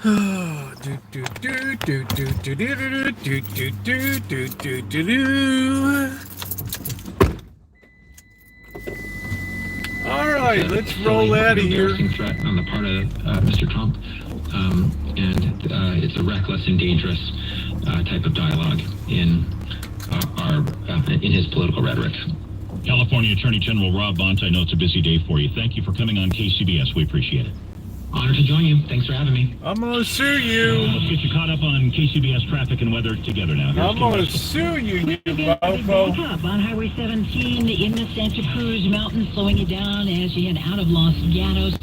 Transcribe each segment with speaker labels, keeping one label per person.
Speaker 1: All right, let's roll out of here.
Speaker 2: Threat on the part of Mr. Trump, and it's a reckless and dangerous type of dialogue in in his political rhetoric.
Speaker 3: California Attorney General Rob Bonta, I know it's a busy day for you. Thank you for coming on KCBS. We appreciate it.
Speaker 2: Honored to join you. Thanks for having me.
Speaker 1: I'm going to sue you.
Speaker 3: Let's get you caught up on KCBS traffic and weather together now.
Speaker 1: I'm going to sue you, mofo.
Speaker 4: Up on Highway 17 in the Santa Cruz Mountains, slowing you down as you head out of Los Gatos.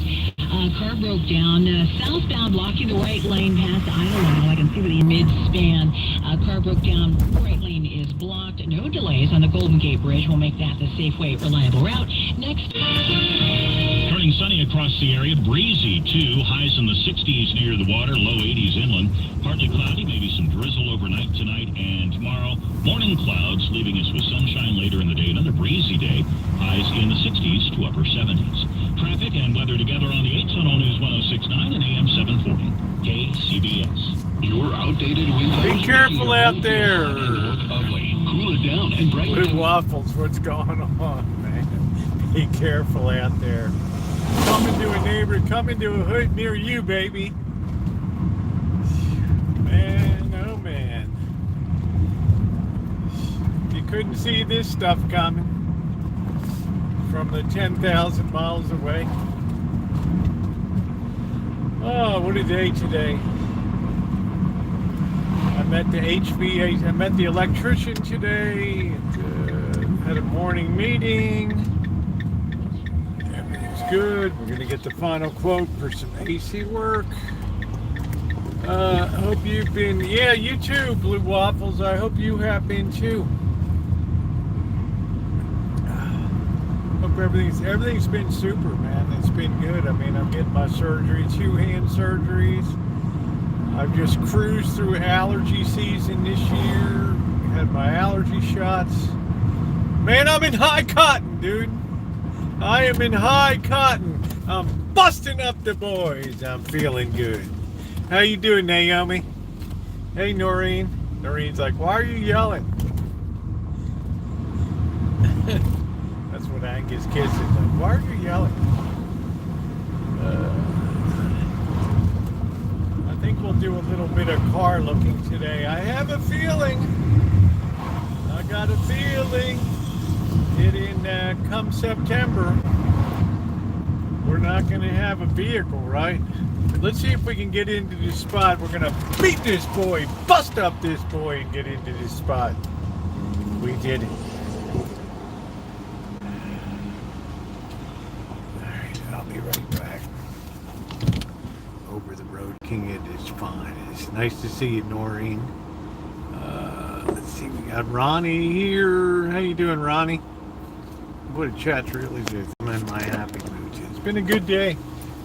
Speaker 4: Car broke down southbound, blocking the right lane past Idlewild. I can see the mid-span. Car broke down. Right lane is blocked. No delays on the Golden Gate Bridge. We'll make that the Safeway reliable route. Next.
Speaker 3: Turning sunny across the area. Breezy, too. Highs in the 60s near the water. Low 80s inland. Partly cloudy. Maybe some drizzle overnight tonight and tomorrow. Morning clouds, leaving us with sunshine later in the day. Another breezy day. Highs in the 60s to upper 70s. Traffic and weather together on the 8s on All News 106.9 and AM 740. KCBS.
Speaker 5: Your outdated Windows.
Speaker 1: Be careful out there.
Speaker 5: Ugly. Cool it down and brighten
Speaker 1: Blue waffles, what's going on, man? Be careful out there. Coming to a neighbor, coming to a hood near you, baby. Man, oh man. You couldn't see this stuff coming from the 10,000 miles away. Oh, what a day today. I met the HVAC, I met the electrician today, had a morning meeting. Everything's good. We're going to get the final quote for some AC work. Hope you've been, yeah, you too, Blue Waffles. I hope you have been too. Hope everything's been super, man. It's been good. I mean, I'm getting my surgery, 2 hand surgeries. I've just cruised through allergy season this year. Had my allergy shots. Man, I'm in high cotton, dude. I am in high cotton. I'm busting up the boys. I'm feeling good. How you doing, Naomi? Hey, Noreen. Noreen's like, why are you yelling? That's what Angus Kiss is like. Why are you yelling? I think we'll do a little bit of car looking today. I have a feeling. I got a feeling that in come September, we're not going to have a vehicle, right? But let's see if we can get into this spot. We're going to beat this boy, bust up this boy, and get into this spot. We did it. Alright, I'll be right back. Over the road, King, it is fine. It's nice to see you, Noreen. Let's see, we got Ronnie here. How you doing, Ronnie? What a chat's really good. I'm in my happy mood. It's been a good day.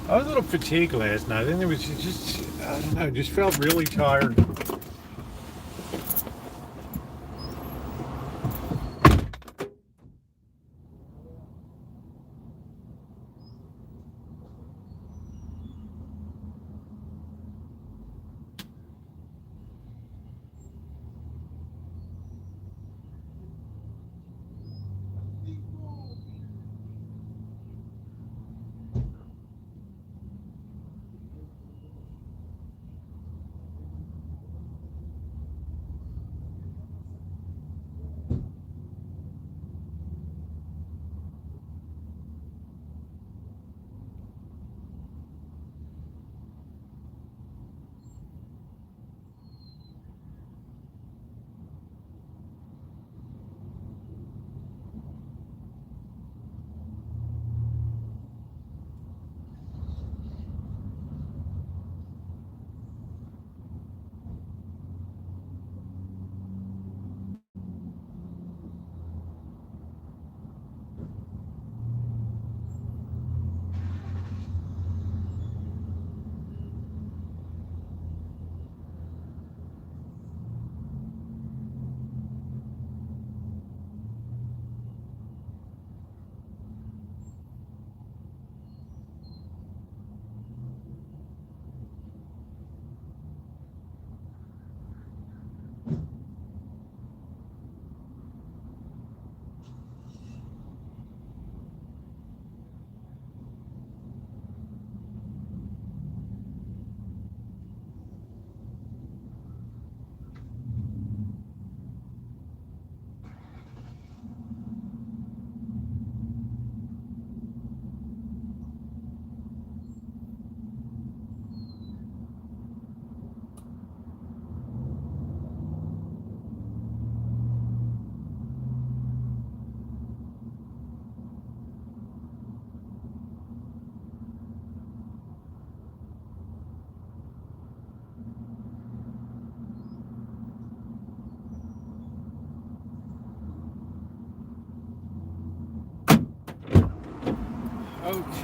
Speaker 1: I was a little fatigued last night, and it was just, I don't know, just felt really tired.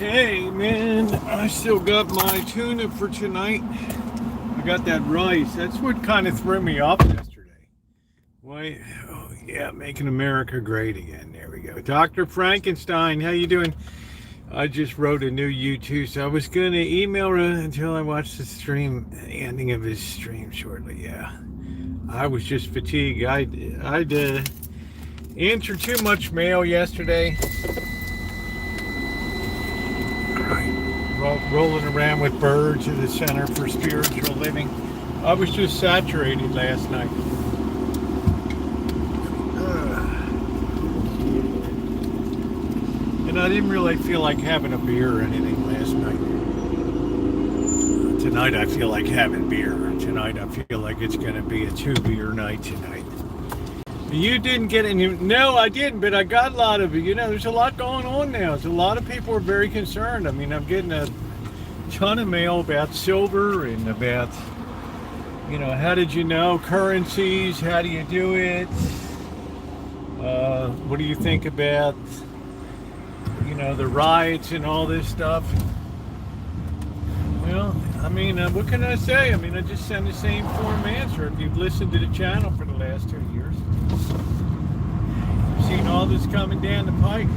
Speaker 1: Okay, man, I still got my tuna for tonight. I got that rice. That's what kind of threw me off yesterday. Why? Oh, yeah, making America great again. There we go. Dr. Frankenstein, how you doing? I just wrote a new YouTube, so I was going to email her until I watched the stream, the ending of his stream shortly. Yeah, I was just fatigued. I'd answered too much mail yesterday. Rolling around with birds at the Center for Spiritual Living. I was just saturated last night. And I didn't really feel like having a beer or anything last night. Tonight I feel like having beer. Tonight I feel like it's going to be a 2-beer night tonight. You didn't get any? No, I didn't, but I got a lot of it. You know, there's a lot going on now. There's a lot of people are very concerned. I mean, I'm getting a ton of mail about silver and about, you know, how did you know currencies? How do you do it? What do you think about, you know, the riots and all this stuff? Well, I mean, what can I say? I mean, I just send the same form answer. If you've listened to the channel for the last 2 years, you've seen all this coming down the pike.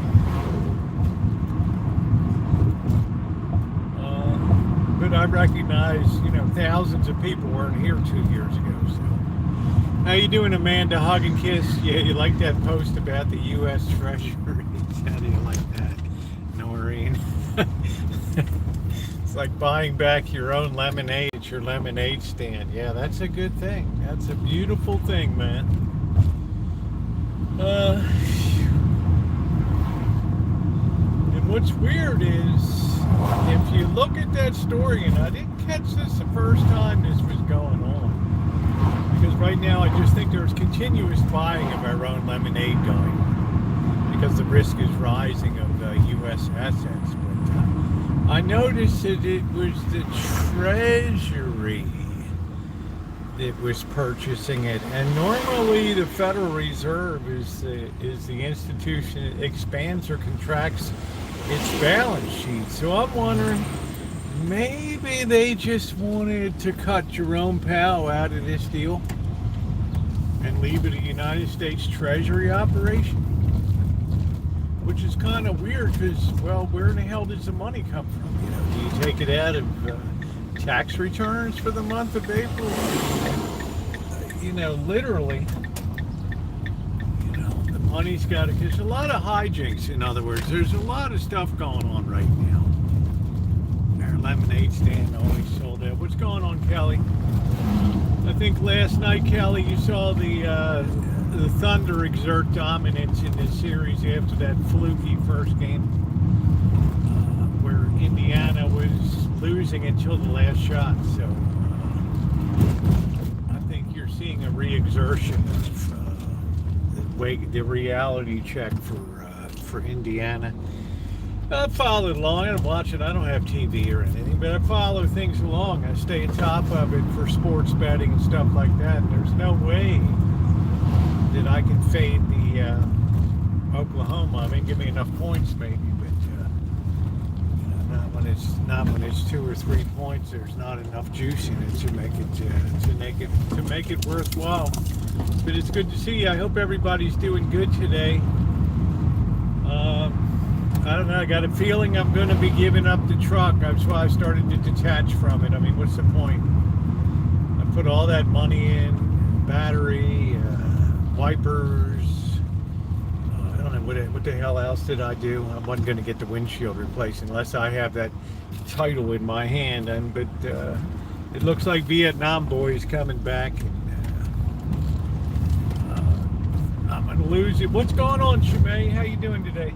Speaker 1: But I recognize, you know, thousands of people weren't here 2 years ago. So, how you doing, Amanda? Hug and kiss. Yeah, you like that post about the U.S. Treasury? How do you like that, Noreen? It's like buying back your own lemonade at your lemonade stand. Yeah, that's a good thing. That's a beautiful thing, man. And what's weird is, if you look at that story, and I didn't catch this the first time this was going on, because right now I just think there's continuous buying of our own lemonade going, because the risk is rising of U.S. assets. I noticed that it was the Treasury that was purchasing it, and normally the Federal Reserve is the institution that expands or contracts its balance sheet. So I'm wondering, maybe they just wanted to cut Jerome Powell out of this deal and leave it a United States Treasury operation. Which is kind of weird because, well, where in the hell does the money come from? You know, do you take it out of tax returns for the month of April? You know, literally, you know, the money's got to, there's a lot of hijinks, in other words. There's a lot of stuff going on right now. Our lemonade stand always sold out. What's going on, Kelly? I think last night, Kelly, you saw the Thunder exert dominance in this series after that fluky first game, where Indiana was losing until the last shot. So I think you're seeing a re-exertion of the reality check for Indiana. I followed along. I don't watch it. I don't have TV or anything, but I follow things along. I stay on top of it for sports betting and stuff like that. And there's no way that I can fade the Oklahoma. I mean, give me enough points maybe, but you know, not when it's 2 or 3 points. There's not enough juice in it to make it worthwhile. But it's good to see you. I hope everybody's doing good today. I don't know. I got a feeling I'm going to be giving up the truck. That's why I started to detach from it. I mean, what's the point? I put all that money in, battery, wipers, I don't know what the hell else did I do. I wasn't going to get the windshield replaced unless I have that title in my hand. But it looks like Vietnam boys coming back, and I'm going to lose it. What's going on, Shimei? How you doing today?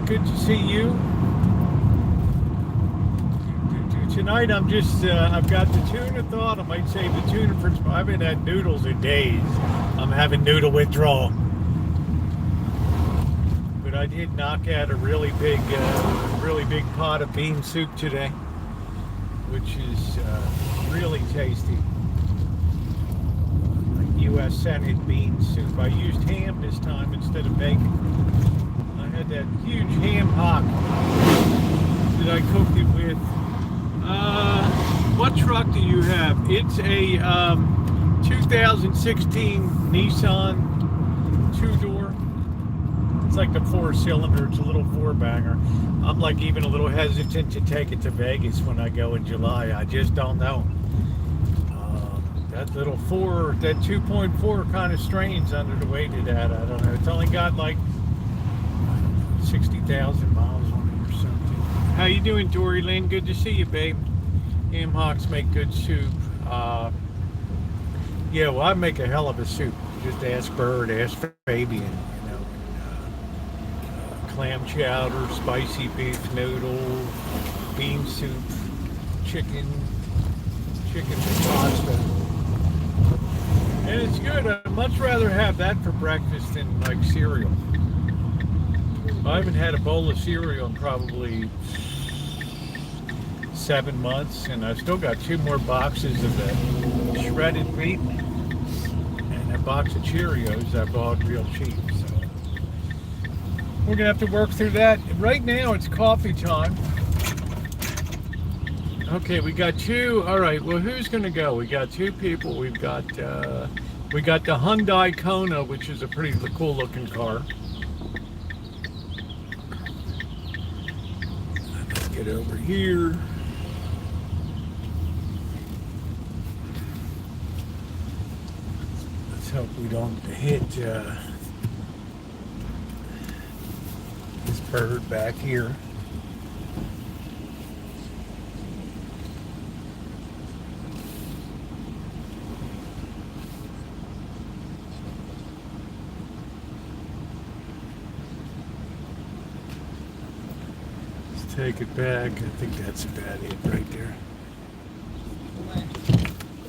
Speaker 1: Good to see you. Tonight I'm just, I've got the tuna thought. I might save the tuna for tomorrow. I haven't had noodles in days. I'm having noodle withdrawal. But I did knock out a really big pot of bean soup today, which is really tasty. Like U.S. Senate bean soup. I used ham this time instead of bacon. I Had that huge ham hock that I cooked it with. What truck do you have? It's a 2016 Nissan 2-door. It's like the 4-cylinder. It's a little 4-banger. I'm like even a little hesitant to take it to Vegas when I go in July. I just don't know. That little 2.4 kind of strains under the weight of that. I don't know. It's only got like 60,000 miles on it or something. How you doing, Dory Lynn? Good to see you, babe. Ham hocks make good soup. Yeah, well, I make a hell of a soup. Just ask Bird, ask Fabian. You know, clam chowder, spicy beef noodle, bean soup, chicken with pasta. And it's good. I'd much rather have that for breakfast than like cereal. I haven't had a bowl of cereal in probably 7 months, and I've still got 2 more boxes of the shredded wheat and a box of Cheerios I bought real cheap. So we're gonna have to work through that. Right now it's coffee time. Okay, we got 2. All right, well, who's gonna go? We got 2 people. We got the Hyundai Kona, which is a pretty cool looking car. Let's get over here. Let's hope we don't hit this bird back here. Take it back. I think that's about it right there.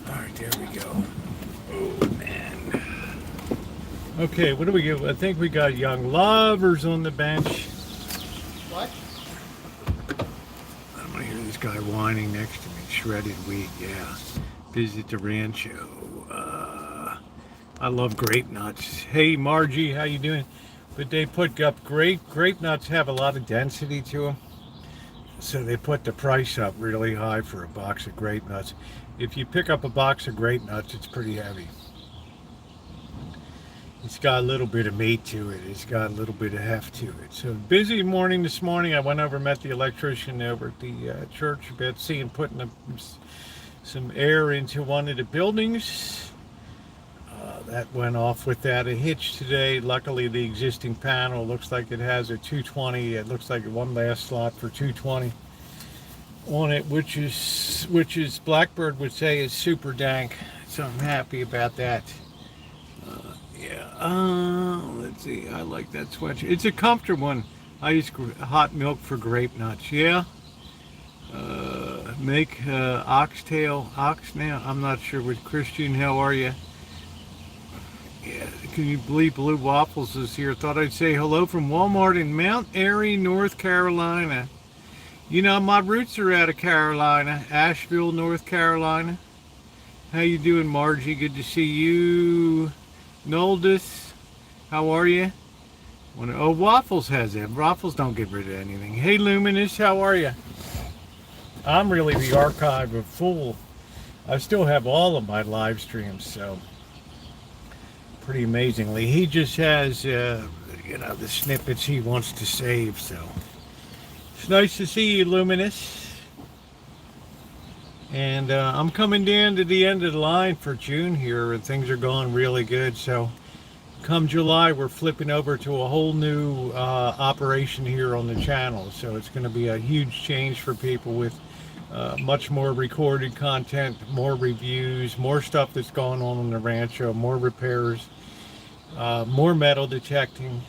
Speaker 1: All right, there we go. Oh, man. Okay, what do we get? I think we got young lovers on the bench.
Speaker 6: What?
Speaker 1: I'm going to hear this guy whining next to me. Shredded wheat, yeah. Visit the Rancho. I love grape nuts. Hey, Margie, how you doing? But they put up grape nuts have a lot of density to them. So they put the price up really high for a box of grape nuts. If you pick up a box of grape nuts, it's pretty heavy. It's got a little bit of meat to it. It's got a little bit of heft to it. So busy morning this morning. I went over, met the electrician over at the church, Betsy, and putting some air into one of the buildings. That went off without a hitch today. Luckily, the existing panel looks like it has a 220. It looks like one last slot for 220 on it, which is Blackbird would say is super dank. So I'm happy about that. Let's see. I like that sweatshirt. It's a comfortable one. I use hot milk for grape nuts. Yeah. Make oxtail. Now I'm not sure with Christian. How are you? Yeah, can you believe Blue Waffles is here? Thought I'd say hello from Walmart in Mount Airy, North Carolina. You know, my roots are out of Carolina, Asheville, North Carolina. How you doing, Margie? Good to see you. Noldus, how are you? Oh, Waffles has it. Waffles don't get rid of anything. Hey, Luminous, how are you? I'm really the archive of full. I still have all of my live streams, so pretty amazingly. He just has, the snippets he wants to save, so. It's nice to see you, Luminous. And I'm coming down to the end of the line for June here, and things are going really good. So come July, we're flipping over to a whole new operation here on the channel. So it's going to be a huge change for people with much more recorded content, more reviews, more stuff that's going on in the Rancho, more repairs, more metal detecting.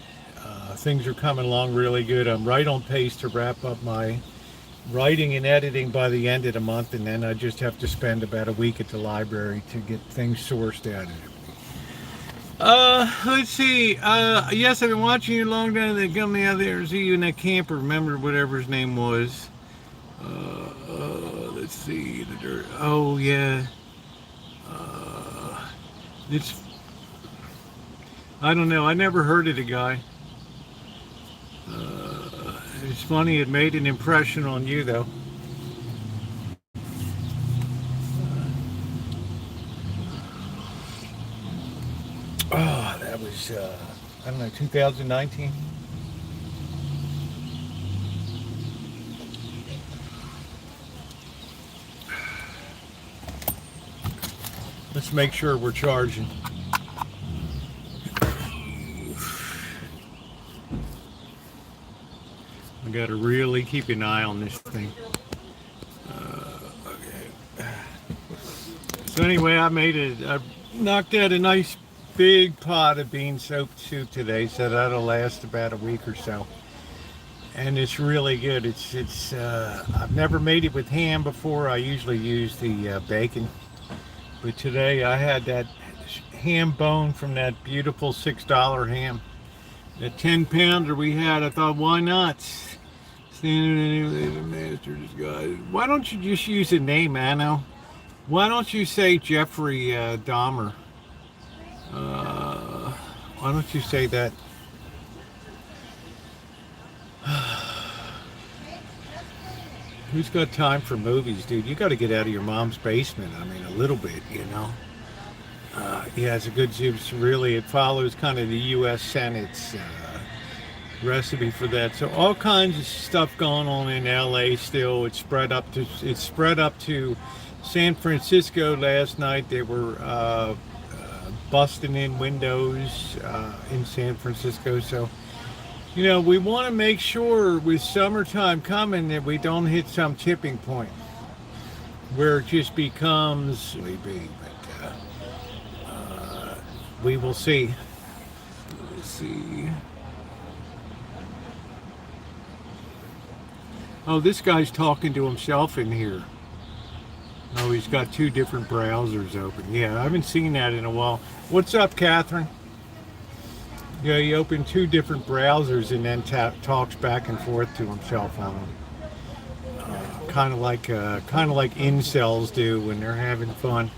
Speaker 1: Things are coming along really good. I'm right on pace to wrap up my writing and editing by the end of the month, and then I just have to spend about a week at the library to get things sourced out of it. Let's see. Yes, I've been watching you long time. They come me out there, see you in that camper. Remember whatever his name was. Let's see. The dirt. Oh yeah. I don't know. I never heard of the guy. funny. It made an impression on you, though. Oh, that was, I don't know, 2019? Let's make sure we're charging. I gotta really keep an eye on this thing. Okay. So anyway, I knocked out a nice big pot of bean soup today, so that'll last about a week or so. And it's really good. It's I've never made it with ham before. I usually use the bacon, but today I had that ham bone from that beautiful $6 ham. The 10-pounder we had, I thought, why not? Standing the master's guide. Why don't you just use a name, Anno? Why don't you say Jeffrey Dahmer? Why don't you say that? Who's got time for movies, dude? You got to get out of your mom's basement. I mean, a little bit, you know. Yeah, it's a good. It's really, it follows kind of the U.S. Senate's recipe for that. So all kinds of stuff going on in L.A. still. It's spread up to San Francisco last night. They were busting in windows in San Francisco. So, you know, we want to make sure with summertime coming that we don't hit some tipping point where it just becomes sleepy. But we will see. Let's see. Oh, this guy's talking to himself in here. Oh, he's got two different browsers open. Yeah, I haven't seen that in a while. What's up, Catherine? Yeah, he opened two different browsers and then talks back and forth to himself on them. Kind of like incels do when they're having fun,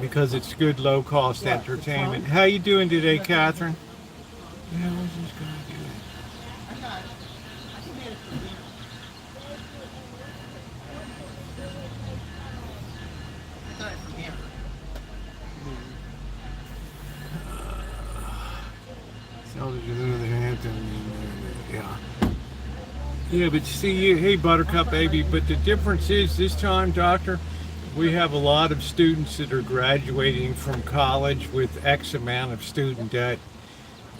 Speaker 1: because it's good low-cost entertainment. How you doing today, Catherine? Yeah, what's this guy doing? Yeah, but see, hey, Buttercup baby, but the difference is this time, Doctor, we have a lot of students that are graduating from college with X amount of student debt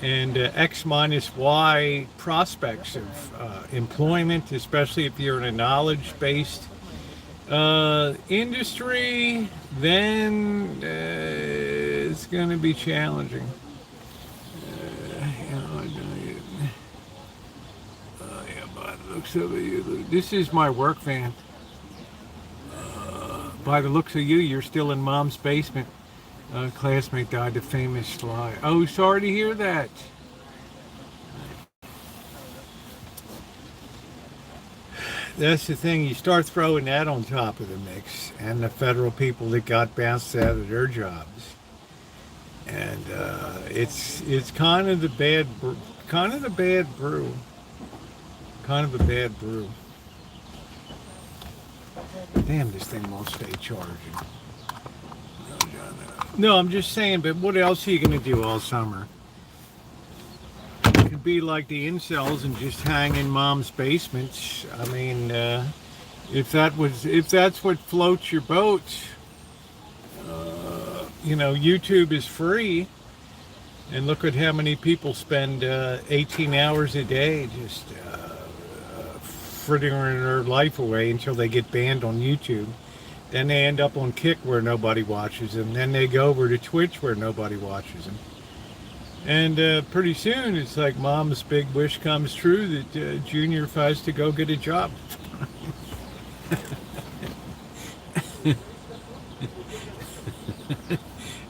Speaker 1: and X minus Y prospects of employment, especially if you're in a knowledge-based industry. Then it's going to be challenging. This is my work van. By the looks of you, you're still in Mom's basement. Classmate died, the famous Sly. Oh, sorry to hear that. That's the thing. You start throwing that on top of the mix, and the federal people that got bounced out of their jobs, and it's kind of a bad brew. Kind of a bad brew. Damn, this thing won't stay charging. No, I'm just saying, but what else are you going to do all summer? You could be like the incels and just hang in Mom's basements. I mean, if that's what floats your boat, you know, YouTube is free. And look at how many people spend 18 hours a day just frittering their life away until they get banned on YouTube. Then they end up on Kick where nobody watches them. Then they go over to Twitch where nobody watches them. And pretty soon it's like Mom's big wish comes true that Junior has to go get a job.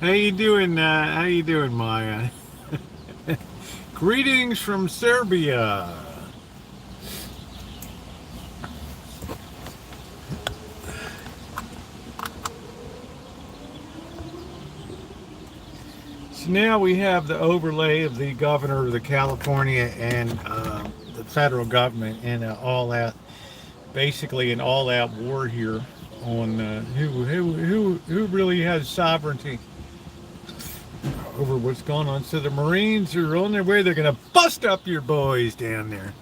Speaker 1: How you doing, Maya? Greetings from Serbia. So now we have the overlay of the governor of the California and the federal government in basically an all-out war here on who really has sovereignty over what's going on. So the Marines are on their way. They're going to bust up your boys down there.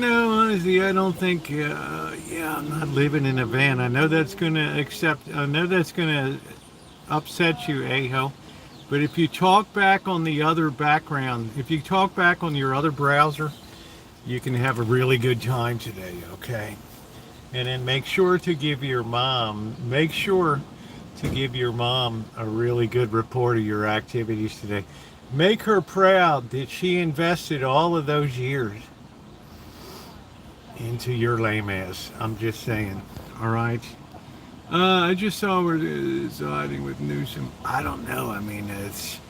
Speaker 1: Honestly, I don't think, I'm not living in a van. I know that's going to upset you, Aho. But if you talk back on the other background, if you talk back on your other browser, you can have a really good time today, okay? And then make sure to give your mom a really good report of your activities today. Make her proud that she invested all of those years into your lame ass. I'm just saying, all right? I just saw we're siding with Newsom. I don't know. I mean, it's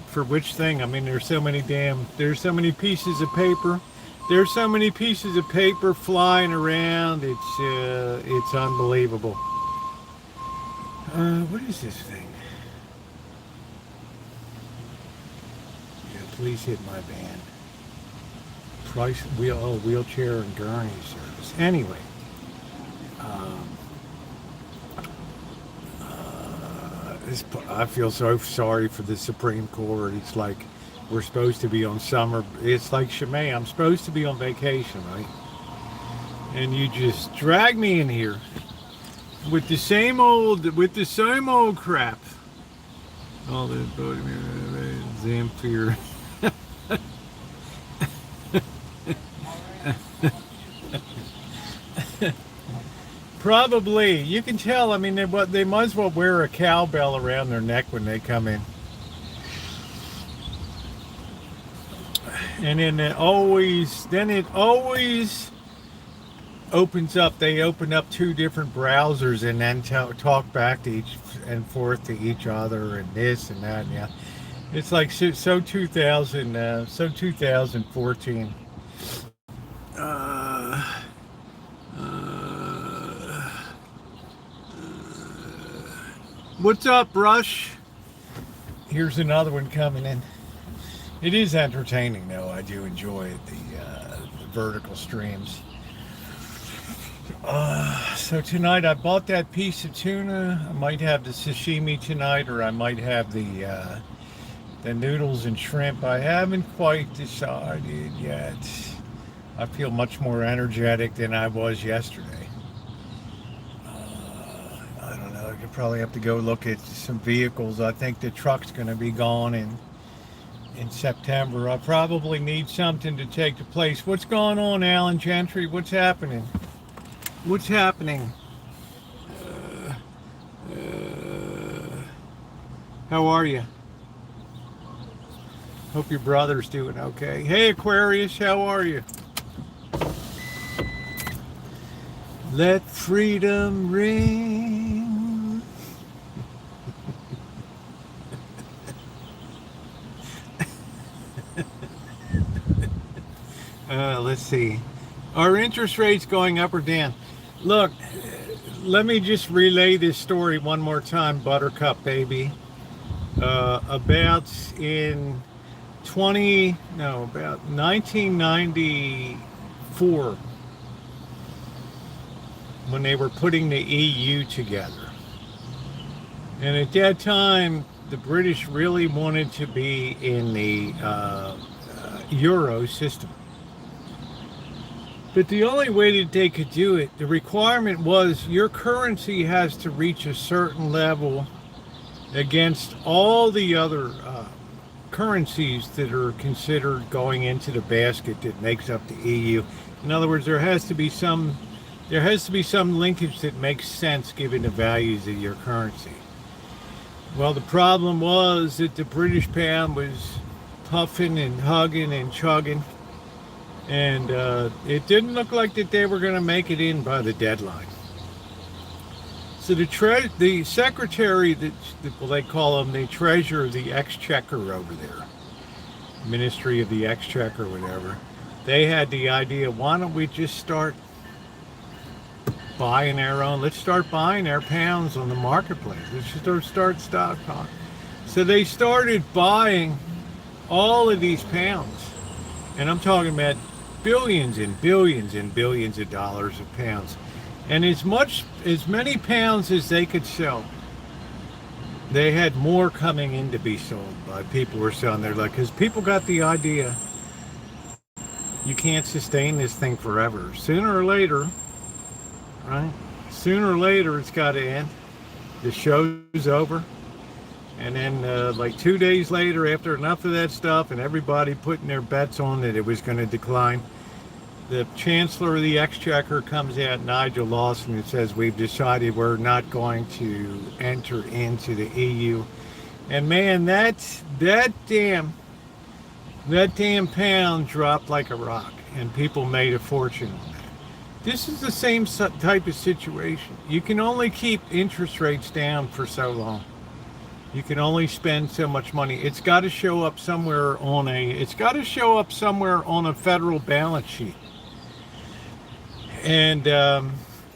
Speaker 1: for which thing? I mean, there's so many pieces of paper. There's so many pieces of paper flying around. It's unbelievable. What is this thing? Yeah, please hit my van. Wheelchair and gurney service. Anyway. I feel so sorry for the Supreme Court. It's like we're supposed to be on summer. It's like Shemay, I'm supposed to be on vacation, right? And you just drag me in here with the same old crap. All the Zamfir. Probably. You can tell. I mean, they might as well wear a cowbell around their neck when they come in. And then it always opens up. They open up two different browsers and then talk back to each and forth to each other and this and that. And yeah, it's like so 2014. What's up, Rush? Here's another one coming in. It is entertaining, though. I do enjoy it, the vertical streams. So tonight I bought that piece of tuna. I might have the sashimi tonight, or I might have the noodles and shrimp. I haven't quite decided yet. I feel much more energetic than I was yesterday. I could probably have to go look at some vehicles. I think the truck's going to be gone in September. I probably need something to take the place. What's going on, Alan Gentry? What's happening? What's happening? How are you? Hope your brother's doing okay. Hey, Aquarius, how are you? Let freedom ring. Let's see. Are interest rates going up or down? Look, let me just relay this story one more time, Buttercup baby. About 1994, when they were putting the EU together. And at that time, the British really wanted to be in the Euro system. But the only way that they could do it, the requirement was your currency has to reach a certain level against all the other currencies that are considered going into the basket that makes up the EU. In other words, there has to be some linkage that makes sense given the values of your currency. Well, the problem was that the British pound was puffing and hugging and chugging, and it didn't look like that they were going to make it in by the deadline. So the secretary, they call him the treasurer of the exchequer over there, Ministry of the Exchequer, whatever. They had the idea, why don't we just start buying our own? Let's start buying our pounds on the marketplace. Let's just start stockpiling. So they started buying all of these pounds, and I'm talking about billions and billions and billions of dollars of pounds, and as many pounds as they could sell. They had more coming in to be sold by people who were selling their luck, because people got the idea you can't sustain this thing forever. Sooner or later, right? Sooner or later, it's got to end. The show's over. And then like 2 days later, after enough of that stuff and everybody putting their bets on that it was going to decline, the Chancellor of the Exchequer comes out, Nigel Lawson, and says, we've decided we're not going to enter into the EU. And man, that damn pound dropped like a rock, and people made a fortune on that. This is the same type of situation. You can only keep interest rates down for so long. You can only spend so much money. It's got to show up somewhere on a federal balance sheet. And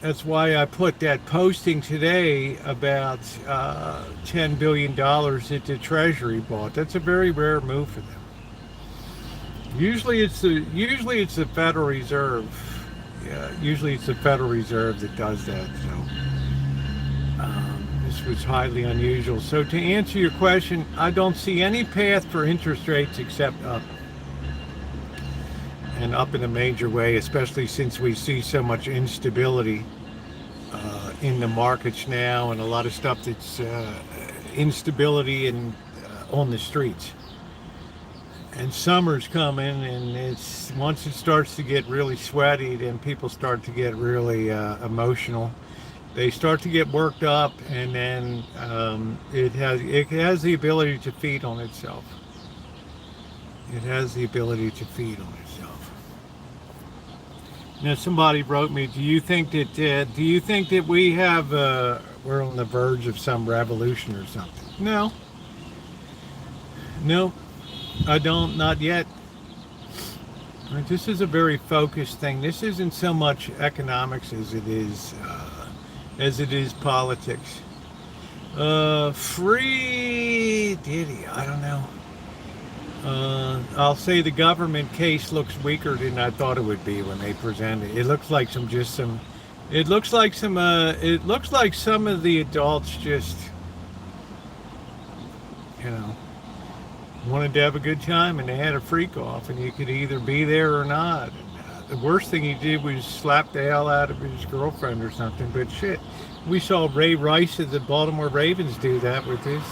Speaker 1: that's why I put that posting today about $10 billion that the Treasury bought. That's a very rare move for them. Usually it's the Federal Reserve. Yeah, usually it's the Federal Reserve that does that. So this was highly unusual. So to answer your question, I don't see any path for interest rates except up. And up in a major way, especially since we see so much instability in the markets now, and a lot of stuff that's instability on the streets. And summer's coming, and once it starts to get really sweaty, then people start to get really emotional. They start to get worked up, and then it has the ability to feed on itself. It has the ability to feed on itself. Now, somebody wrote me, do you think that we have we're on the verge of some revolution or something? No, I don't, not yet. This is a very focused thing. This isn't so much economics as it is politics. Free Diddy, I don't know. I'll say the government case looks weaker than I thought it would be when they presented it. It looks like some of the adults just, wanted to have a good time, and they had a freak off, and you could either be there or not. And, the worst thing he did was slap the hell out of his girlfriend or something, but shit, we saw Ray Rice of the Baltimore Ravens do that with his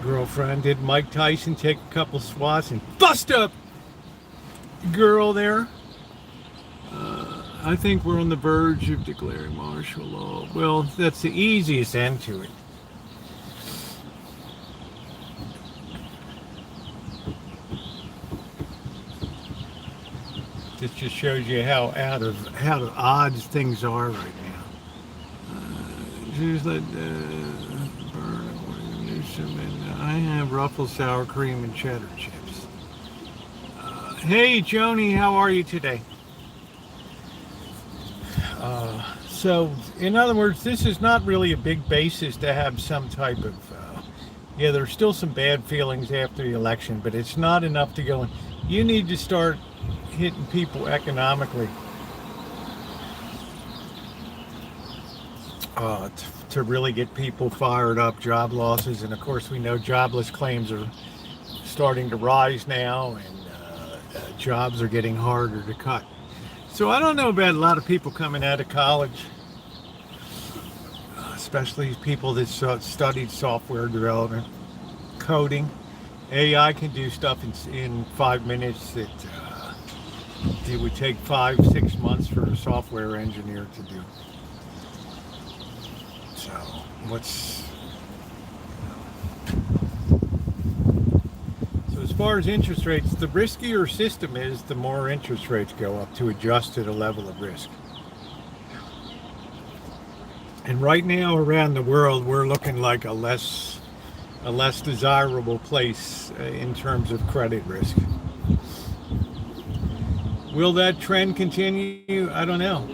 Speaker 1: girlfriend. Did Mike Tyson take a couple swats and bust up girl there? I think we're on the verge of declaring martial law. Well, that's the easiest end to it. This just shows you how out of odds things are right now. Just let I have Ruffles sour cream and cheddar chips. Hey Joni, how are you today? So, in other words, this is not really a big basis to have some type of. There's still some bad feelings after the election, but it's not enough to go in. You need to start hitting people economically to really get people fired up. Job losses, and of course we know jobless claims are starting to rise now, and jobs are getting harder to cut. So I don't know about a lot of people coming out of college, especially people that studied software development, coding. AI can do stuff in 5 minutes that it would take 5-6 months for a software engineer to do. So so as far as interest rates, the riskier system is, the more interest rates go up to adjust to the level of risk. And right now around the world, we're looking like a less desirable place in terms of credit risk. Will that trend continue? I don't know.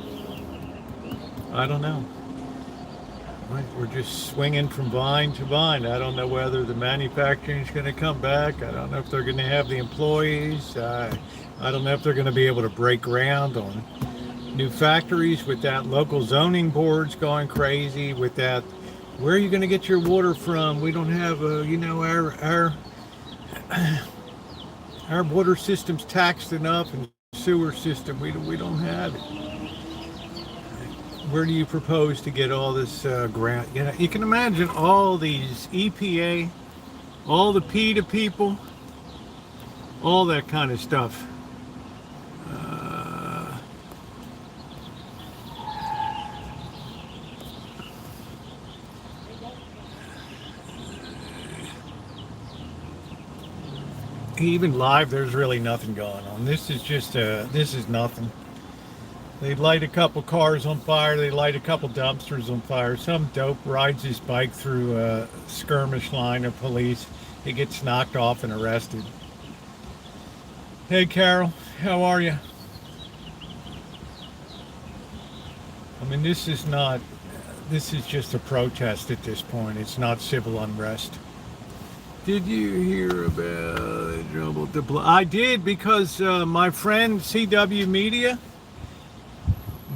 Speaker 1: We're just swinging from vine to vine. I don't know whether the manufacturing is going to come back. I don't know if they're going to have the employees. I don't know if they're going to be able to break ground on new factories with that local zoning boards going crazy with that. Where are you going to get your water from? We don't have our water system's taxed enough, and sewer system we don't have it. Where do you propose to get all this grant? You know, you can imagine all these EPA, all the PETA people, all that kind of stuff. Even live, there's really nothing going on. This is just this is nothing. They light a couple cars on fire. They light a couple dumpsters on fire. Some dope rides his bike through a skirmish line of police. He gets knocked off and arrested. Hey, Carol, how are you? I mean, this is just a protest at this point. It's not civil unrest. Did you hear about I did, because my friend CW Media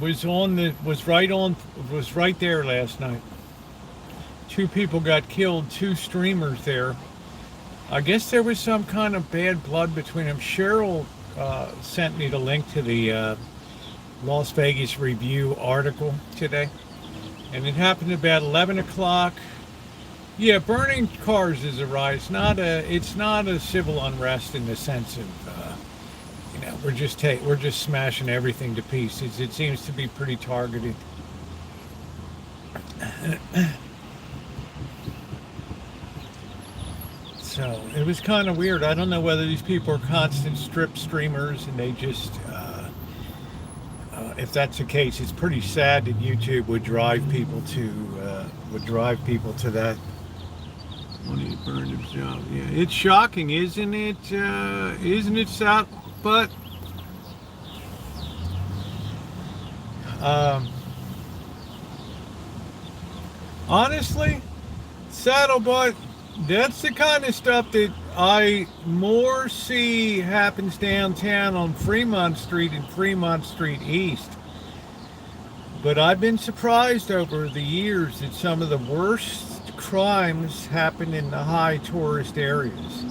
Speaker 1: was right there last night. 2 people got killed, 2 streamers there. I guess there was some kind of bad blood between them. Cheryl sent me the link to the Las Vegas Review article today, and it happened about 11 o'clock. Yeah, burning cars is a riot. It's not a civil unrest in the sense of, we're just smashing everything to pieces. It seems to be pretty targeted. So it was kind of weird. I don't know whether these people are constant strip streamers and they just, if that's the case, it's pretty sad that YouTube would drive people to that. When he burned himself. Yeah, it's shocking, isn't it? Isn't it, Sal? But honestly, Saddlebutt, that's the kind of stuff that I more see happens downtown on Fremont Street and Fremont Street East. But I've been surprised over the years that some of the worst crimes happen in the high tourist areas.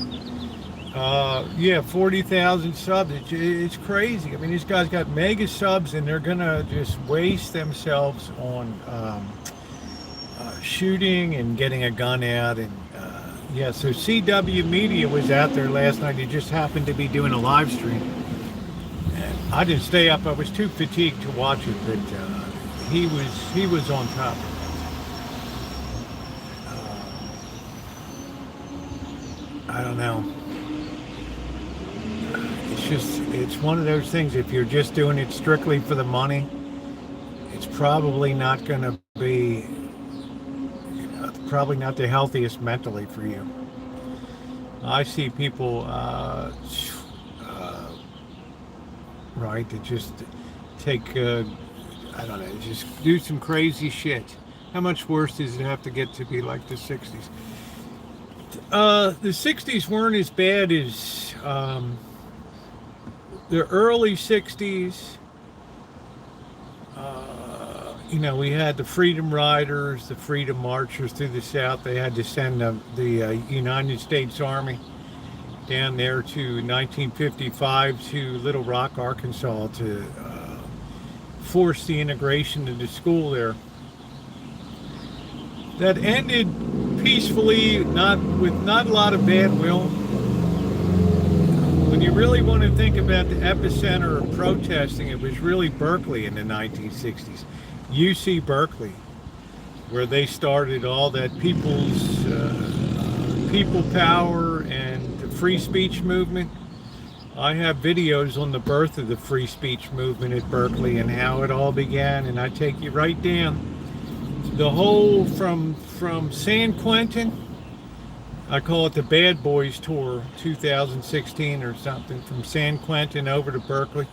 Speaker 1: 40,000 subs. It's crazy. I mean, these guys got mega subs and they're gonna just waste themselves on shooting and getting a gun out. And so CW Media was out there last night. He just happened to be doing a live stream. And I didn't stay up. I was too fatigued to watch it, but he was on top. I don't know. It's one of those things. If you're just doing it strictly for the money, it's probably not going to be, probably not the healthiest mentally for you. I see people, right, that just take, I don't know, just do some crazy shit. How much worse does it have to get to be like the 60s? The 60s weren't as bad as the early 60s. We had the Freedom Riders, the Freedom Marchers through the South. They had to send the United States Army down there to 1955 to Little Rock, Arkansas to force the integration into school there. That ended peacefully, with not a lot of bad will. When you really want to think about the epicenter of protesting, it was really Berkeley in the 1960s. UC Berkeley, where they started all that people power and the free speech movement. I have videos on the birth of the free speech movement at Berkeley and how it all began, and I take you right down the whole from San Quentin. I call it the Bad Boys Tour 2016 or something, from San Quentin over to Berkeley.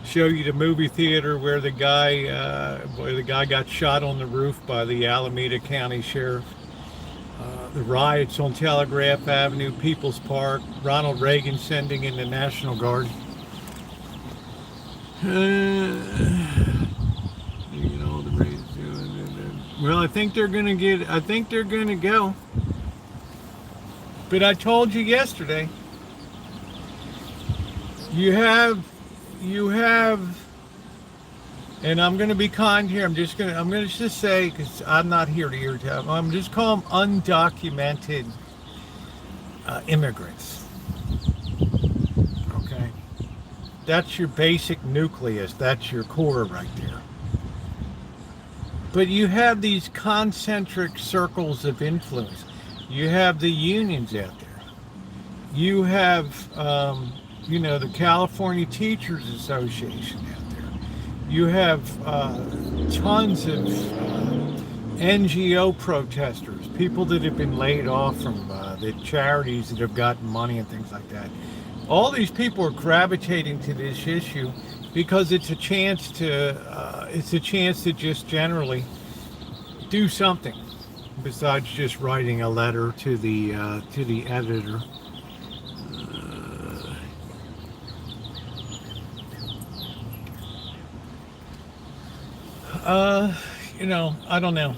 Speaker 1: show you the movie theater where the guy got shot on the roof by the Alameda County Sheriff. The riots on Telegraph Avenue, People's Park, Ronald Reagan sending in the National Guard. Well, I think they're gonna go. But I told you yesterday, you have, and I'm gonna be kind here. I'm gonna just say, because I'm not here to irritate. I'm just call them undocumented immigrants. Okay, that's your basic nucleus. That's your core right there. But you have these concentric circles of influence. You have the unions out there. You have, the California Teachers Association out there. You have tons of NGO protesters, people that have been laid off from the charities that have gotten money and things like that. All these people are gravitating to this issue because it's a chance to just generally do something besides just writing a letter to the editor. I don't know.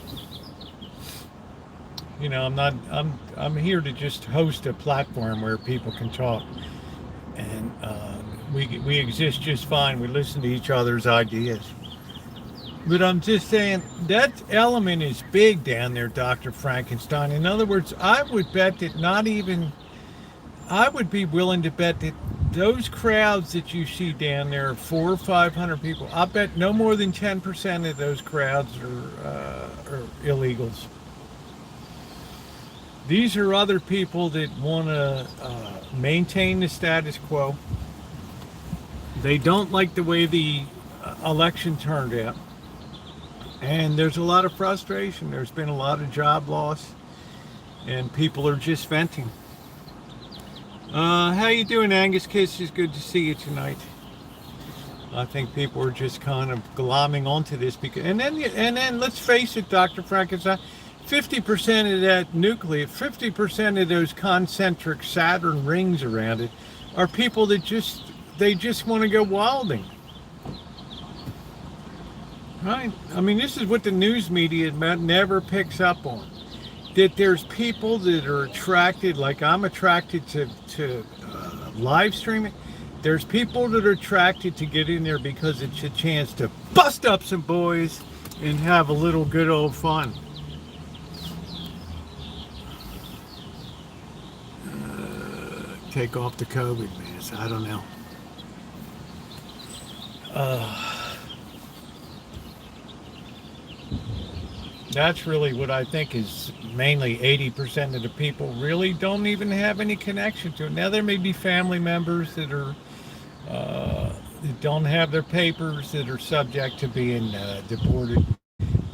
Speaker 1: I'm here to just host a platform where people can talk, and we exist just fine. We listen to each other's ideas. But I'm just saying that element is big down there, Dr. Frankenstein. In other words, I would bet that I would be willing to bet that those crowds that you see down there, 400 or 500 people, I bet no more than 10% of those crowds are illegals. These are other people that want to maintain the status quo. They don't like the way the election turned out. And there's a lot of frustration. There's been a lot of job loss. And people are just venting. How you doing, Angus Kiss? It's good to see you tonight. I think people are just kind of glomming onto this because, and then let's face it, Dr. Frankenstein, 50% of that nucleus, 50% of those concentric Saturn rings around it are people that just want to go wilding. Right? I mean, this is what the news media never picks up on. That there's people that are attracted, like I'm attracted to live streaming. There's people that are attracted to get in there because it's a chance to bust up some boys and have a little good old fun. Take off the COVID mask. I don't know. That's really what I think is mainly 80% of the people really don't even have any connection to it. Now there may be family members that are that don't have their papers that are subject to being deported.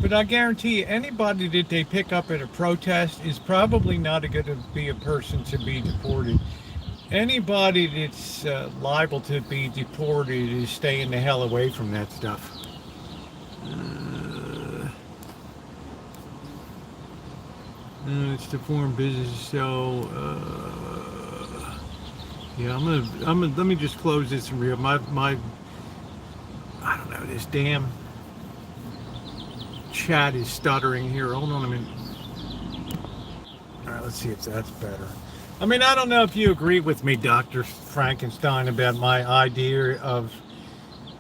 Speaker 1: But I guarantee you, anybody that they pick up at a protest is probably not going to be a person to be deported. Anybody that's liable to be deported is staying the hell away from that stuff. It's to form business, so yeah, I'm gonna let me just close this and real my I don't know, this damn chat is stuttering here. Hold on a minute. All right, let's see if that's better. I mean, I don't know if you agree with me, Dr. Frankenstein, about my idea of,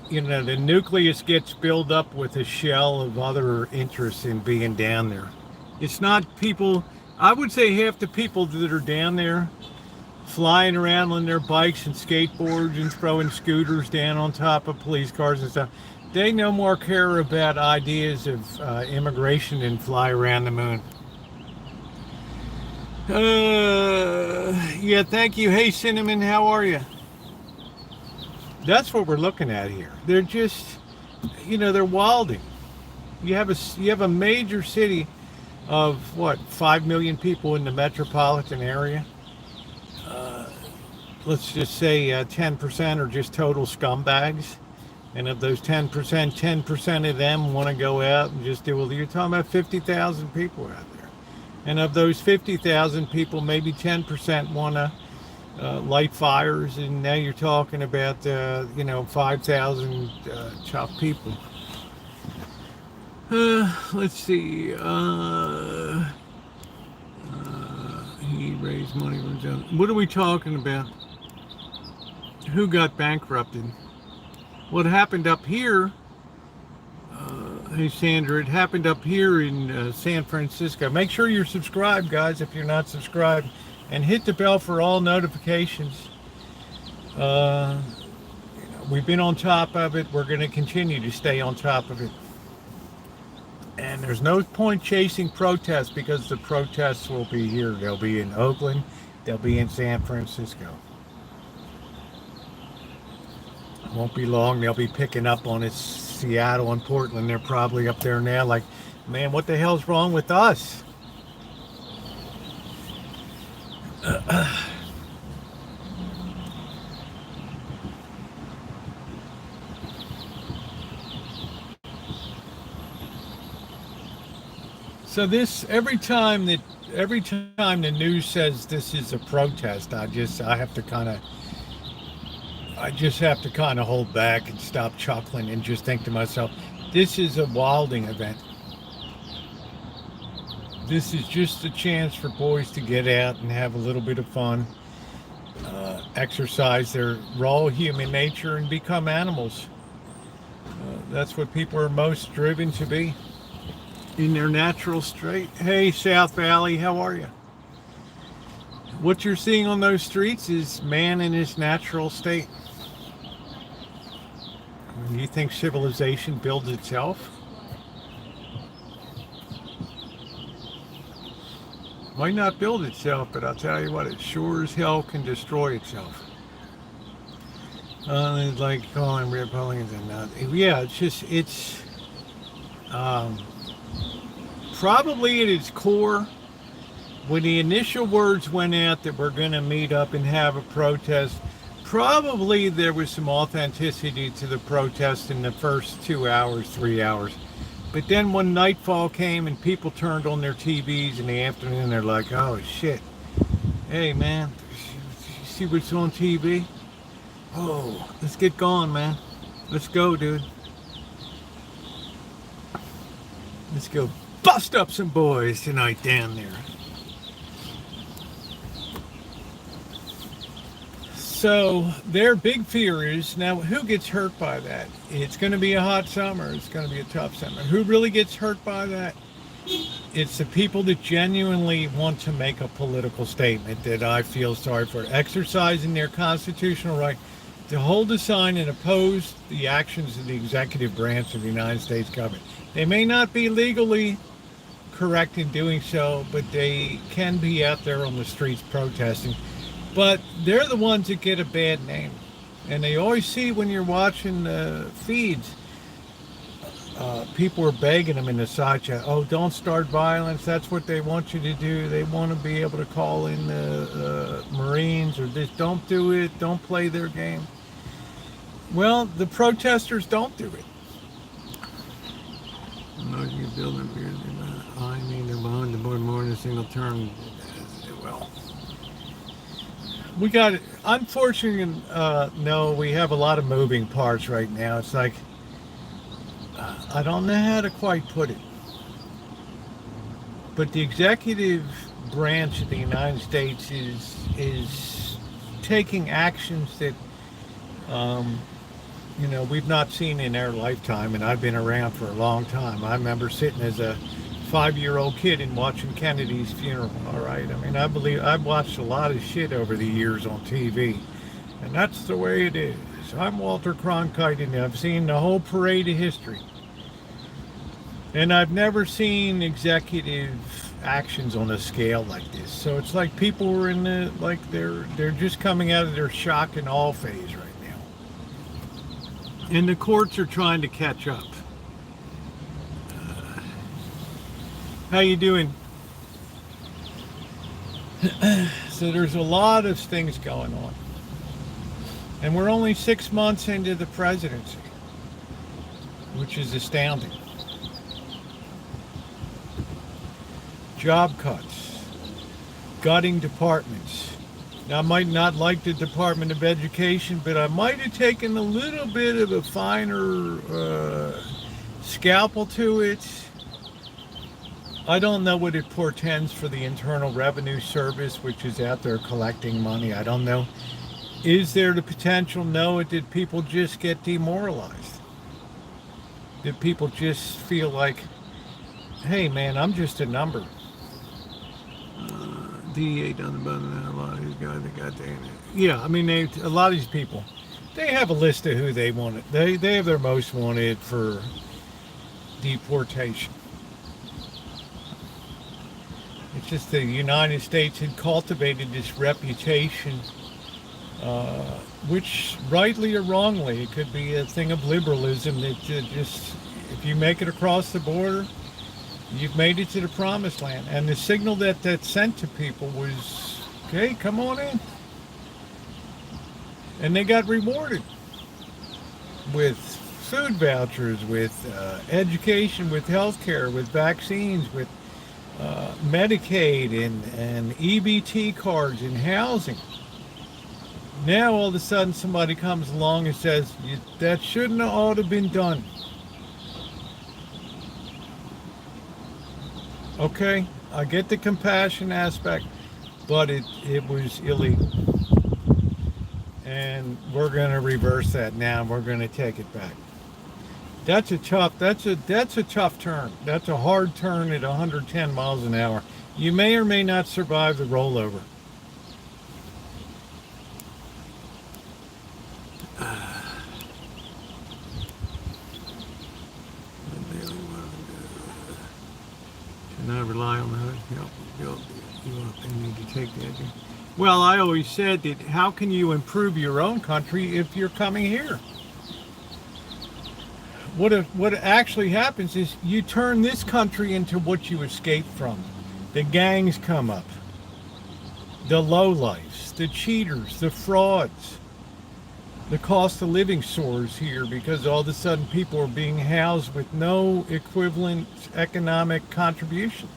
Speaker 1: the nucleus gets built up with a shell of other interests in being down there. It's not people, I would say half the people that are down there flying around on their bikes and skateboards and throwing scooters down on top of police cars and stuff, they no more care about ideas of immigration than fly around the moon. Yeah, thank you. Hey, Cinnamon, how are you? That's what we're looking at here. They're just, they're wilding. You have a major city of 5 million people in the metropolitan area. Let's just say 10% are just total scumbags. And of those 10%, 10% of them want to go out and just do, well, you're talking about 50,000 people out there. And of those 50,000 people, maybe 10% want to light fires. And now you're talking about, 5,000 chopped people. Let's see. He raised money from John. What are we talking about? Who got bankrupted? What happened up here? Hey Sandra, it happened up here in San Francisco. Make sure you're subscribed, guys, if you're not subscribed, and hit the bell for all notifications. We've been on top of it. We're going to continue to stay on top of it. And there's no point chasing protests, because the protests will be here. They'll be in Oakland. They'll be in San Francisco. Won't be long. They'll be picking up on it. Seattle and Portland. They're probably up there now like, man, what the hell's wrong with us? So this, every time the news says this is a protest, I just have to kind of hold back and stop chuckling and just think to myself, this is a wilding event. This is just a chance for boys to get out and have a little bit of fun, exercise their raw human nature and become animals. That's what people are most driven to be, in their natural state. Hey, South Valley, how are you? What you're seeing on those streets is man in his natural state. Do you think civilization builds itself? Might not build itself, but I'll tell you what, it sure as hell can destroy itself. It's like calling Republicans and not. Yeah, it's probably at its core, when the initial words went out that we're going to meet up and have a protest, probably there was some authenticity to the protest in the first 2 hours, 3 hours. But then when nightfall came and people turned on their TVs in the afternoon, they're like, oh shit, hey man, you see what's on TV? Oh, let's get going, man. Let's go, dude. Let's go bust up some boys tonight down there. So their big fear is, now who gets hurt by that? It's going to be a hot summer. It's going to be a tough summer. Who really gets hurt by that? It's the people that genuinely want to make a political statement that I feel sorry for, exercising their constitutional right to hold a sign and oppose the actions of the executive branch of the United States government. They may not be legally correct in doing so, but they can be out there on the streets protesting. But they're the ones that get a bad name. And they always see, when you're watching the feeds, people are begging them in the side chat, oh, don't start violence. That's what they want you to do. They want to be able to call in the Marines, or this. Don't do it. Don't play their game. Well, the protesters don't do it. I mean, they're behind the board more than a single term. Well, we got it. Unfortunately, no, we have a lot of moving parts right now. It's like, I don't know how to quite put it, but the executive branch of the United States is taking actions that, we've not seen in our lifetime, and I've been around for a long time. I remember sitting as a 5-year-old kid and watching Kennedy's funeral. All right, I mean, I've watched a lot of shit over the years on TV, and that's the way it is. I'm Walter Cronkite, and I've seen the whole parade of history, and I've never seen executive actions on a scale like this. So it's like people were in the, like, they're just coming out of their shock and awe phase right now, and the courts are trying to catch up. How you doing? So there's a lot of things going on, and we're only 6 months into the presidency. which is astounding. Job cuts, gutting departments. Now, I might not like the Department of Education, but I might have taken a little bit of a finer scalpel to it. I don't know what it portends for the Internal Revenue Service, which is out there collecting money. I don't know. Is there the potential? No. Did people just get demoralized? Did people just feel like, hey, man, I'm just a number? DEA done about a lot of these guys that got there. Yeah, I mean, a lot of these people, they have a list of who they wanted. They have their most wanted for deportation. It's just the United States had cultivated this reputation, which rightly or wrongly, it could be a thing of liberalism that just, if you make it across the border, you've made it to the promised land. And the signal that sent to people was, okay, come on in. And they got rewarded with food vouchers, with education, with health care, with vaccines, with Medicaid and EBT cards and housing. Now all of a sudden somebody comes along and says, that shouldn't have ought to been done. Okay, I get the compassion aspect, but it was illegal. And we're going to reverse that now. We're going to take it back. That's a tough turn. That's a hard turn at 110 miles an hour. You may or may not survive the rollover. Not rely on the help. They need to take the edge. Well, I always said that how can you improve your own country if you're coming here? What actually happens is you turn this country into what you escaped from. The gangs come up, the lowlifes, the cheaters, the frauds. The cost of living soars here because all of a sudden people are being housed with no equivalent economic contribution.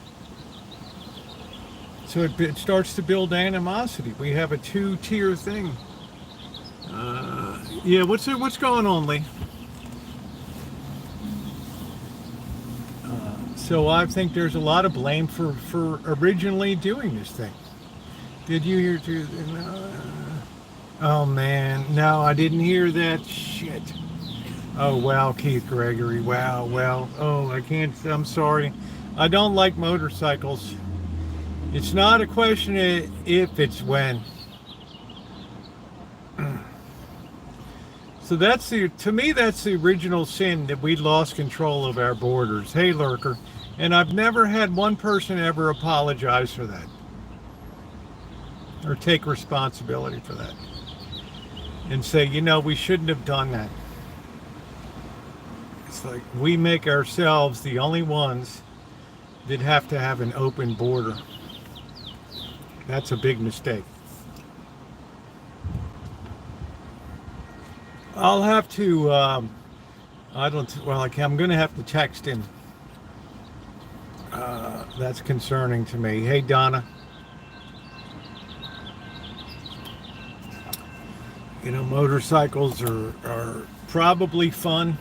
Speaker 1: So it starts to build animosity. We have a two-tier thing. Yeah, what's going on, Lee? So I think there's a lot of blame for originally doing this thing. Did you hear too? Oh man, no, I didn't hear that shit. Oh wow, Keith Gregory, wow, well, oh, I'm sorry. I don't like motorcycles. It's not a question of if, it's when. So to me, that's the original sin, that we lost control of our borders. Hey, Lurker. And I've never had one person ever apologize for that. Or take responsibility for that. And say, we shouldn't have done that. It's like we make ourselves the only ones that have to have an open border. That's a big mistake. I'll have to, I'm going to have to text him. That's concerning to me. Hey, Donna. Motorcycles are probably fun.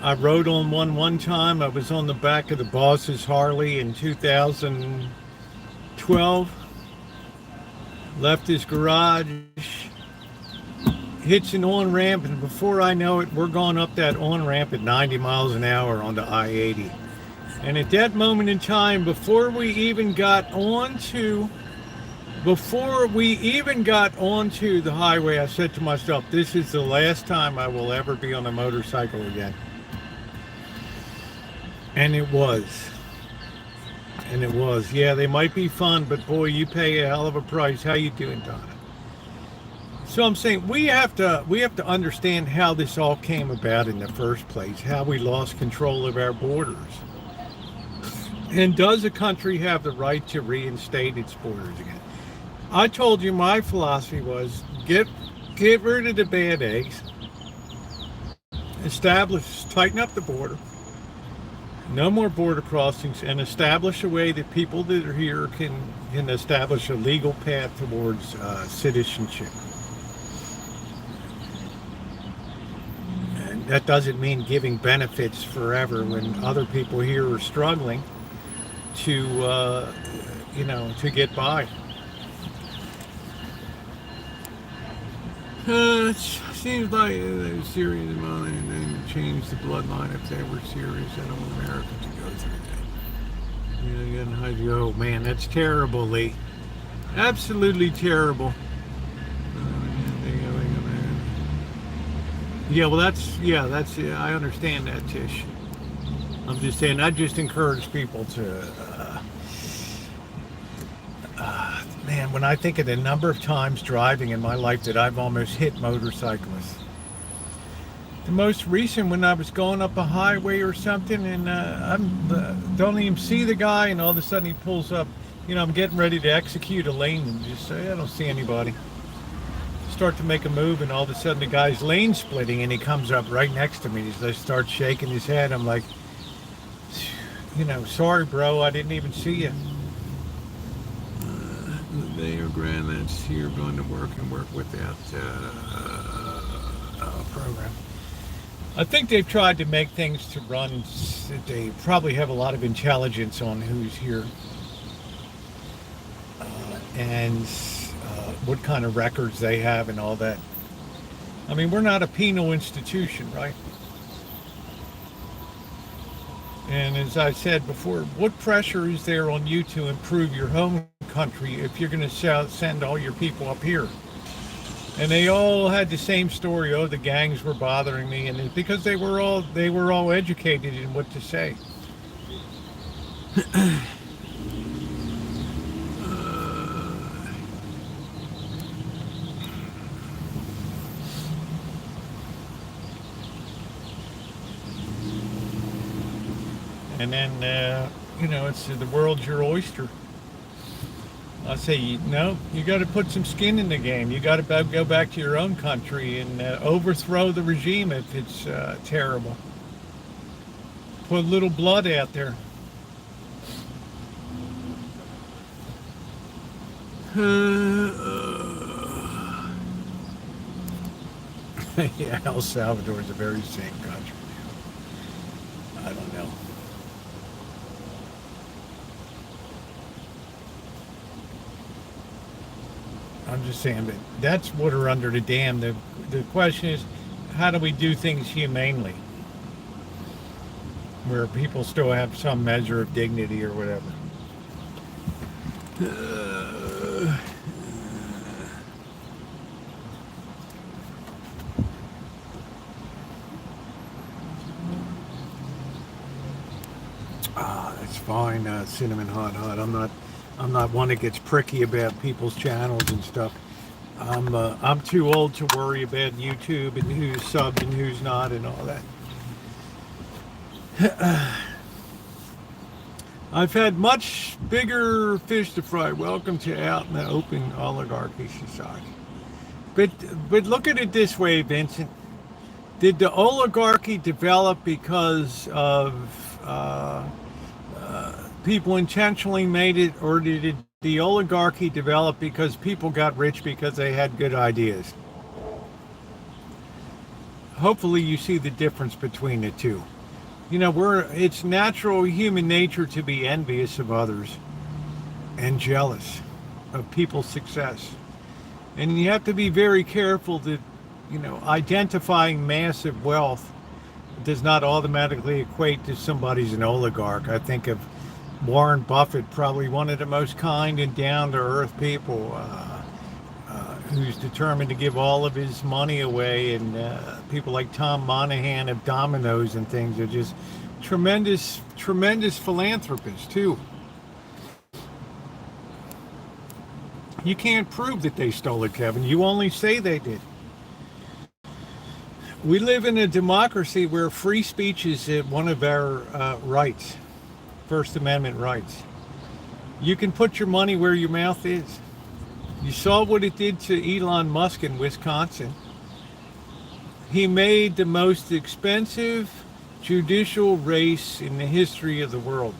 Speaker 1: I rode on one time. I was on the back of the boss's Harley in 2012. Left his garage, hits an on-ramp, and before I know it, we're going up that on-ramp at 90 miles an hour onto I-80. And at that moment in time, before we even got onto the highway, I said to myself, this is the last time I will ever be on a motorcycle again. And it was. Yeah, they might be fun, but boy, you pay a hell of a price. How you doing, Donna? So I'm saying we have to understand how this all came about in the first place, how we lost control of our borders. And does a country have the right to reinstate its borders again? I told you my philosophy was get rid of the bad eggs, tighten up the border, no more border crossings, and establish a way that people that are here can establish a legal path towards citizenship. And that doesn't mean giving benefits forever when other people here are struggling to to get by. It seems like they're serious about it and change the bloodline if they were serious. I don't want America to go through that. Oh man, that's terrible, Lee. Absolutely terrible. Yeah, well, that's I understand that, Tish. I'm just saying, I just encourage people to. Man, when I think of the number of times driving in my life that I've almost hit motorcyclists. The most recent, when I was going up a highway or something, and I don't even see the guy, and all of a sudden he pulls up. I'm getting ready to execute a lane, and just say, I don't see anybody. Start to make a move, and all of a sudden the guy's lane splitting, and he comes up right next to me. He just starts shaking his head. I'm like, sorry, bro, I didn't even see you. They are grandmas here going to work with that program. I think they've tried to make things to run. They probably have a lot of intelligence on who's here and what kind of records they have and all that. I mean, we're not a penal institution, right? And as I said before, what pressure is there on you to improve your home country if you're going to send all your people up here? And they all had the same story. Oh, the gangs were bothering me, and it's because they were all educated in what to say. And then it's the world's your oyster. I say, no, you got to put some skin in the game. You got to go back to your own country and overthrow the regime if it's terrible. Put a little blood out there. Yeah, El Salvador is the very same country. I don't know. I'm just saying that that's water under the dam. The question is, how do we do things humanely? Where people still have some measure of dignity or whatever. That's fine. Cinnamon hot. I'm not one that gets pricky about people's channels and stuff. I'm too old to worry about YouTube and who's subbed and who's not and all that. I've had much bigger fish to fry. Welcome to Out in the Open Oligarchy Society. But look at it this way, Vincent. Did the oligarchy develop because of people intentionally made it, or did the oligarchy develop because people got rich because they had good ideas? Hopefully you see the difference between the two. It's natural human nature to be envious of others and jealous of people's success. And you have to be very careful that, identifying massive wealth does not automatically equate to somebody's an oligarch. I think of Warren Buffett, probably one of the most kind and down-to-earth people, who's determined to give all of his money away, and people like Tom Monahan of Domino's and things are just tremendous philanthropists too. You can't prove that they stole it, Kevin. You only say they did. We live in a democracy where free speech is one of our rights. First Amendment rights. You can put your money where your mouth is. You saw what it did to Elon Musk in Wisconsin. He made the most expensive judicial race in the history of the world.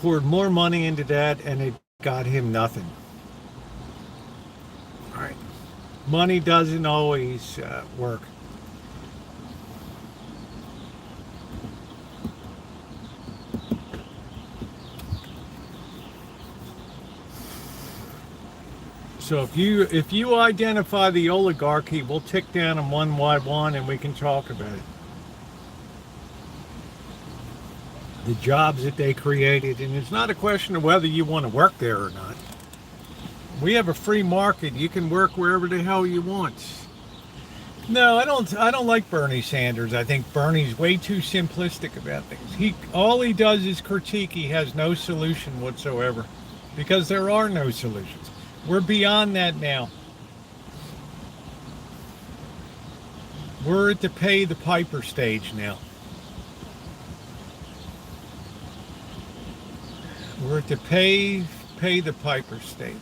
Speaker 1: Poured more money into that, and it got him nothing. All right. Money doesn't always work. So if you identify the oligarchy, we'll tick down them one by one and we can talk about it. The jobs that they created, and it's not a question of whether you want to work there or not. We have a free market. You can work wherever the hell you want. No, I don't like Bernie Sanders. I think Bernie's way too simplistic about things. All he does is critique. He has no solution whatsoever, because there are no solutions. We're beyond that now. We're at the pay the piper stage now. We're at the pay the piper stage.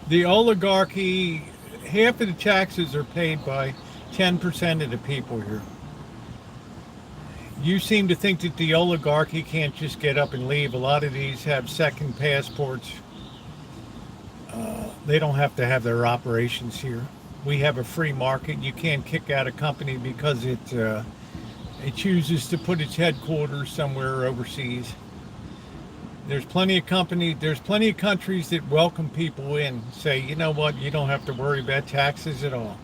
Speaker 1: The oligarchy, half of the taxes are paid by 10% of the people here. You seem to think that the oligarchy can't just get up and leave. A lot of these have second passports. They don't have to have their operations here. We have a free market. You can't kick out a company because it chooses to put its headquarters somewhere overseas. There's plenty of countries that welcome people in, say, you know what, you don't have to worry about taxes at all.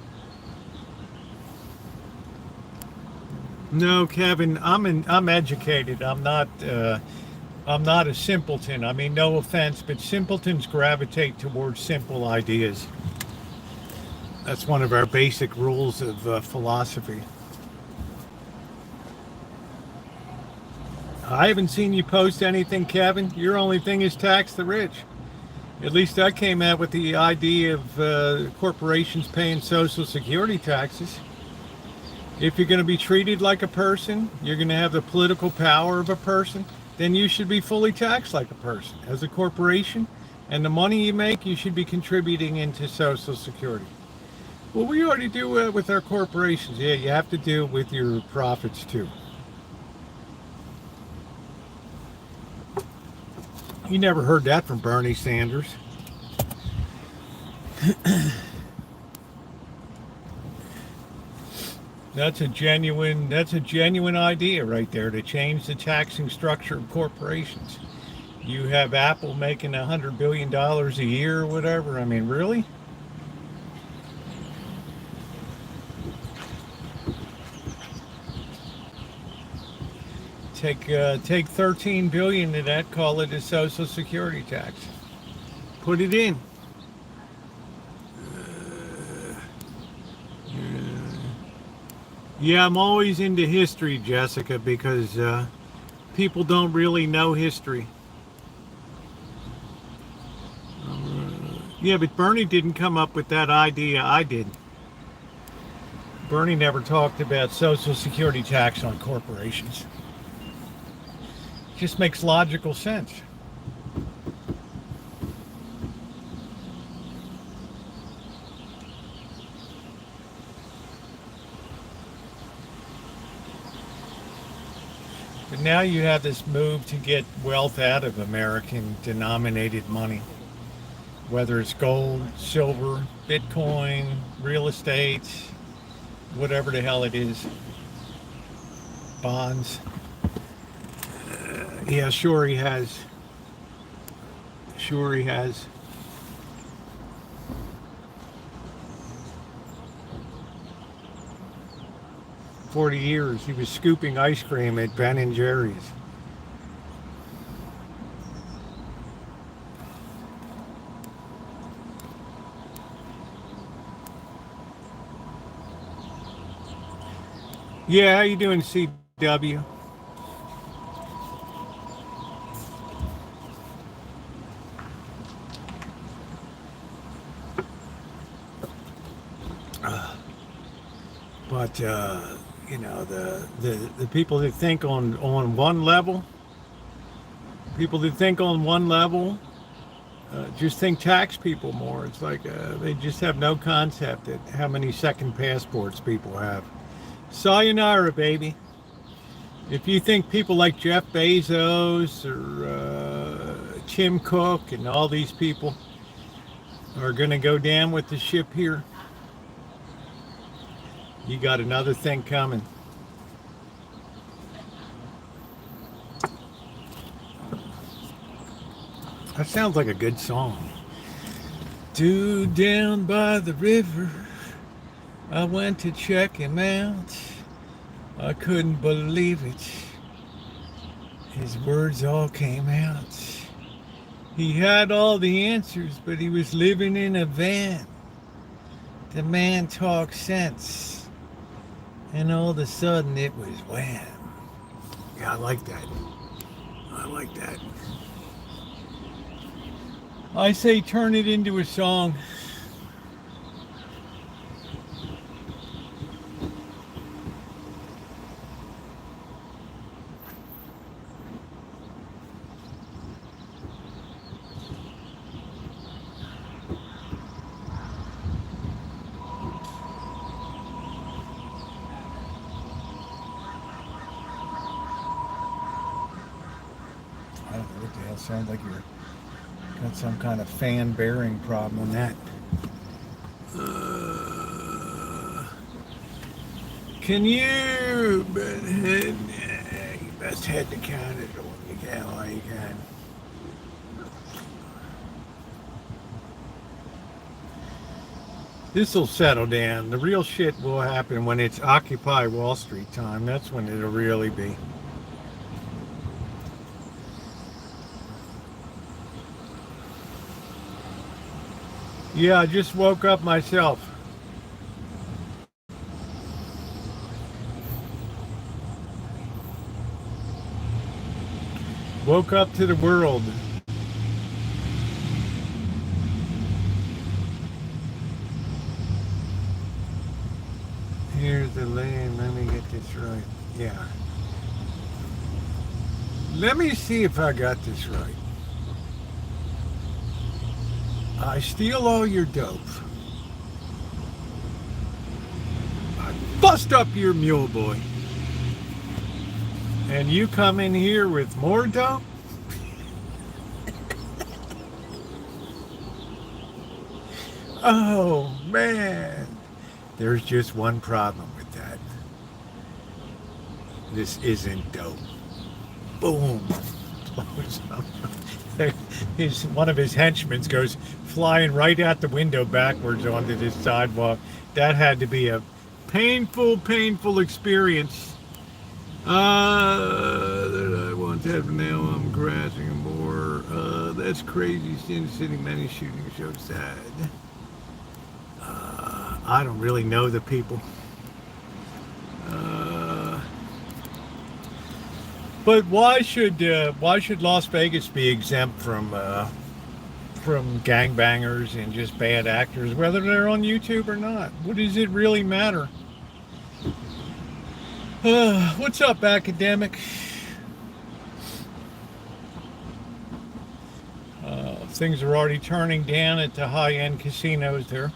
Speaker 1: No, Kevin, I'm educated. I'm not a simpleton. I mean, no offense, but simpletons gravitate towards simple ideas. That's one of our basic rules of philosophy. I haven't seen you post anything, Kevin. Your only thing is tax the rich. At least I came out with the idea of corporations paying Social Security taxes. If you're going to be treated like a person, you're going to have the political power of a person, then you should be fully taxed like a person. As a corporation, and the money you make, you should be contributing into Social Security. Well, we already do it with our corporations. Yeah, you have to do it with your profits too. You never heard that from Bernie Sanders. That's a genuine idea right there, to change the taxing structure of corporations. You have Apple making $100 billion a year or whatever. I mean, really? Take $13 billion of that, call it a Social Security tax. Put it in. Yeah, I'm always into history, Jessica, because people don't really know history. Yeah, but Bernie didn't come up with that idea. I did. Bernie never talked about Social Security tax on corporations. Just makes logical sense. But now you have this move to get wealth out of American denominated money, whether it's gold, silver, Bitcoin, real estate, whatever the hell it is, bonds. Yeah, sure he has. Sure he has. For 40 years, he was scooping ice cream at Ben and Jerry's. Yeah, how you doing, CW? But you know, the people that think on one level, just think tax people more. It's like they just have no concept at how many second passports people have. Sayonara, baby. If you think people like Jeff Bezos or Tim Cook and all these people are going to go down with the ship here, you got another thing coming. That sounds like a good song. Dude down by the river, I went to check him out. I couldn't believe it. His words all came out. He had all the answers, but he was living in a van. The man talked sense, and all of a sudden it was wham. Yeah, I like that. I like that. I say turn it into a song. I don't know what the hell sounds like you're got some kind of fan bearing problem on that. Can you best head to Canada when you can while you can. This will settle down. The real shit will happen when it's Occupy Wall Street time. That's when it'll really be. Yeah, I just woke up myself. Woke up to the world. Here's the lane. Let me get this right. Yeah. Let me see if I got this right. I steal all your dope. I bust up your mule boy. And you come in here with more dope? Oh, man. There's just one problem with that. This isn't dope. Boom. One of his henchmen goes flying right out the window backwards onto this sidewalk. That had to be a painful experience. That I once had, but now I'm crashing more. That's crazy. Sin City many shootings so sad. I don't really know the people. But why should Las Vegas be exempt from gangbangers and just bad actors, whether they're on YouTube or not? What does it really matter? What's up, academic? Things are already turning down at the high-end casinos there.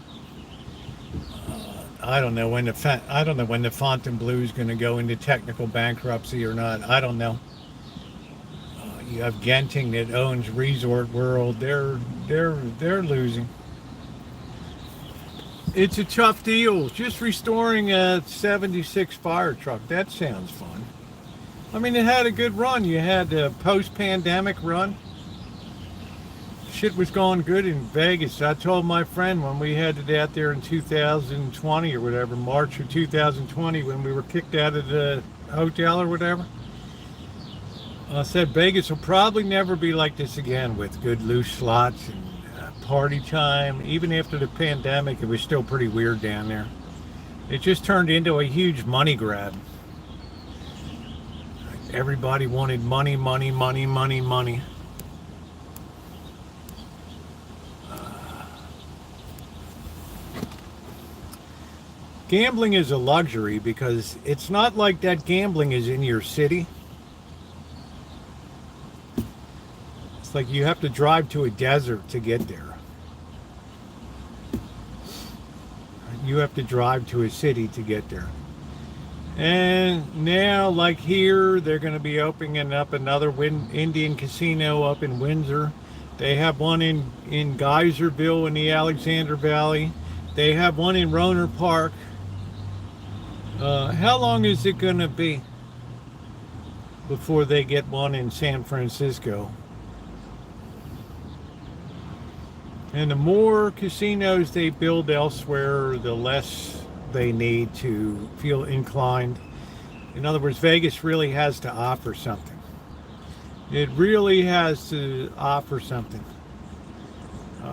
Speaker 1: I don't know when the Fontainebleau is going to go into technical bankruptcy or not. I don't know. You have Genting that owns Resort World. They're losing. It's a tough deal. Just restoring a 76 fire truck. That sounds fun. I mean, it had a good run. You had a post-pandemic run. Shit was going good in Vegas. I told my friend when we headed out there in 2020 or whatever, March of 2020, when we were kicked out of the hotel or whatever, I said Vegas will probably never be like this again with good loose slots and party time. Even after the pandemic, it was still pretty weird down there. It just turned into a huge money grab. Everybody wanted money. Gambling is a luxury because it's not like that gambling is in your city. It's like you have to drive to a desert to get there. You have to drive to a city to get there. And now, like here, they're going to be opening up another Indian casino up in Windsor. They have one in Geyserville in the Alexander Valley. They have one in Roner Park. How long is it going to be before they get one in San Francisco? And the more casinos they build elsewhere, the less they need to feel inclined. In other words, Vegas really has to offer something. It really has to offer something,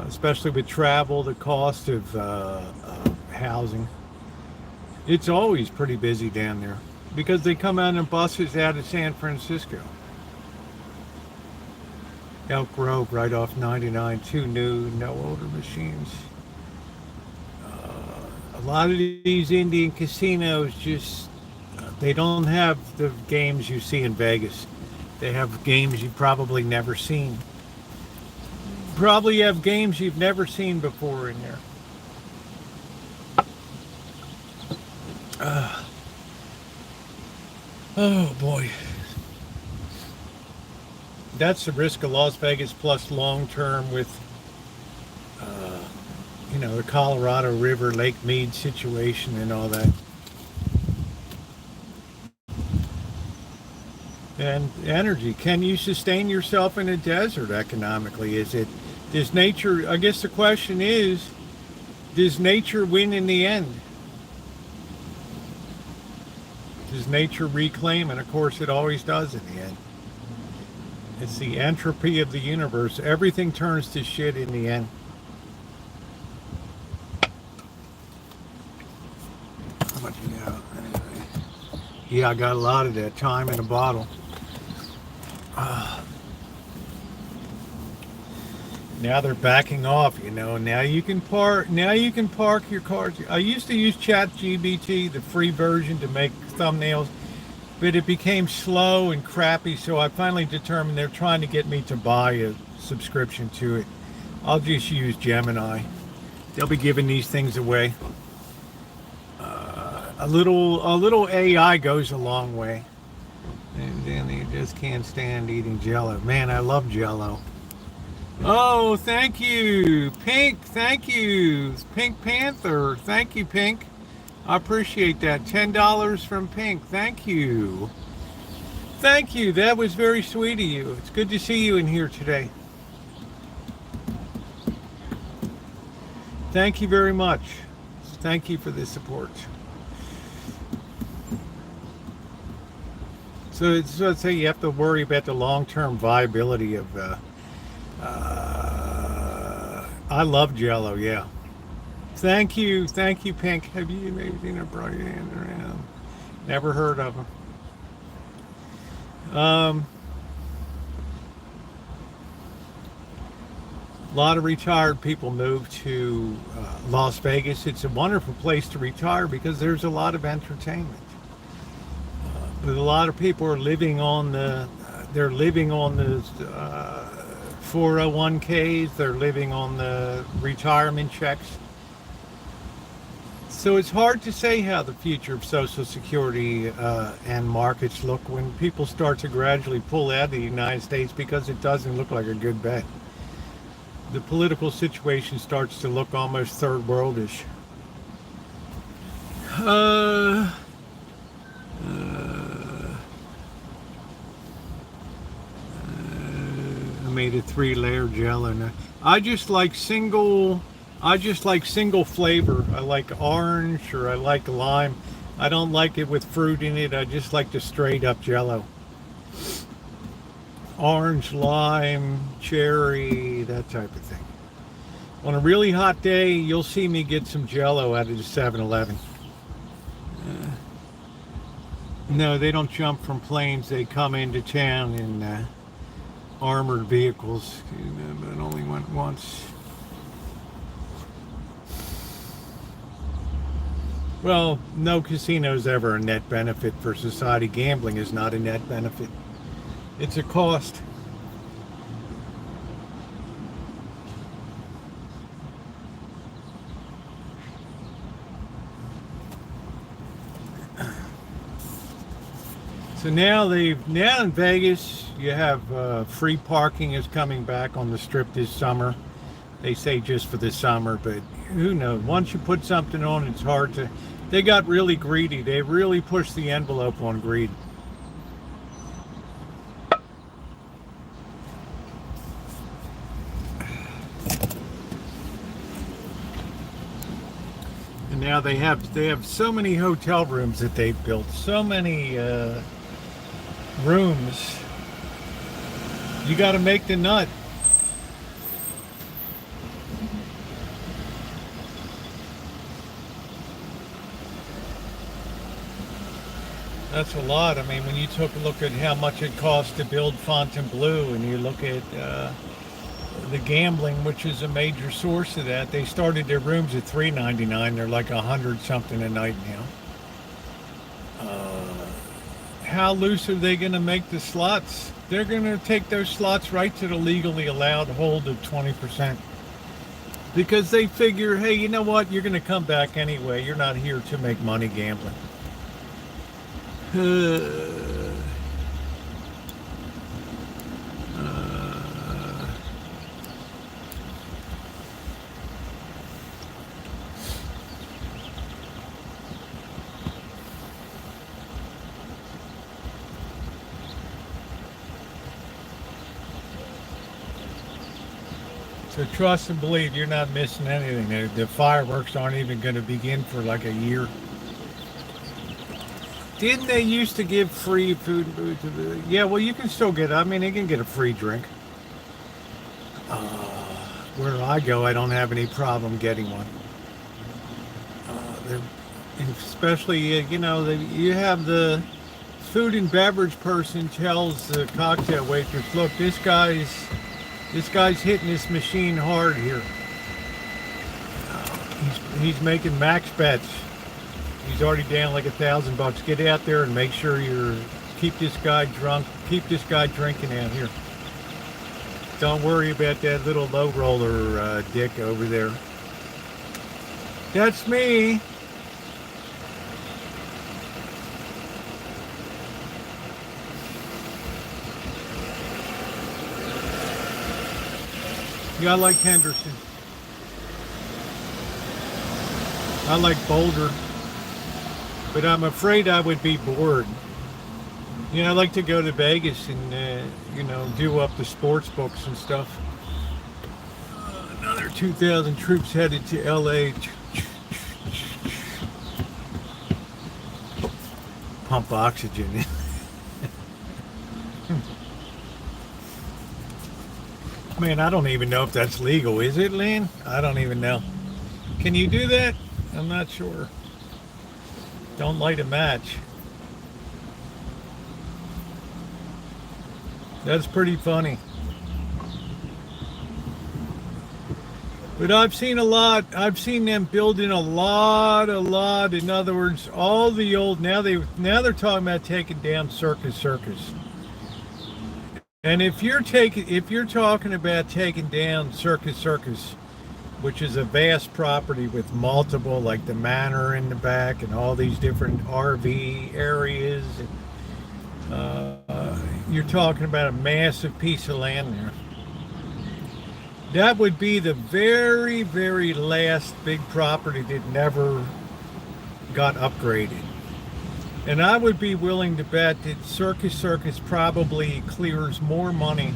Speaker 1: especially with travel, the cost of housing. It's always pretty busy down there because they come out in buses out of San Francisco. Elk Grove right off 99, 2 new, no older machines. A lot of these Indian casinos just, they don't have the games you see in Vegas. They have games you've probably never seen. Probably have games you've never seen before in there. Oh boy. That's the risk of Las Vegas plus long term with, the Colorado River, Lake Mead situation and all that. And energy. Can you sustain yourself in a desert economically? Does nature, I guess the question is, does nature win in the end? Does nature reclaim? And of course it always does in the end. It's the entropy of the universe. Everything turns to shit in the end. How much you got? Anyway. Yeah, I got a lot of that time in a bottle. Now they're backing off, Now you can park your cars. I used to use ChatGPT, the free version, to make thumbnails, but it became slow and crappy, so I finally determined they're trying to get me to buy a subscription to it. I'll just use Gemini. They'll be giving these things away. A little AI goes a long way. And then they just can't stand eating Jello. Man, I love Jello. Oh, thank you, Pink. Thank you, Pink Panther. Thank you, Pink. I appreciate that. $10 from Pink. Thank you. Thank you. That was very sweet of you. It's good to see you in here today. Thank you very much. Thank you for the support. So let's say you have to worry about the long-term viability of. I love Jello. Yeah. Thank you, Pink. Have you maybe seen a bright hand around? Never heard of them. A lot of retired people move to Las Vegas. It's a wonderful place to retire because there's a lot of entertainment. But a lot of people are living on the 401ks. They're living on the retirement checks. So it's hard to say how the future of Social Security and markets look when people start to gradually pull out of the United States because it doesn't look like a good bet. The political situation starts to look almost third worldish. I made a 3-layer Jello. I just like single flavor. I like orange or I like lime. I don't like it with fruit in it. I just like the straight up Jello. Orange, lime, cherry, that type of thing. On a really hot day, you'll see me get some Jello out of the 7-Eleven. No, they don't jump from planes. They come into town in armored vehicles. But it only went once. Well, no casino's ever a net benefit for society. Gambling is not a net benefit. It's a cost. So now in Vegas, you have free parking is coming back on the strip this summer. They say just for the summer, but who knows? Once you put something on, it's hard to. They got really greedy. They really pushed the envelope on greed. And now they have so many hotel rooms that they've built, so many rooms. You got to make the nut. That's a lot. I mean, when you took a look at how much it costs to build Fontainebleau, and you look at the gambling, which is a major source of that, they started their rooms at $3.99. They're like $100 something a night now. How loose are they going to make the slots? They're going to take those slots right to the legally allowed hold of 20%. Because they figure, hey, you know what? You're going to come back anyway. You're not here to make money gambling. So trust and believe you're not missing anything. The fireworks aren't even going to begin for like a year. Didn't they used to give free food and booze to the... Yeah, well, you can still get... I mean, you can get a free drink. Where I go, I don't have any problem getting one. Especially, you know, you have the food and beverage person tells the cocktail waitress, look, this guy's hitting this machine hard here. He's making max bets. He's already down like $1,000. Get out there and make sure keep this guy drunk, keep this guy drinking out here. Don't worry about that little low roller dick over there. That's me. Yeah, I like Henderson. I like Boulder. But I'm afraid I would be bored. You know, I like to go to Vegas and, you know, do up the sports books and stuff. Another 2,000 troops headed to LA. Pump oxygen. Man, I don't even know if that's legal. Is it, Lynn? I don't even know. Can you do that? I'm not sure. Don't light a match. That's pretty funny. But I've seen a lot. I've seen them building a lot. In other words, all the old, now they're talking about taking down Circus. And if you're talking about taking down Circus, which is a vast property with multiple, like the manor in the back and all these different RV areas. You're talking about a massive piece of land there. That would be the very, very last big property that never got upgraded. And I would be willing to bet that Circus probably clears more money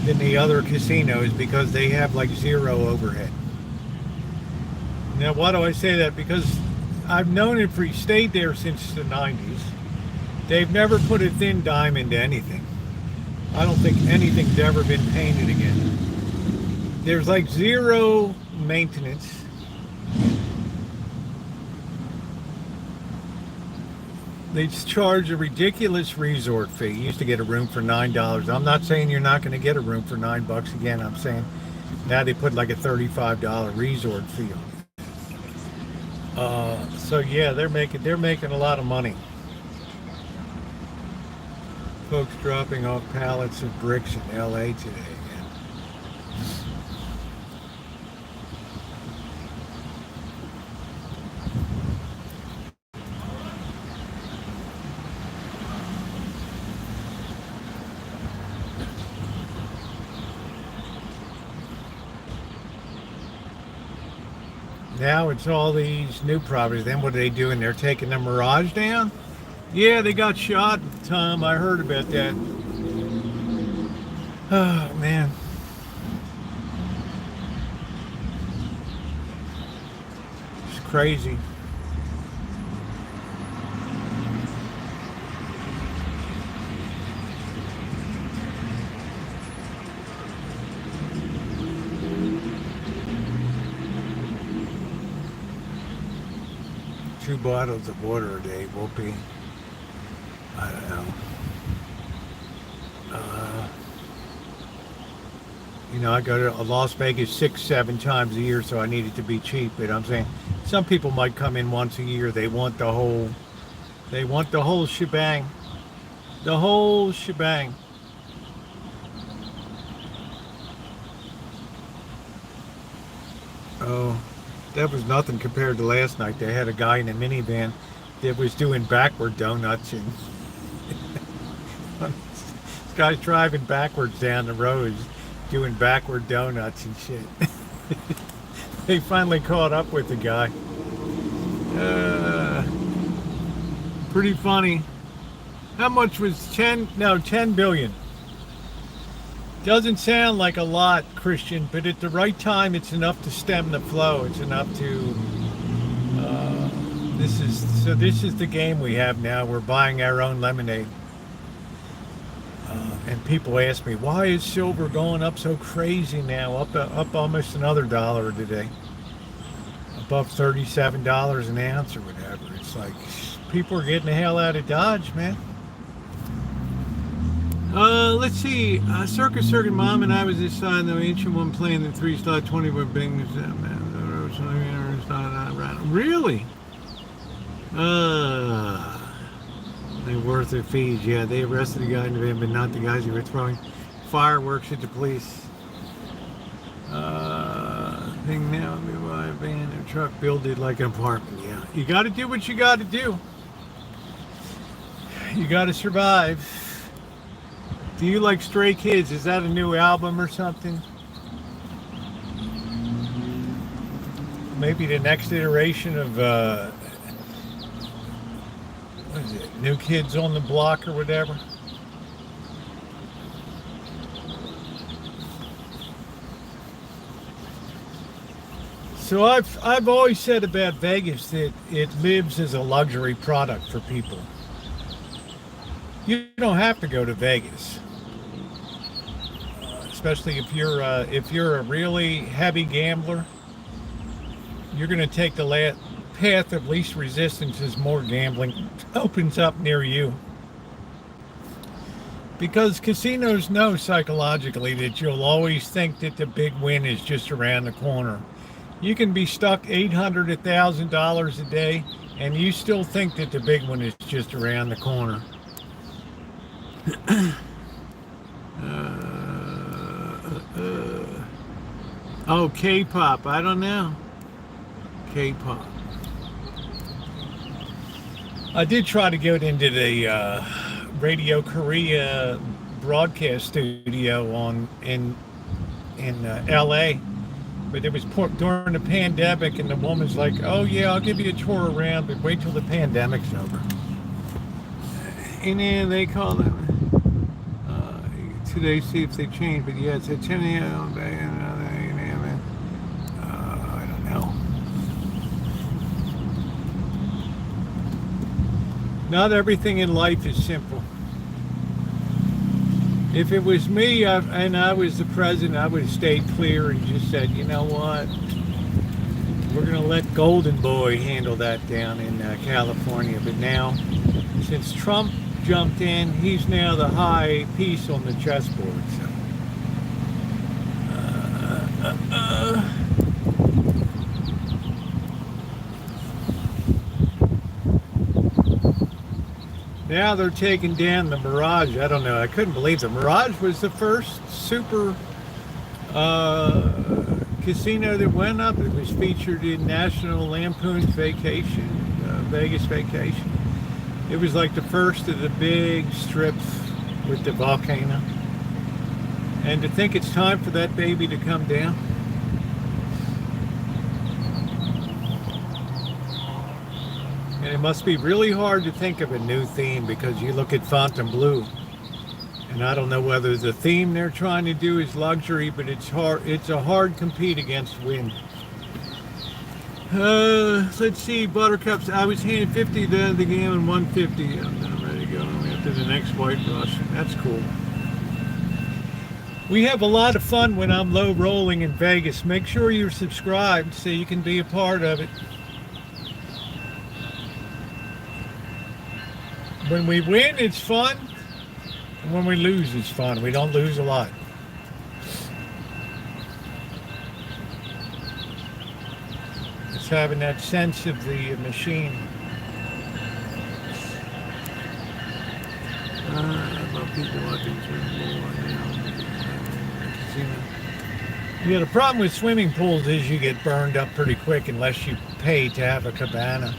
Speaker 1: than the other casinos because they have like zero overhead. Now, why do I say that? Because I've known it for, stayed there since the 90s. They've never put a thin dime into anything. I don't think anything's ever been painted again. There's like zero maintenance. They charge a ridiculous resort fee. You used to get a room for $9. I'm not saying you're not going to get a room for $9 again. I'm saying now they put like a $35 resort fee on it. So yeah, they're making a lot of money. Folks dropping off pallets of bricks in LA today. Now it's all these new properties. Then what are they doing? They're taking the Mirage down? Yeah, they got shot, Tom. I heard about that. Oh, man. It's crazy. Two bottles of water a day will be, I don't know. You know, I go to Las Vegas 6-7 times a year, so I need it to be cheap. But I'm saying some people might come in once a year. They want the whole shebang. The whole shebang. Oh, that was nothing compared to last night. They had a guy in a minivan that was doing backward donuts, and this guy's driving backwards down the road, doing backward donuts and shit. They finally caught up with the guy. Pretty funny. How much was 10 billion. Doesn't sound like a lot, Christian, but at the right time, it's enough to stem the flow. It's enough to, this is the game we have now. We're buying our own lemonade. And people ask me, why is silver going up so crazy now? Up almost another dollar today. Above $37 an ounce or whatever. It's like, people are getting the hell out of Dodge, man. Let's see. Circuit Mom and I was this side, the ancient one playing the 3-slot 20 where Bing was really? They're worth their fees. Yeah, they arrested the guy in the van, but not the guys who were throwing fireworks at the police. Thing now, we buy a van and truck, build it like an apartment. Yeah, you got to do what you got to do. You got to survive. Do you like Stray Kids? Is that a new album or something? Maybe the next iteration of what is it? New Kids on the Block or whatever. So I've always said about Vegas that it lives as a luxury product for people. You don't have to go to Vegas, especially if you're a really heavy gambler. You're going to take the path of least resistance as more gambling opens up near you. Because casinos know psychologically that you'll always think that the big win is just around the corner. You can be stuck $800, $1,000 a day, and you still think that the big one is just around the corner. Oh, K-pop. I don't know. K-pop. I did try to get into the Radio Korea broadcast studio in LA, but it was during the pandemic, and the woman's like, "Oh yeah, I'll give you a tour around, but wait till the pandemic's over." And then they call them today, see if they change. But yeah, it's at 10 a.m. I don't know. Not everything in life is simple. If it was me and I was the president, I would have stayed clear and just said, you know what? We're going to let Golden Boy handle that down in California. But now, since Trump jumped in, he's now the high piece on the chessboard. So, now they're taking down the Mirage. I don't know. I couldn't believe the Mirage was the first super casino that went up. It was featured in National Lampoon's Vacation, Vegas Vacation. It was like the first of the big strips with the volcano. And to think it's time for that baby to come down. And it must be really hard to think of a new theme because you look at Fontainebleau, and I don't know whether the theme they're trying to do is luxury, but it's hard. It's a hard compete against wind. Let's see, Buttercups. I was handed 50 to the game and 150. I'm not ready to go after the next white rush. That's cool. We have a lot of fun when I'm low rolling in Vegas. Make sure you're subscribed so you can be a part of it. When we win, it's fun. And when we lose, it's fun. We don't lose a lot. It's having that sense of the machine. About people watching yeah, the problem with swimming pools is you get burned up pretty quick unless you pay to have a cabana.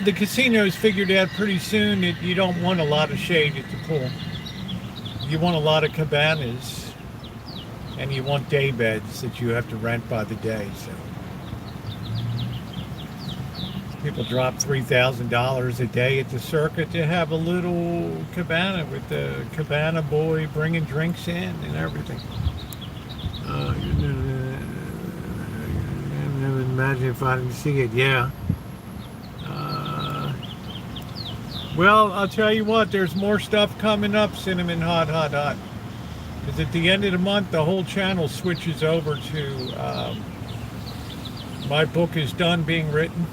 Speaker 1: The casinos figured out pretty soon that you don't want a lot of shade at the pool. You want a lot of cabanas, and you want day beds that you have to rent by the day. So people drop $3,000 a day at the circuit to have a little cabana with the cabana boy bringing drinks in and everything. Imagine if I didn't see it. Yeah. Well, I'll tell you what, there's more stuff coming up, Cinnamon Hot. Because at the end of the month, the whole channel switches over to my book is done being written.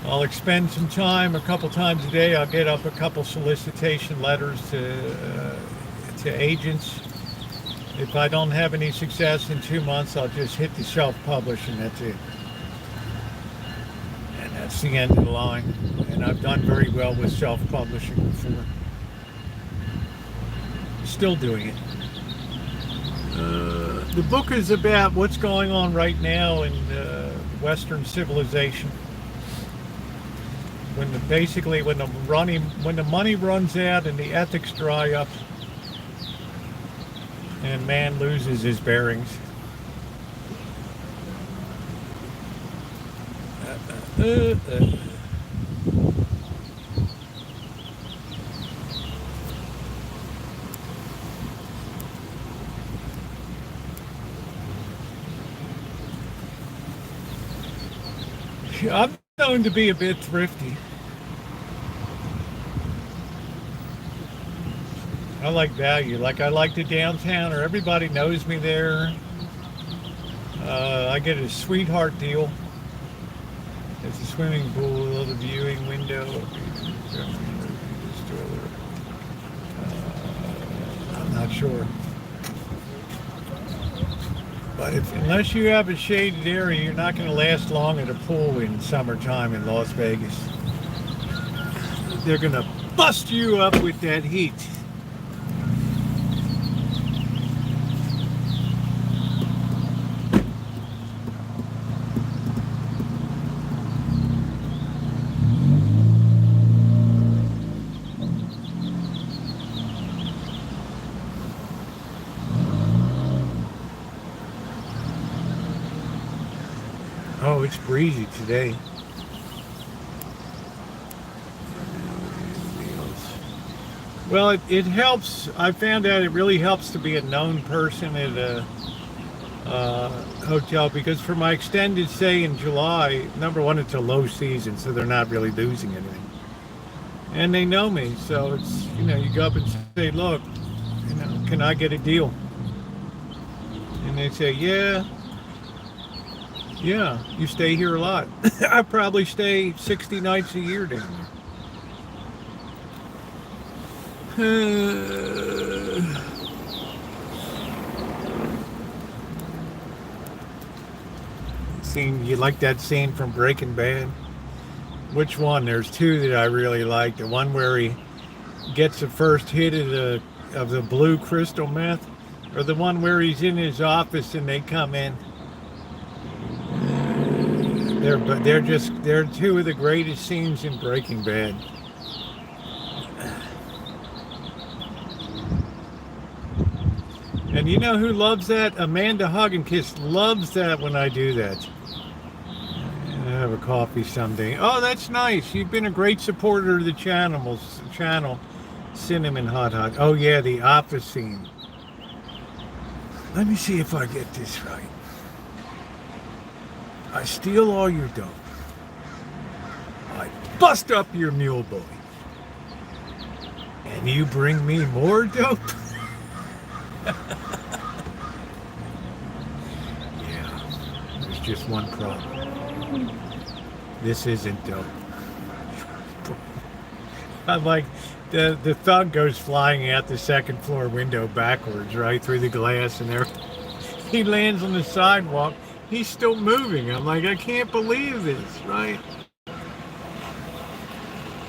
Speaker 1: I'll expend some time, a couple times a day. I'll get up a couple solicitation letters to agents. If I don't have any success in 2 months, I'll just hit the self-publish and that's it. And that's the end of the line. And I've done very well with self-publishing before. Still doing it. The book is about what's going on right now in Western civilization. When the money runs out and the ethics dry up, and man loses his bearings. I'm known to be a bit thrifty. I like value. Like I like the downtown, or everybody knows me there. I get a sweetheart deal. It's a swimming pool, a little viewing window. I'm not sure. But unless you have a shaded area, you're not going to last long at a pool in summertime in Las Vegas. They're going to bust you up with that heat. Oh, it's breezy today. Well, it helps. I found out it really helps to be a known person at a hotel, because for my extended stay in July, number one, it's a low season, so they're not really losing anything. And they know me, so it's, you go up and say, look, can I get a deal? And they say, yeah, you stay here a lot. I probably stay 60 nights a year down there. Scene, you like that scene from Breaking Bad? Which one? There's two that I really like. The one where he gets the first hit of the blue crystal meth, or the one where he's in his office and they come in. They're two of the greatest scenes in Breaking Bad. And you know who loves that? Amanda Hug and Kiss loves that when I do that. have a coffee someday. Oh, that's nice. You've been a great supporter of the channel. Cinnamon Hot Hot. Oh yeah, the opposite. Let me see if I get this right. I steal all your dope. I bust up your mule boy. And you bring me more dope? Yeah, there's just one problem. This isn't dope. I'm like, the thug goes flying out the second floor window backwards, right through the glass, and there he lands on the sidewalk. He's still moving. I'm like, I can't believe this, right?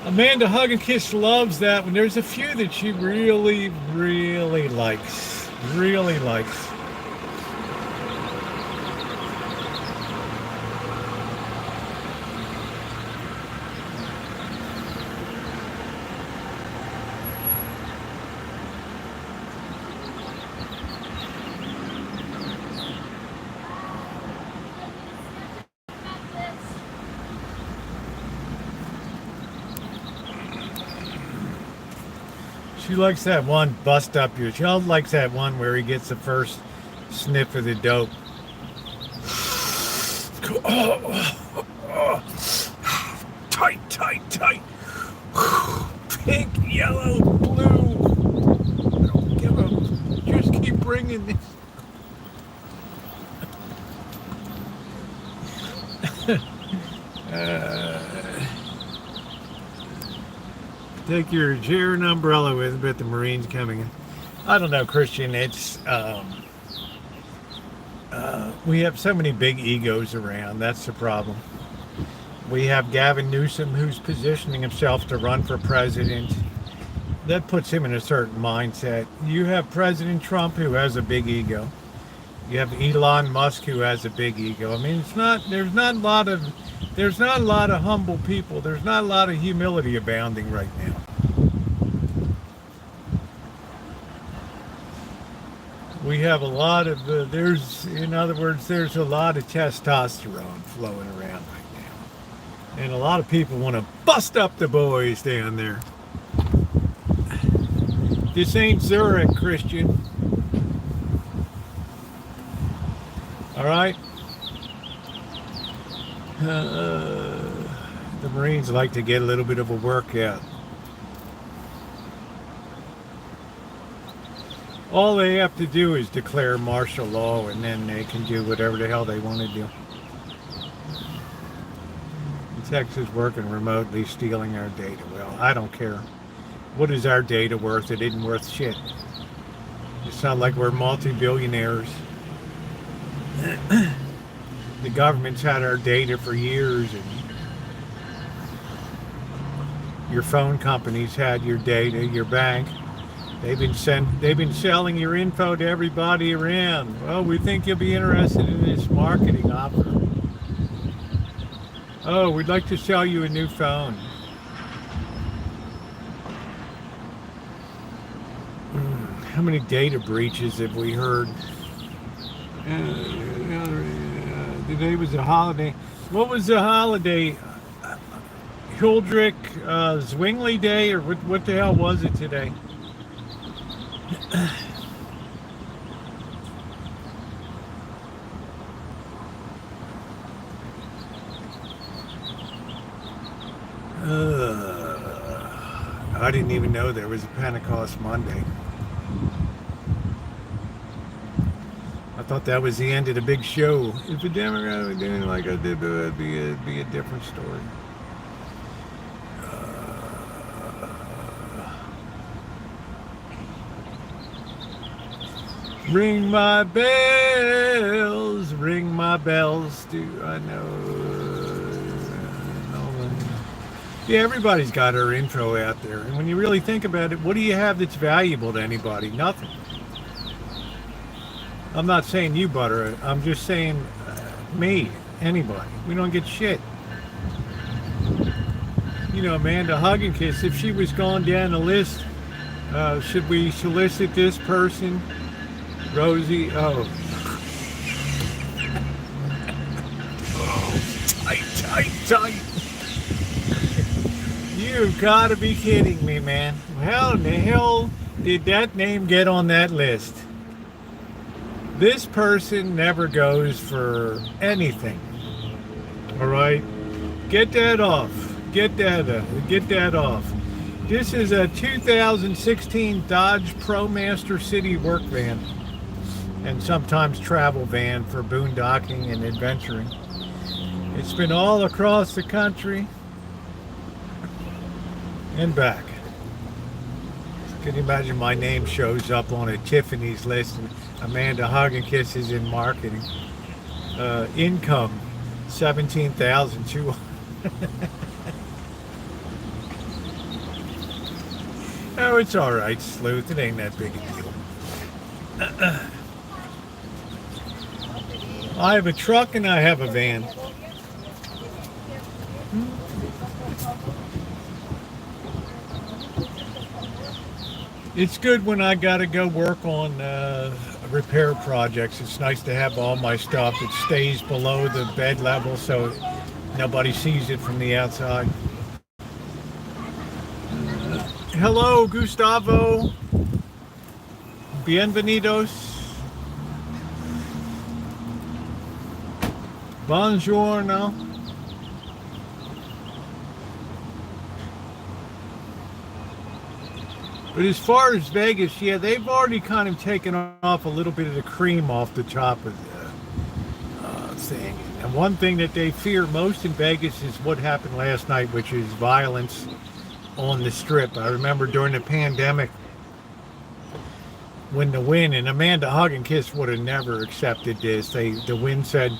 Speaker 1: Amanda Hug and Kiss loves that one. There's a few that she really, really likes. Really likes. She likes that one bust up your. She likes that one where he gets the first sniff of the dope. Tight, tight, tight. Pink, yellow, blue. I don't give a. Just keep bringing this. Take your chair and umbrella with, but the Marines coming in. I don't know, Christian. It's we have so many big egos around. That's the problem. We have Gavin Newsom, who's positioning himself to run for president. That puts him in a certain mindset. You have President Trump, who has a big ego. You have Elon Musk, who has a big ego. I mean, it's not. There's not a lot of humble people. There's not a lot of humility abounding right now. We have a lot of, in other words, there's a lot of testosterone flowing around right now. And a lot of people want to bust up the boys down there. This ain't Zurich, Christian. All right? The Marines like to get a little bit of a workout. All they have to do is declare martial law, and then they can do whatever the hell they want to do. Texas working remotely, stealing our data. Well, I don't care. What is our data worth? It isn't worth shit. It's not like we're multi-billionaires. The government's had our data for years, and your phone companies had your data, your bank. They've been selling your info to everybody around. Well, we think you'll be interested in this marketing offer. Oh, we'd like to sell you a new phone. How many data breaches have we heard? Today was a holiday. What was the holiday? Hildrick Zwingli Day, or what the hell was it today? I didn't even know there was a Pentecost Monday. I thought that was the end of the big show. If a Democrat was doing like I did, it'd be a different story. Ring my bells, ring my bells. Do I know? Yeah, everybody's got our info out there. And when you really think about it, what do you have that's valuable to anybody? Nothing. I'm not saying you, Butter. I'm just saying me, anybody. We don't get shit. You know, Amanda Hug and Kiss, if she was going down the list, should we solicit this person? Rosie, oh. tight. You've got to be kidding me, man. How in the hell did that name get on that list? This person never goes for anything. All right? Get that off. Get that off. This is a 2016 Dodge ProMaster City work van and sometimes travel van for boondocking and adventuring. It's been all across the country and back. Can you imagine my name shows up on a Tiffany's list and Amanda Hugginkiss is in marketing. Income, $17,200. Oh, it's all right, Sleuth. It ain't that big a deal. I have a truck and I have a van. It's good when I got to go work on repair projects. It's nice to have all my stuff. It stays below the bed level so nobody sees it from the outside. Hello, Gustavo. Bienvenidos. Buongiorno. But as far as Vegas, yeah, they've already kind of taken off a little bit of the cream off the top of the thing. And one thing that they fear most in Vegas is what happened last night, which is violence on the Strip. I remember during the pandemic when the Wynn, and Amanda Hugginkiss would have never accepted this. The Wynn said,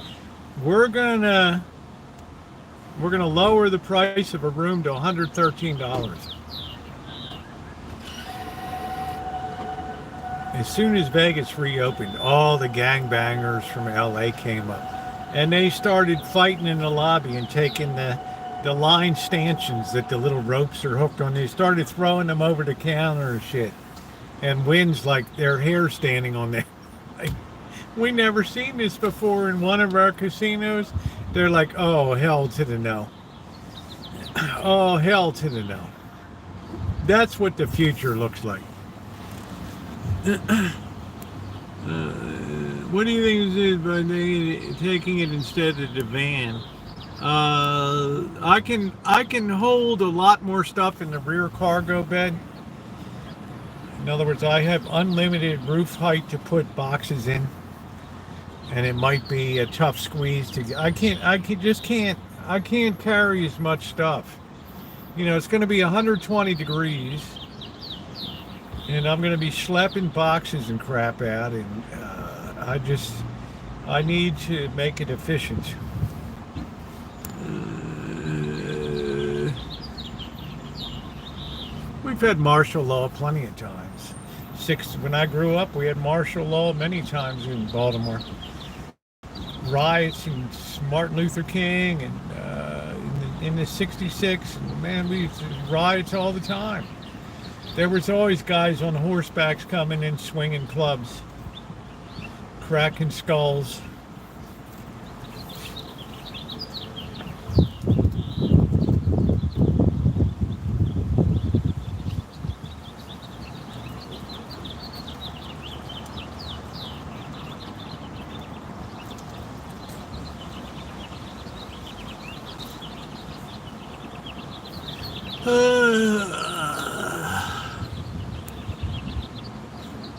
Speaker 1: we're gonna lower the price of a room to $113. As soon as Vegas reopened, all the gangbangers from LA came up. And they started fighting in the lobby and taking the line stanchions that the little ropes are hooked on. They started throwing them over the counter and shit. And Wynn's like their hair standing on there. Like, we never seen this before in one of our casinos. They're like, oh, hell to the no. Oh, hell to the no. That's what the future looks like. What do you think is by taking it instead of the van? I can hold a lot more stuff in the rear cargo bed. In other words, I have unlimited roof height to put boxes in, and it might be a tough squeeze to. I can't carry as much stuff. You know, it's going to be 120 degrees. And I'm going to be schlepping boxes and crap out, and I need to make it efficient. We've had martial law plenty of times. When I grew up, we had martial law many times in Baltimore. Riots and Martin Luther King, and in the '66, man, we used to riots all the time. There was always guys on horsebacks coming in swinging clubs, cracking skulls.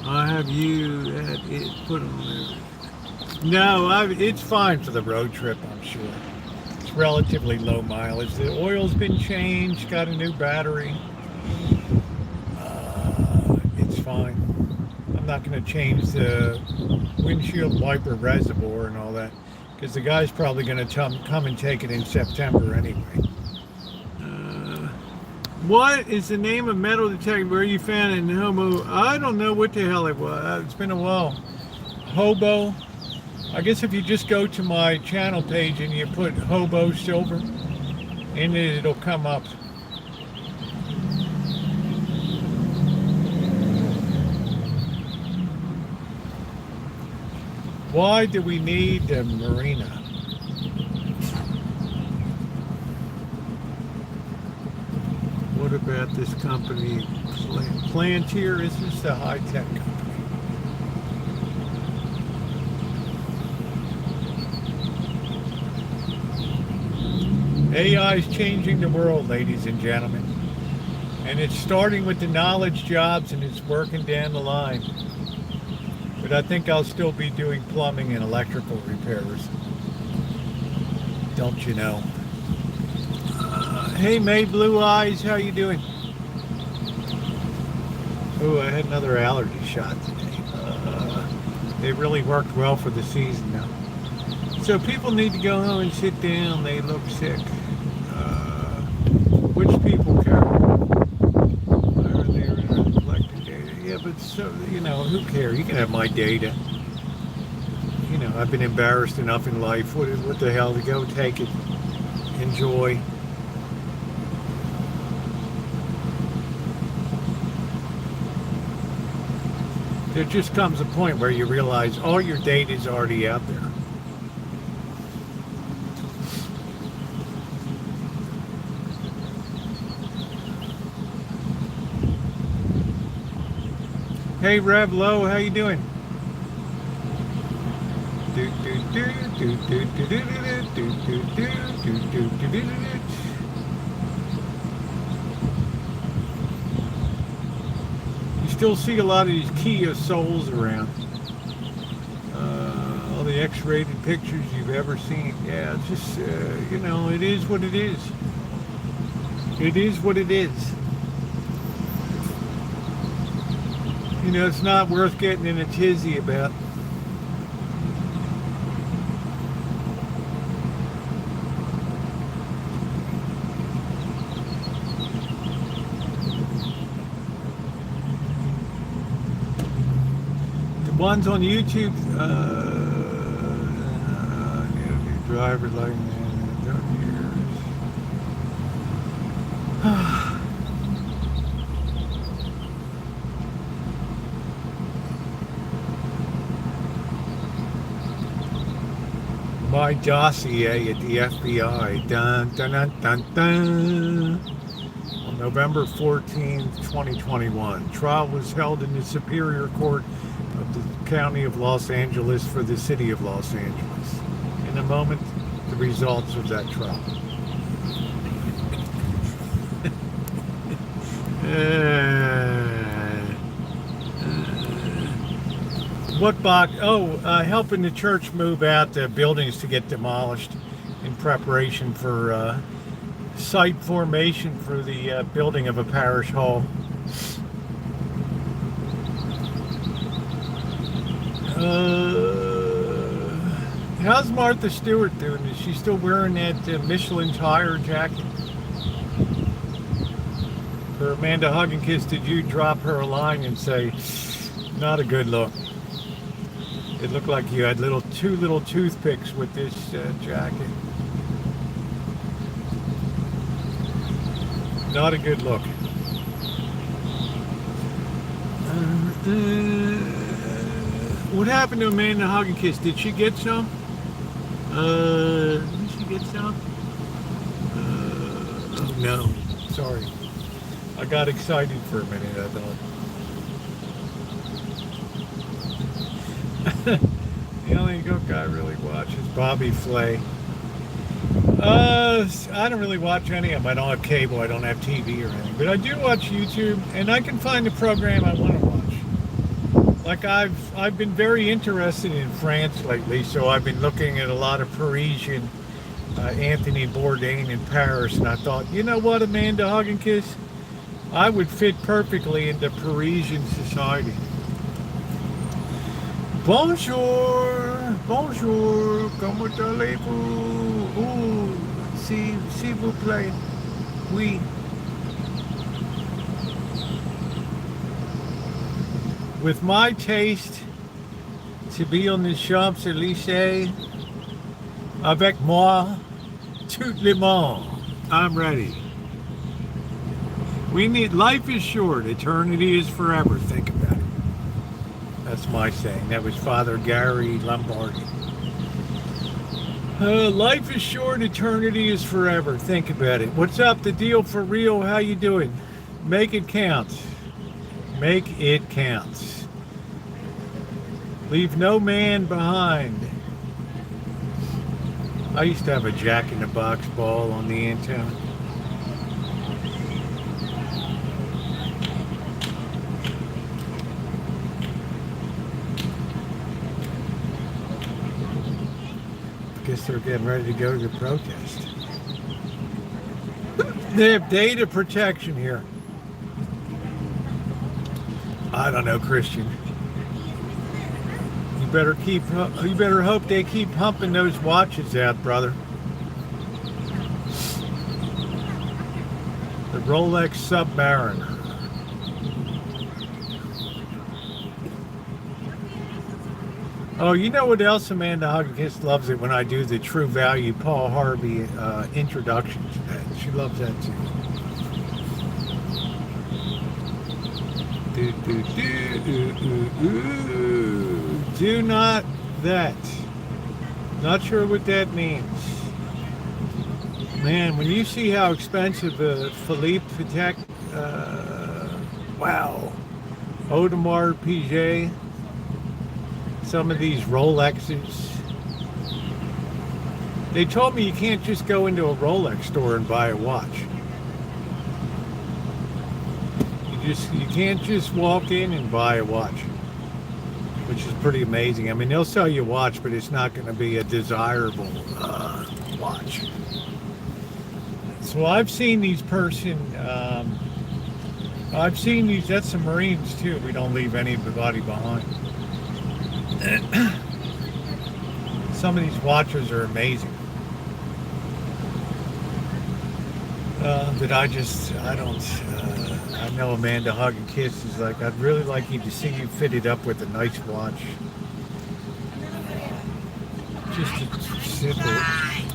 Speaker 1: I have you at it put on there. No, it's fine for the road trip, I'm sure. It's relatively low mileage. The oil's been changed, got a new battery. It's fine. I'm not going to change the windshield wiper reservoir and all that, because the guy's probably going to come and take it in September anyway. What is the name of metal detector? Where you found it in Hobo? I don't know what the hell it was. It's been a while. Hobo. I guess if you just go to my channel page and you put Hobo Silver in it, it'll come up. Why do we need the marina? What about this company, Plantier? Is this the high-tech company? AI is changing the world, ladies and gentlemen. And it's starting with the knowledge jobs and it's working down the line. But I think I'll still be doing plumbing and electrical repairs. Don't you know? Hey, May Blue Eyes, how you doing? Oh, I had another allergy shot today. They really worked well for the season now. So people need to go home and sit down. They look sick. Which people care? Why are they collecting data? Yeah, but so, you know, who cares? You can have my data. You know, I've been embarrassed enough in life. What the hell? To go take it. Enjoy. There just comes a point where you realize all your data is already out there. Hey, Rev Low, how you doing? You still see a lot of these Kia Souls around. All the X-rated pictures you've ever seen. Yeah, it's just, you know, it is what it is. It is what it is. You know, it's not worth getting in a tizzy about. The ones on YouTube, driver like my dossier at the FBI. Dun, dun, dun, dun, dun. On November 14th, 2021. Trial was held in the Superior Court of the County of Los Angeles for the City of Los Angeles. In a moment, the results of that trial. What box? Oh, helping the church move out the buildings to get demolished in preparation for site formation for the building of a parish hall. How's Martha Stewart doing? Is she still wearing that Michelin tire jacket? For Amanda Hugginkiss, did you drop her a line and say, not a good look? It looked like you had two little toothpicks with this jacket. Not a good look. What happened to Amanda Hugginkiss? Did she get some? Did she get some? Oh no, sorry. I got excited for a minute, I thought. The only goat guy I really watch is Bobby Flay. I don't really watch any of them. I don't have cable, I don't have TV or anything. But I do watch YouTube, and I can find the program I want to watch. Like I've been very interested in France lately, so I've been looking at a lot of Parisian, Anthony Bourdain in Paris, and I thought, you know what, Amanda Hugginkiss? I would fit perfectly into Parisian society. Bonjour, bonjour, comment allez-vous? Oh, s'il vous plaît, oui. With my taste to be on the Champs-Élysées, avec moi, tout le monde, I'm ready. Life is short, eternity is forever, think about it. That's my saying. That was Father Gary Lombardi. Life is short, eternity is forever. Think about it. What's up, the deal for real? How you doing? Make it count. Make it count. Leave no man behind. I used to have a jack-in-the-box ball on the antenna. Guess they're getting ready to go to the protest. They have data protection here. I don't know, Christian. You better hope they keep humping those watches out, brother. The Rolex Submariner. Oh, you know what else Amanda Huggins loves it when I do the True Value Paul Harvey introduction to that. She loves that too. Do not that. Not sure what that means. Man, when you see how expensive Philippe Patek, wow, Audemars Piguet, some of these Rolexes. They told me you can't just go into a Rolex store and buy a watch. You can't just walk in and buy a watch, which is pretty amazing. I mean, they'll sell you a watch, but it's not going to be a desirable watch. So I've seen these I've seen these, that's the Marines too. We don't leave anybody behind. Some of these watches are amazing. But I know Amanda Hug and Kiss is like, I'd really like you to see you fitted up with a nice watch. Just a simple,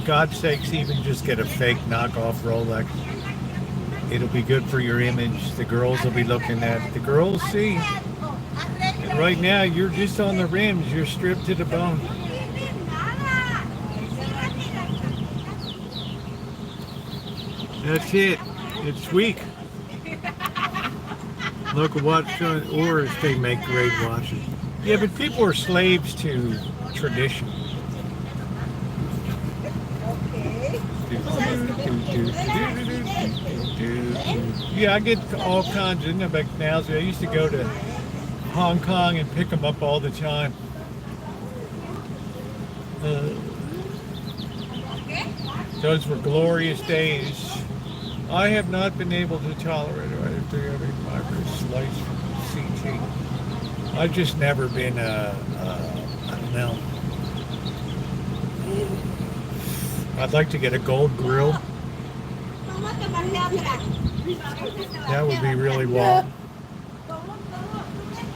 Speaker 1: God's sakes, even just get a fake knockoff Rolex. It'll be good for your image. The girls will be looking at it. The girls see. And right now, you're just on the rims. You're stripped to the bone. That's it. It's weak. Look at what Oris they make great watches. Yeah, but people are slaves to tradition. Yeah, I get all kinds of now. I used to go to Hong Kong and pick them up all the time. Those were glorious days. I have not been able to tolerate it. I have 305 slice from CT. I've just never been I don't know. I'd like to get a gold grill. That would be really wild.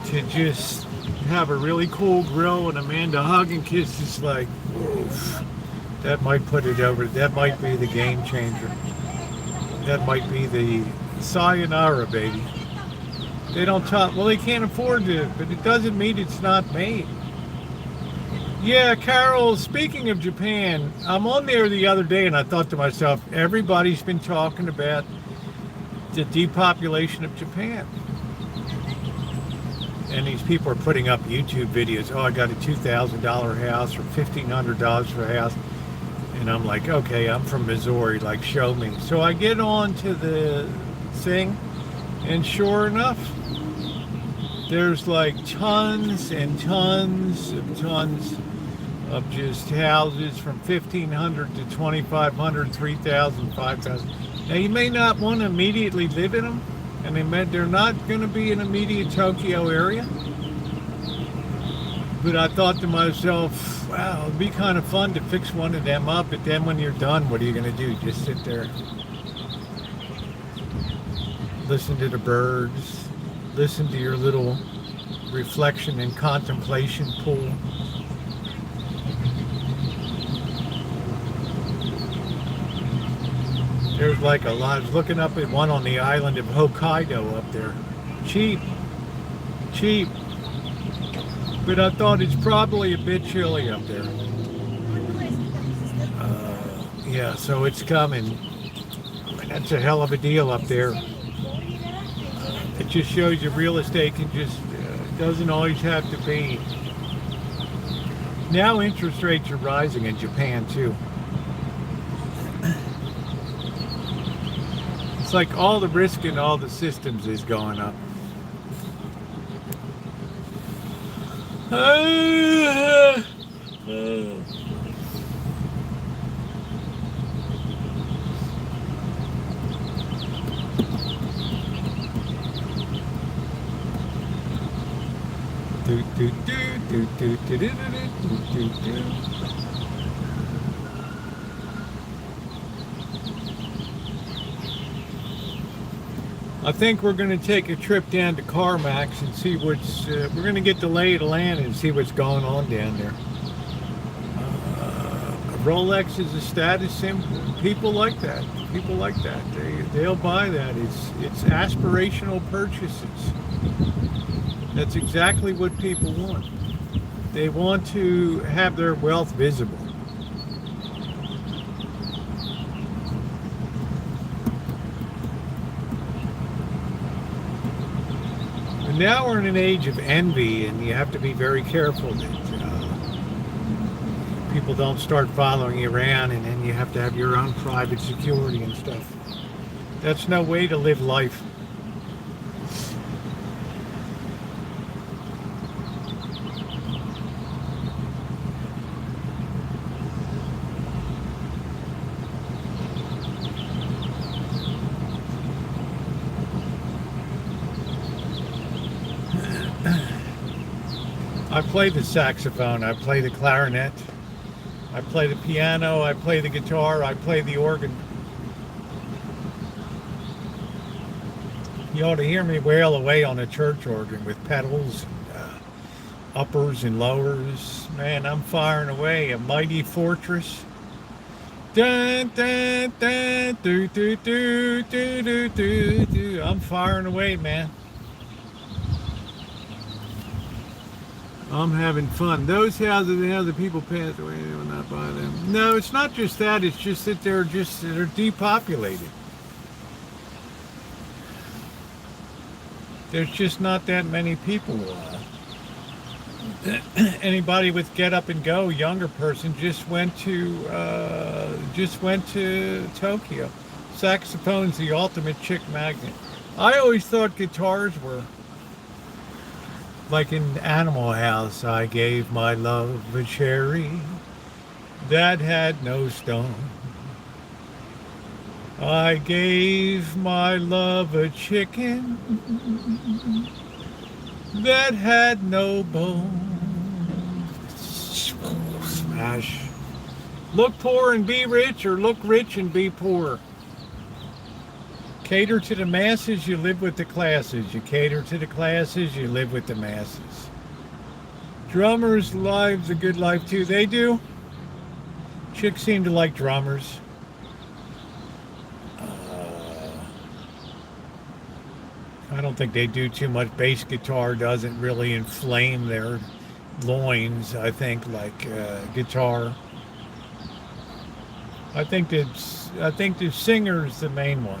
Speaker 1: To just have a really cool grill and Amanda Hug and Kiss is like, oof, that might put it over. That might be the game changer. That might be the sayonara, baby. They don't talk, well, they can't afford it, but it doesn't mean it's not made. Yeah, Carol, speaking of Japan, I'm on there the other day and I thought to myself, everybody's been talking about the depopulation of Japan. And these people are putting up YouTube videos. Oh, I got a $2,000 house or $1,500 for a house. And I'm like, okay, I'm from Missouri, like, show me. So I get on to the thing, and sure enough, there's like tons and tons of just houses from 1,500 to 2,500, 3,000, 5,000. Now, you may not want to immediately live in them, and they're not going to be in immediate Tokyo area. But I thought to myself, wow, it'd be kind of fun to fix one of them up, but then when you're done, what are you going to do? Just sit there, listen to the birds, listen to your little reflection and contemplation pool. There's like a lot. I was looking up at one on the island of Hokkaido up there. Cheap. But I thought it's probably a bit chilly up there. Yeah, so it's coming. I mean, that's a hell of a deal up there. It just shows you real estate can just doesn't always have to be. Now interest rates are rising in Japan too. It's like all the risk in all the systems is going up. I think we're going to take a trip down to CarMax and see what's. We're going to get the lay of the land and see what's going on down there. Rolex is a status symbol. People like that. People like that. They'll buy that. It's aspirational purchases. That's exactly what people want. They want to have their wealth visible. And now we're in an age of envy, and you have to be very careful that people don't start following you around, and then you have to have your own private security and stuff. That's no way to live life. I play the saxophone, I play the clarinet, I play the piano, I play the guitar, I play the organ. You ought to hear me wail away on a church organ with pedals, uppers and lowers. Man, I'm firing away a mighty fortress. Dun, dun, dun, do, do, do, do, do, do, do. I'm firing away, man. I'm having fun. Those houses, the people pass away, they will not buy them. No, it's not just that. It's just that they're depopulated. There's just not that many people. Anybody with get up and go, younger person, just went to Tokyo. Saxophone's the ultimate chick magnet. I always thought guitars were. Like in Animal House, I gave my love a cherry that had no stone. I gave my love a chicken that had no bone. Smash. Look poor and be rich, or look rich and be poor. Cater to the masses, you live with the classes. You cater to the classes, you live with the masses. Drummers' lives a good life too. They do. Chicks seem to like drummers. I don't think they do too much. Bass guitar doesn't really inflame their loins, I think, like guitar. I think the singer's the main one.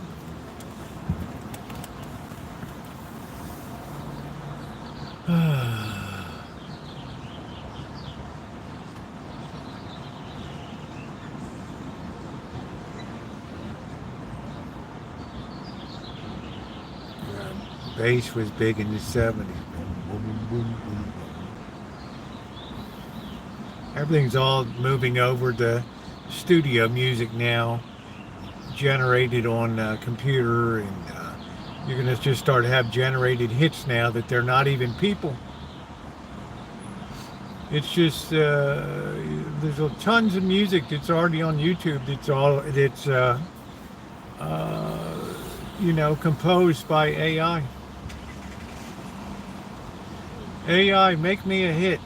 Speaker 1: Bass was big in the 70s. Everything's all moving over to studio music now, generated on computer, and you're going to just start to have generated hits now that they're not even people. It's just there's tons of music that's already on YouTube. That's composed by AI. AI, make me a hit.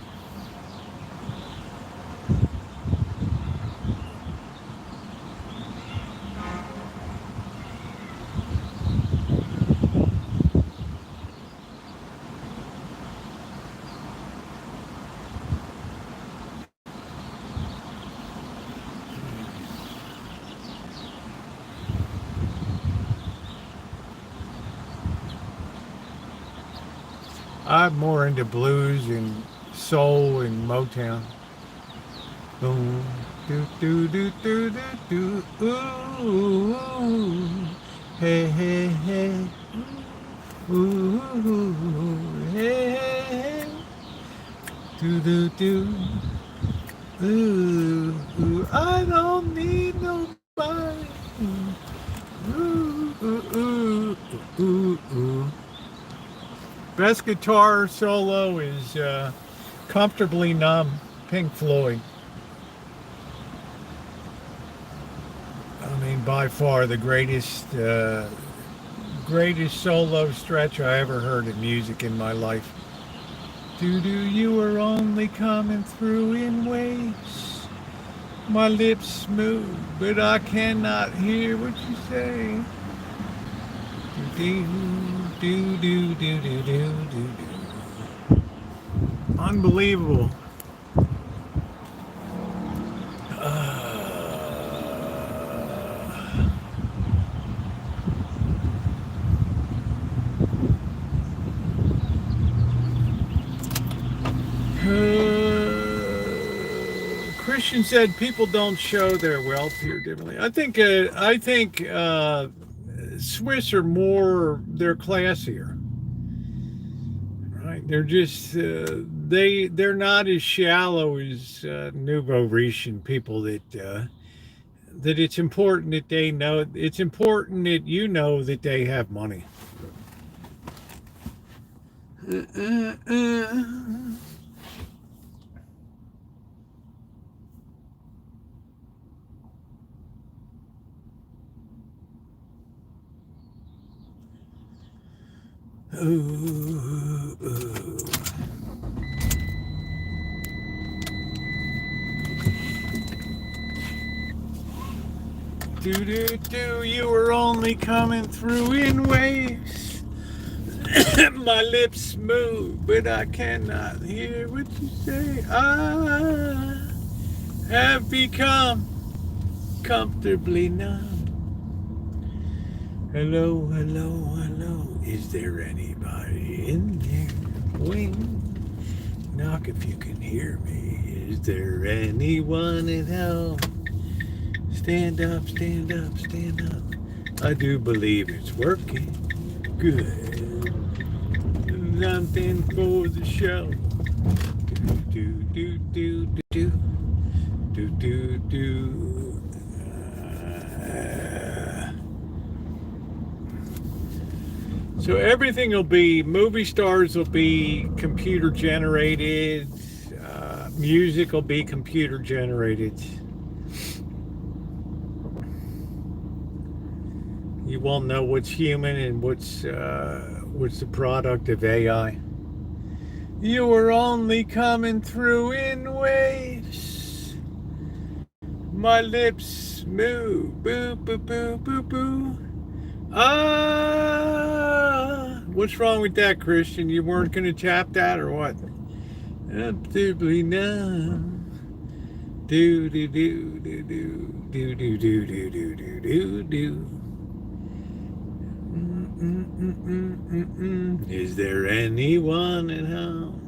Speaker 1: I'm more into blues and soul and Motown. Boom, do do do do do do. Ooh, hey hey hey. Ooh, hey hey. Do do do. Ooh, I don't need nobody. Ooh, ooh, ooh, ooh, ooh. Best guitar solo is Comfortably Numb, Pink Floyd. I mean, by far the greatest solo stretch I ever heard in music in my life. Do you were only coming through in waves. My lips move, but I cannot hear what you say. Do do do do do do do do. Unbelievable. Christian said people don't show their wealth here differently. I think Swiss are more, they're classier, right? They're just they're not as shallow as nouveau riche and people that it's important that they know. It's important that you know that they have money. Do you were only coming through in waves. My lips move, but I cannot hear what you say. I have become comfortably numb. Hello, hello, hello. Is there anybody in there? Wing. Knock if you can hear me. Is there anyone at home? Stand up, stand up, stand up. I do believe it's working. Good. Something for the show. Do do do do do do do. So everything will be, movie stars will be computer generated. Music will be computer generated. You won't know what's human and what's the product of AI. You were only coming through in waves. My lips move, boo, boo, boo, boo, boo. Ah, what's wrong with that, Christian? You weren't going to tap that or what? Absolutely numb. Do do do do do do do do do do do do do. Is there anyone at home?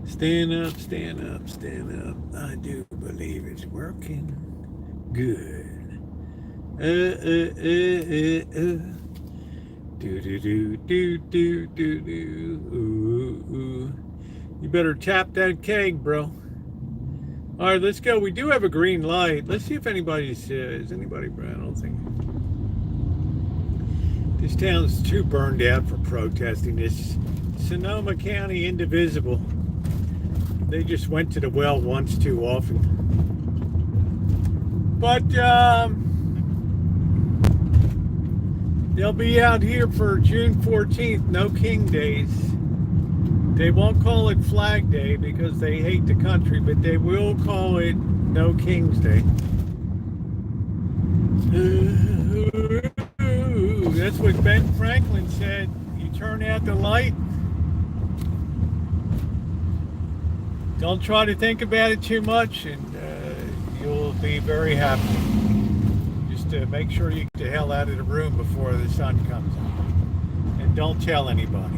Speaker 1: Stand up, stand up, stand up. I do believe it's working. Good. Do do do do do do do. Ooh. You better tap that keg, bro. All right, let's go. We do have a green light. Let's see if anybody's is anybody. I don't think. This town's too burned out for protesting. This Sonoma County indivisible. They just went to the well once too often. But they'll be out here for June 14th, no King Days. They won't call it Flag Day because they hate the country, but they will call it No King's Day. That's what Ben Franklin said. You turn out the light. Don't try to think about it too much, and you'll be very happy. Just make sure you get the hell out of the room before the sun comes up. And don't tell anybody.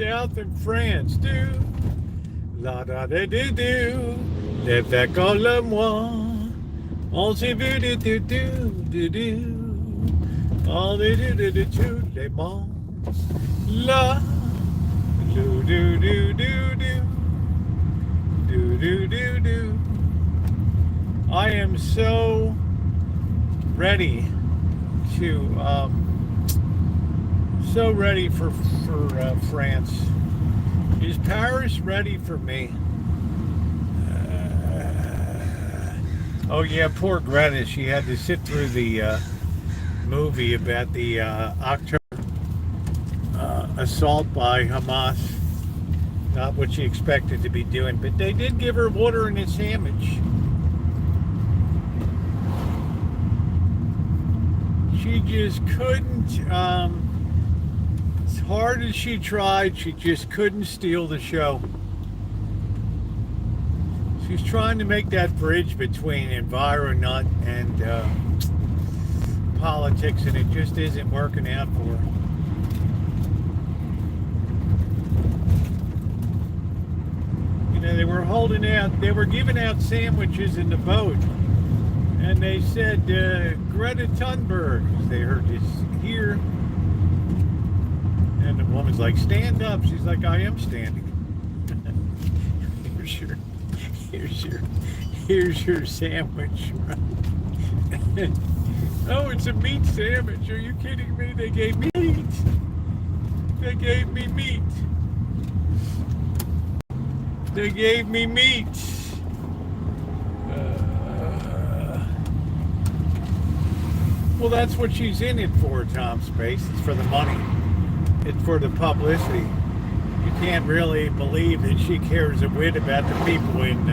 Speaker 1: south of France. Do la da da do do. Les vacances le moi. On s'est vu do do do do. On est do tous les monts. La do do do do do. Do do do do. I am so ready to for France. Is Paris ready for me? Oh yeah, poor Greta. She had to sit through the movie about the October assault by Hamas. Not what she expected to be doing, but they did give her water and a sandwich. She just couldn't, as hard as she tried, she just couldn't steal the show. She's trying to make that bridge between environment and politics, and it just isn't working out for her. You know, they were giving out sandwiches in the boat. And they said, Greta Thunberg. They heard this here. And the woman's like, stand up. She's like, I am standing. Here's your sandwich. Oh, it's a meat sandwich. Are you kidding me? They gave me meat. They gave me meat. They gave me meat. Well, that's what she's in it for, Tom Space. It's for the money. It's for the publicity. You can't really believe that she cares a whit about the people in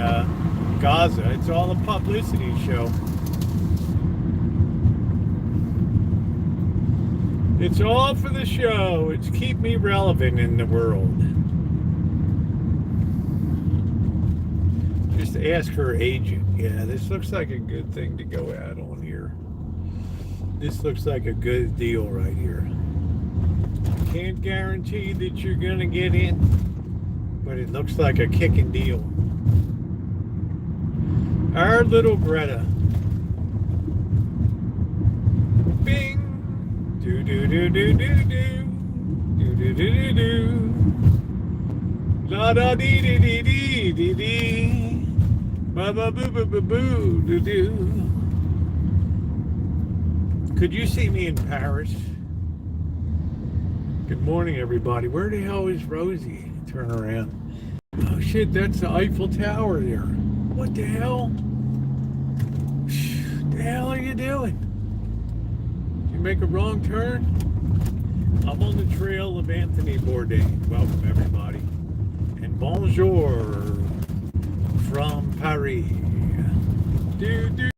Speaker 1: Gaza. It's all a publicity show. It's all for the show. It's keep me relevant in the world. Just ask her agent. Yeah, this looks like a good thing to go out on here. This looks like a good deal right here. Can't guarantee that you're gonna get in, but it looks like a kicking deal. Our little Greta. Bing. Do do do do do do. Do do do do do. La da dee dee dee dee dee dee. Ba ba boo boo boo boo do do. Could you see me in Paris? Good morning, everybody. Where the hell is Rosie? Turn around. Oh shit, that's the Eiffel Tower there. What the hell? What the hell are you doing? Did you make a wrong turn? I'm on the trail of Anthony Bourdain. Welcome, everybody. And bonjour from Paris. Do do.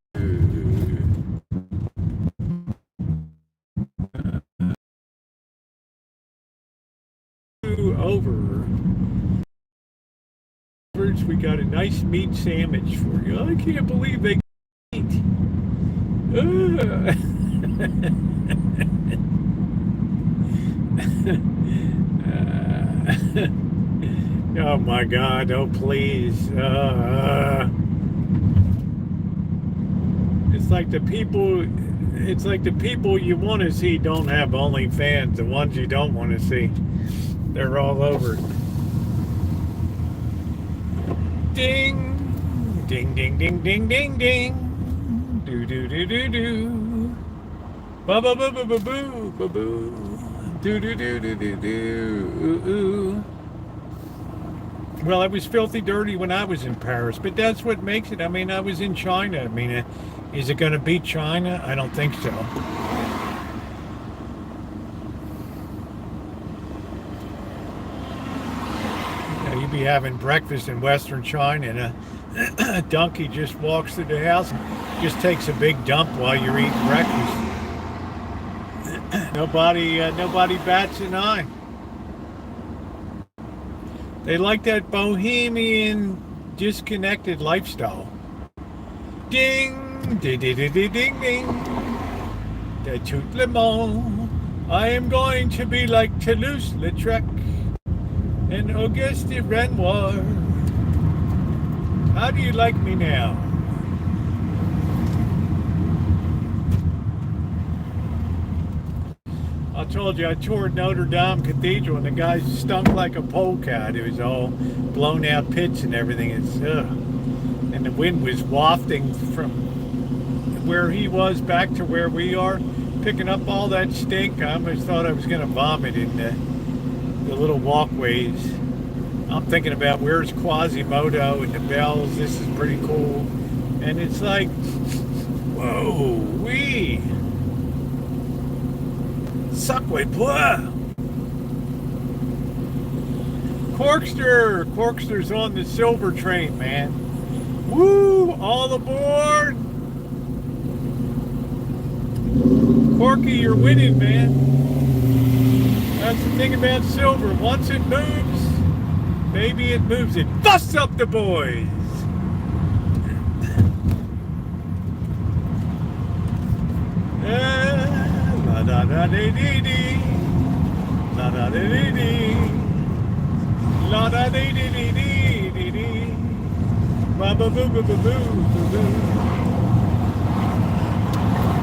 Speaker 1: Over. We got a nice meat sandwich for you. I can't believe they meat. Oh my God! Oh please! It's like the people. It's like the people you want to see don't have OnlyFans. The ones you don't want to see. They're all over. Ding, ding, ding, ding, ding, ding, ding. Do do do do do. Ba ba ba ba ba boo ba boo. Do do do do do do. Ooh, ooh. Well, I was filthy dirty when I was in Paris, but that's what makes it. I mean, I was in China. I mean, is it going to beat China? I don't think so. You'd be having breakfast in Western China, and a donkey just walks through the house and just takes a big dump while you're eating breakfast. Nobody bats an eye. They like that bohemian, disconnected lifestyle. Ding, ding, ding, ding, ding, ding. De tout le monde. I am going to be like Toulouse-Lautrec. And Auguste Renoir. How do you like me now? I told you I toured Notre Dame Cathedral and the guy stunk like a polecat. It was all blown out pits and everything. And the wind was wafting from where he was back to where we are, picking up all that stink. I almost thought I was going to vomit in the little walkways. I'm thinking about where's Quasimodo and the bells. This is pretty cool. And it's like, whoa, wee. Suckway, boy. Corkster's on the silver train, man. Woo, all aboard. Corky, you're winning, man. That's the thing about silver. Once it moves, baby, it moves. It busts up the boys. La da da dee dee dee. La da dee dee dee. La da dee dee dee dee dee dee. Ba ba boo boo boo boo boo.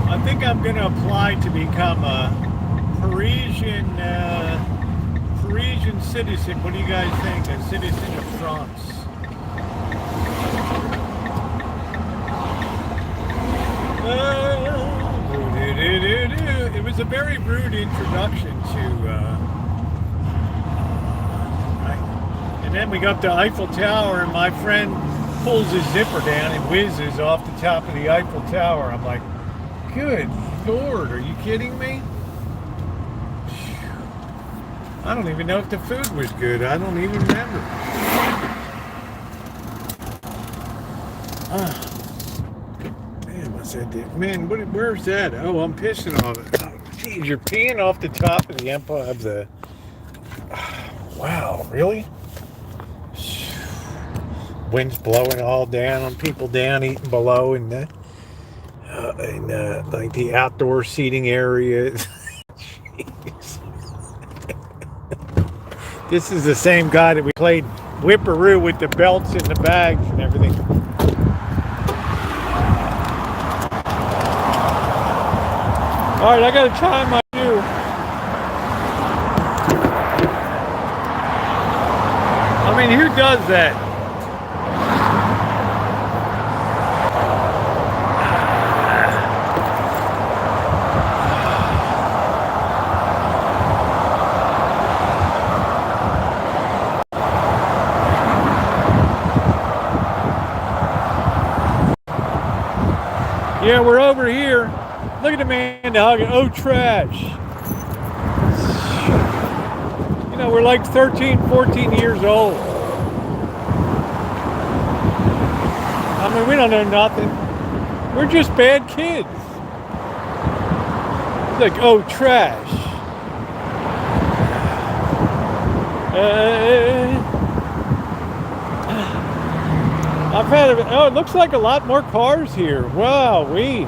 Speaker 1: I think I'm going to apply to become a Parisian citizen. What do you guys think? A citizen of France. It was a very rude introduction to. And then we go up to Eiffel Tower, and my friend pulls his zipper down and whizzes off the top of the Eiffel Tower. I'm like, good Lord, are you kidding me? I don't even know if the food was good. I don't even remember. Man, what's that? Man, where's that? Oh, I'm pissing on it. Oh, geez, you're peeing off the top of the Empire of the... Wow, really? Wind's blowing all down on people down, eating below, and like the outdoor seating area. Jeez. This is the same guy that we played whipperoo with the belts and the bags and everything. All right, I got to time my shoe. I mean, who does that? Yeah, we're over here. Look at the man hugging. Oh, trash. You know, we're like 13, 14 years old. I mean, we don't know nothing. We're just bad kids. It's like, oh, trash. I've had it looks like a lot more cars here. Wow, we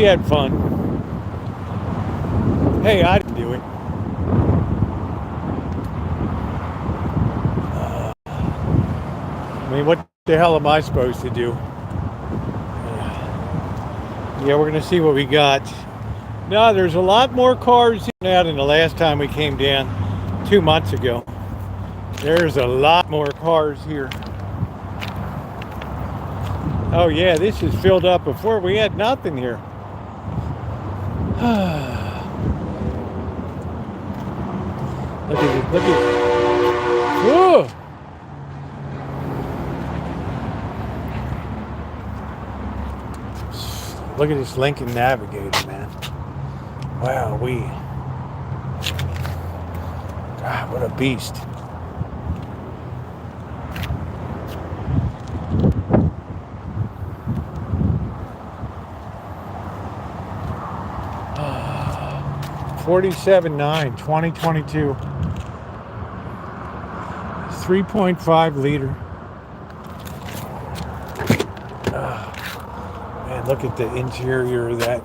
Speaker 1: had fun. Hey, I didn't do it. I mean, what the hell am I supposed to do? Yeah, we're gonna see what we got. No, there's a lot more cars now than the last time we came down 2 months ago. There's a lot more cars here. Oh yeah, this is filled up. Before we had nothing here. Look at it, look at it. Whoa! Look at this Lincoln Navigator, man. Wow, God, what a beast. $47.9, 2022. 3.5 liter. Look at the interior of that.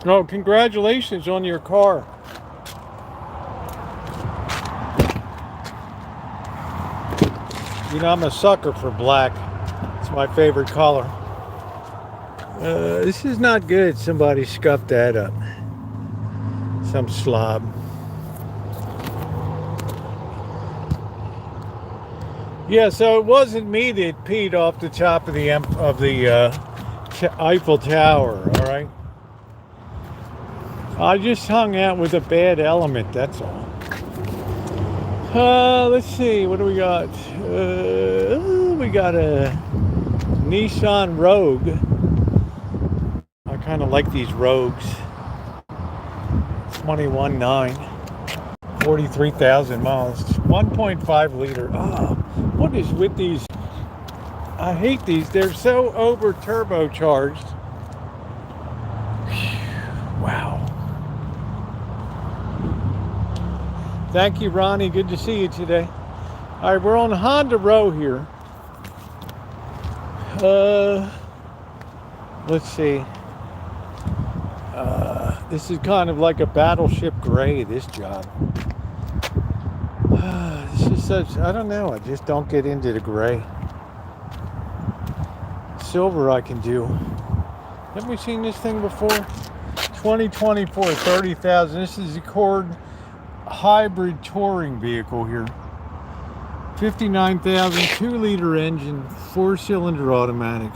Speaker 1: Oh, congratulations on your car. You know, I'm a sucker for black. It's my favorite color. This is not good. Somebody scuffed that up. Some slob. Yeah, so it wasn't me that peed off the top of the Eiffel Tower, all right? I just hung out with a bad element, that's all. Let's see, what do we got? We got a Nissan Rogue. I kind of like these Rogues. 21.9, 43,000 miles, 1.5 liter. Oh, what is with these? I hate these. They're so over turbocharged. Wow. Thank you, Ronnie. Good to see you today. All right, we're on Honda Row here. Let's see. This is kind of like a battleship gray, this job. This is such, I don't know, I just don't get into the gray. Silver I can do. Haven't we seen this thing before? 2024, 30,000. This is the Accord hybrid touring vehicle here. 59,000, 2-liter engine, 4-cylinder automatic.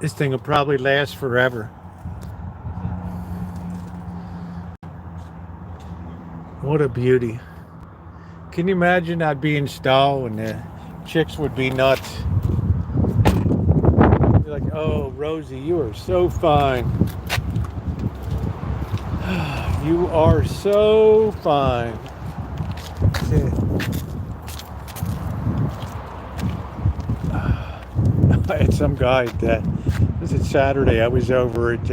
Speaker 1: This thing will probably last forever. What a beauty. Can you imagine I'd be in stall and the chicks would be nuts? Be like, oh, Rosie, you are so fine. You are so fine. That's it. I had some guy that was it Saturday. I was over at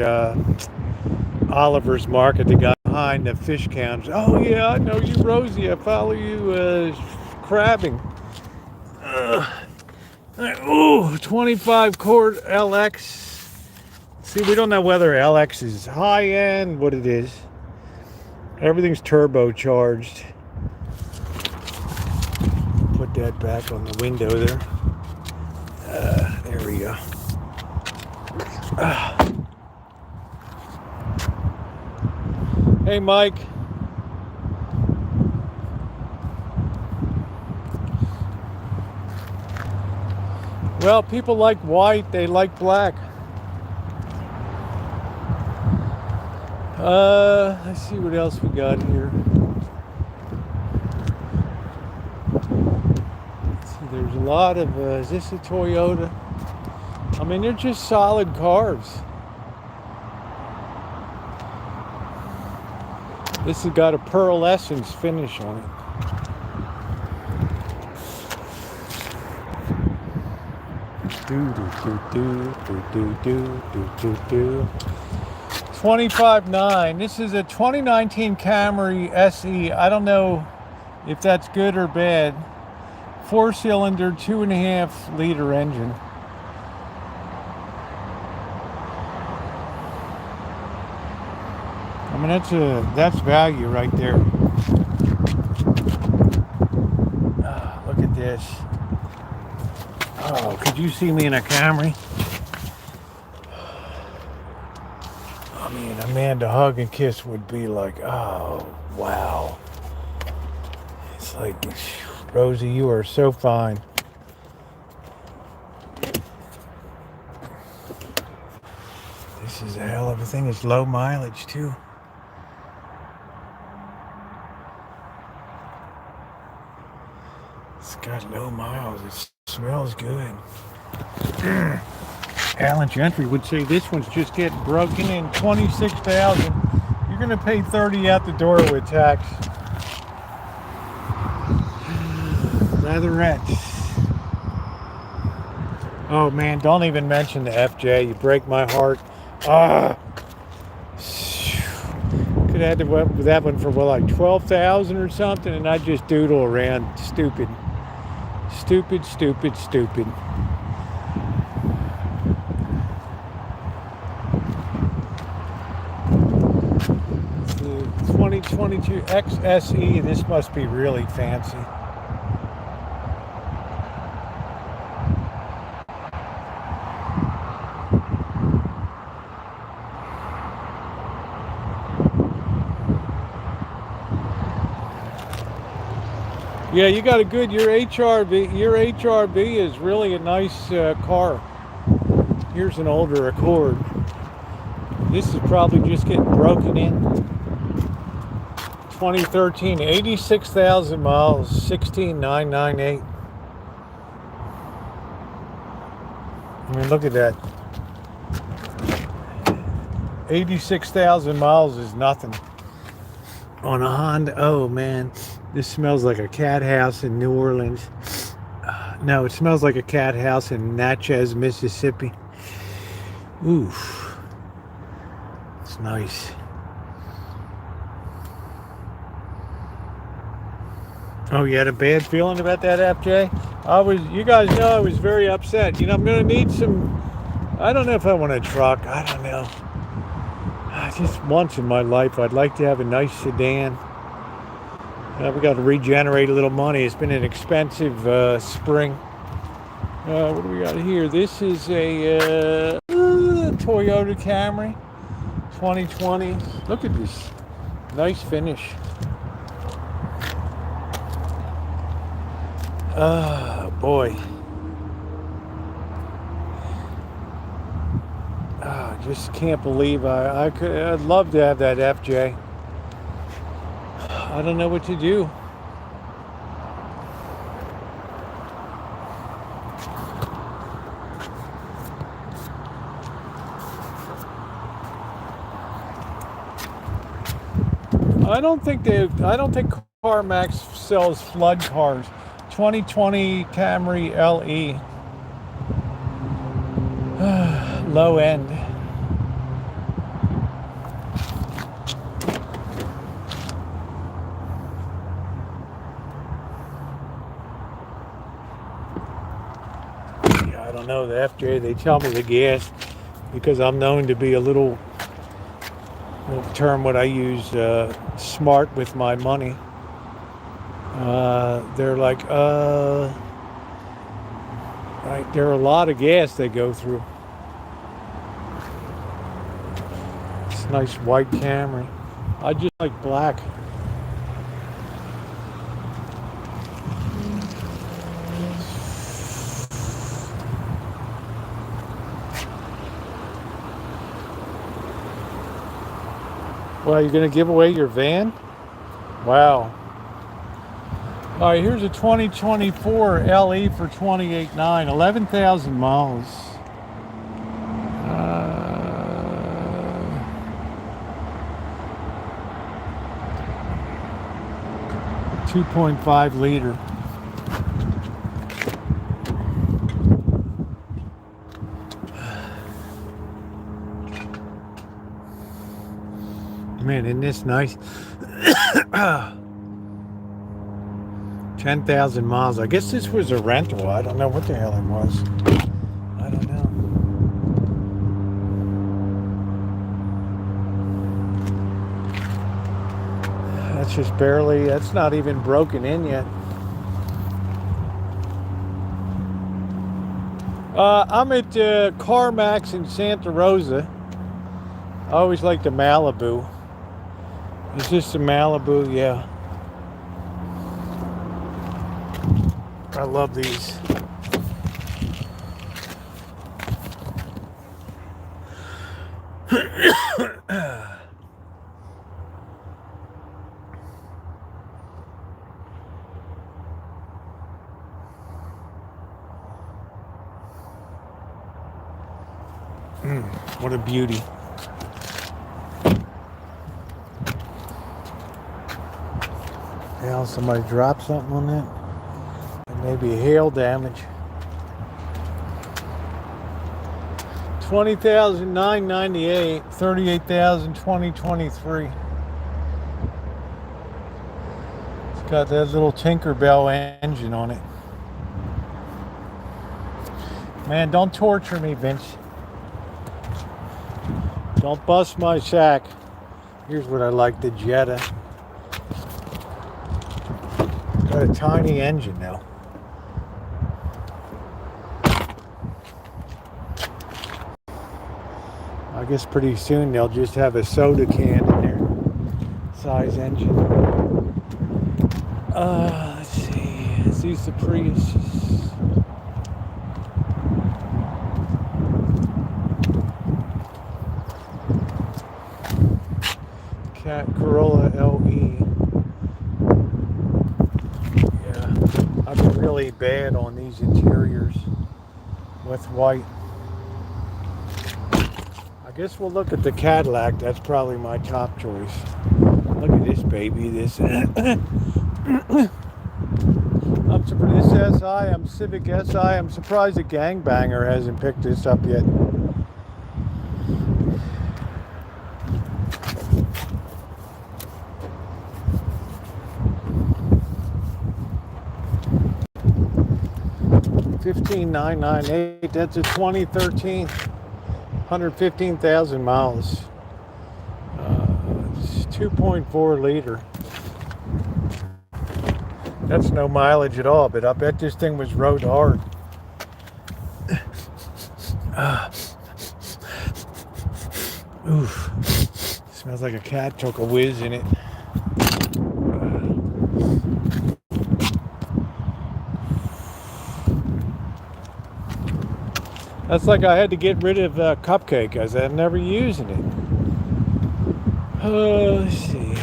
Speaker 1: Oliver's Market, the guy behind the fish counters. Oh yeah, I know you, Rosie. I follow you crabbing. Oh, 25 quart LX. See, we don't know whether LX is high end, what it is. Everything's turbocharged. Put that back on the window there. There we go. Hey, Mike. Well, people like white, they like black. Let's see what else we got here. Let's see, there's a lot of, is this a Toyota? I mean, they're just solid cars. This has got a pearlescence finish on it. Do do do do do do do do do. 25.9. This is a 2019 Camry SE. I don't know if that's good or bad. 4-cylinder, 2.5 liter engine. I mean, that's value right there. Oh, look at this. Oh, could you see me in a Camry? I mean, a man to hug and kiss would be like, oh, wow. It's like, Rosie, you are so fine. This is a hell of a thing. It's low mileage, too. It's got low miles. It smells good. Alan Gentry would say this one's just getting broken in. 26,000. You're gonna pay 30 out the door with tax. Leather rent. Oh man, don't even mention the FJ. You break my heart. Ah. Could have had that one for, well, like 12,000 or something, and I just doodle around. Stupid. Stupid, stupid, stupid. It's the 2022 XSE. This must be really fancy. Yeah, you got a good, your HRV is really a nice car. Here's an older Accord. This is probably just getting broken in. 2013, 86,000 miles, 16,998. I mean, look at that. 86,000 miles is nothing on a Honda. Oh man, this smells like a cat house in New Orleans. No, it smells like a cat house in Natchez, Mississippi. Oof. It's nice. Oh, you had a bad feeling about that, FJ? You guys know I was very upset. You know, I'm going to need some, I don't know if I want a truck. I don't know. Just once in my life, I'd like to have a nice sedan. We got to regenerate a little money. It's been an expensive spring. What do we got here? This is a Toyota Camry 2020. Look at this. Nice finish. Oh, boy. I just can't believe I'd love to have that FJ. I don't know what to do. I don't think CarMax sells flood cars. 2020 Camry LE. Low end. Yeah, I don't know, the FJ, they tell me the gas, because I'm known to be a little term what I use, smart with my money. They're like, right, there are a lot of gas they go through. It's a nice white Camry. I just like black. Well, you're going to give away your van? Wow. All right, here's a 2024 LE for 28,900, 11,000 miles. 2.5 liter. Man, isn't this nice? 10,000 miles. I guess this was a rental. I don't know what the hell it was. I don't know. That's just barely, that's not even broken in yet. I'm at CarMax in Santa Rosa. I always like the Malibu. Is this the Malibu? Yeah. I love these. What a beauty. Now somebody dropped something on that. Maybe hail damage. 20,998, 38,000, 2023. It's got that little Tinkerbell engine on it. Man, don't torture me, Vince. Don't bust my sack. Here's what I like, the Jetta. Got a tiny engine now. I guess pretty soon they'll just have a soda can in there. Size engine. Let's see. Let's use the Prius. Cat Corolla LE. Yeah, I've been really bad on these interiors with white. I guess we'll look at the Cadillac. That's probably my top choice. Look at this baby. This up to this SI. I'm Civic SI. I'm surprised the Gangbanger hasn't picked this up yet. $15,998. That's a 2013. 115,000 miles. It's 2.4 liter. That's no mileage at all, but I bet this thing was rode hard. Oof. Smells like a cat took a whiz in it. That's like I had to get rid of Cupcake because I'm never using it. Let's see.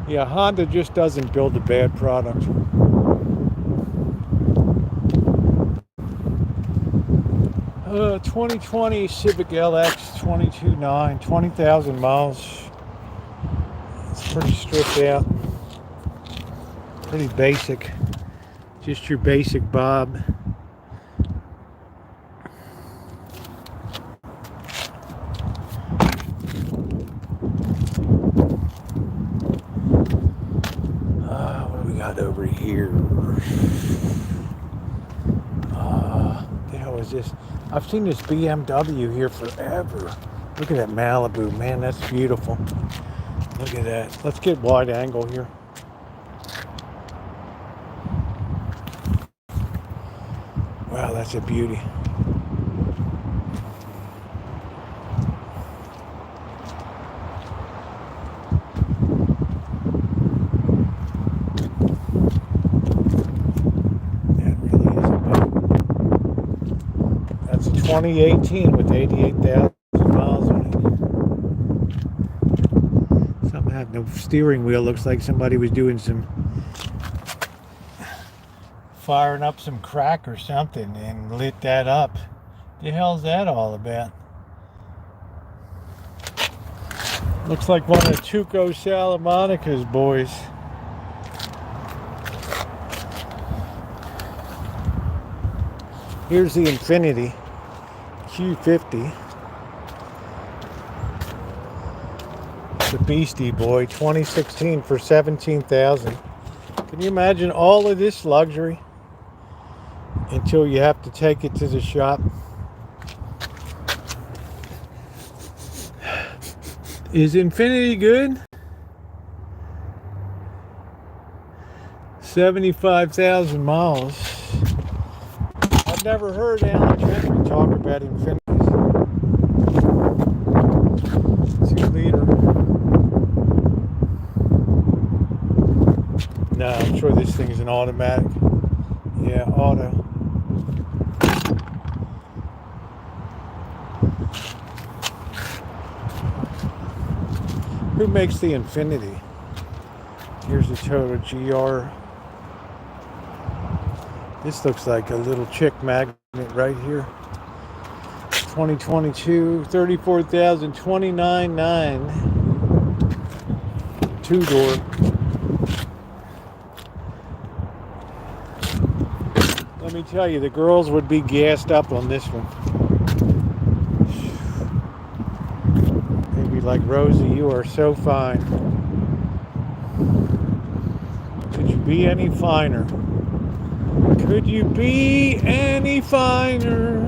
Speaker 1: Yeah, Honda just doesn't build a bad product. Uh, 2020 Civic LX 22.9, 20,000 miles. It's pretty stripped out. Pretty basic. Just your basic Bob. What do we got over here? What the hell is this? I've seen this BMW here forever. Look at that Malibu, man, that's beautiful. Look at that. Let's get wide angle here. Wow, that's a beauty. That really is a boat. That's a 2018 with 88,000 miles on it. Something happened. The steering wheel looks like somebody was doing some firing up some crack or something and lit that up. The hell's that all about? Looks like one of Tuco Salamanca's boys. Here's the Infiniti Q50. The Beastie Boy 2016 for 17,000. Can you imagine all of this luxury until you have to take it to the shop? Is Infiniti good? 75,000 miles. I've never heard Alan Gentry talk about Infinitis. 2 liter. No, I'm sure this thing is an automatic. Yeah, auto. Who makes the Infinity? Here's the Toyota GR. This looks like a little chick magnet right here. 2022, 34,029.9. Two-door. Let me tell you, the girls would be gassed up on this one. They'd be like, Rosie, you are so fine. Could you be any finer? Could you be any finer?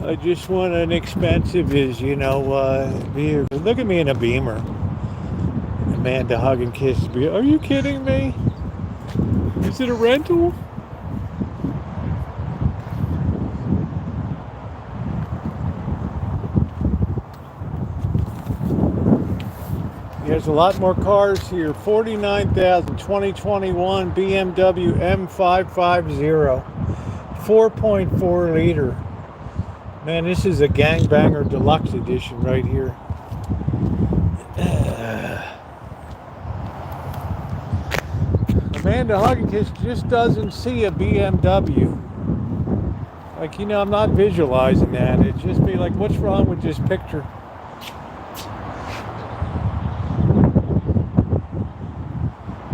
Speaker 1: I just want an expensive vehicle. Look at me in a Beamer. Amanda hug and kiss. Are you kidding me? Is it a rental? There's a lot more cars here. 49,000, 2021 BMW M550. 4.4 liter. Man, this is a gangbanger deluxe edition right here. Amanda Hugginkis just doesn't see a BMW. Like, I'm not visualizing that. It'd just be like, what's wrong with this picture?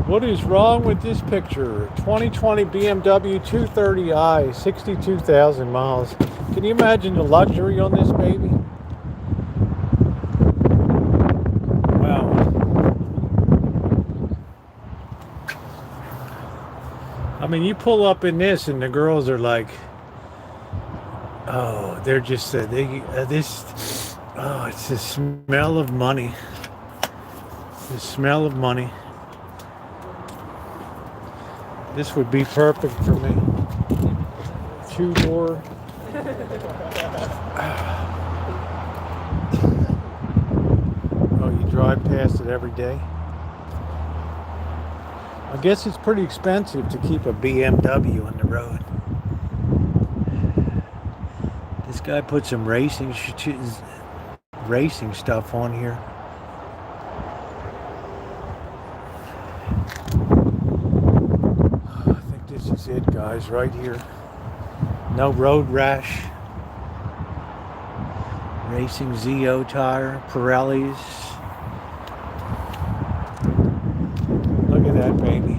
Speaker 1: What is wrong with this picture? 2020 BMW 230i, 62,000 miles. Can you imagine the luxury on this baby? Wow. I mean, you pull up in this and the girls are like, oh, they're just, it's the smell of money. The smell of money. This would be perfect for me. Two-door. Oh, you drive past it every day? I guess it's pretty expensive to keep a BMW on the road. This guy put some racing stuff on here. I think this is it, guys, right here. No road rash. Racing ZO tire, Pirellis. Look at that baby.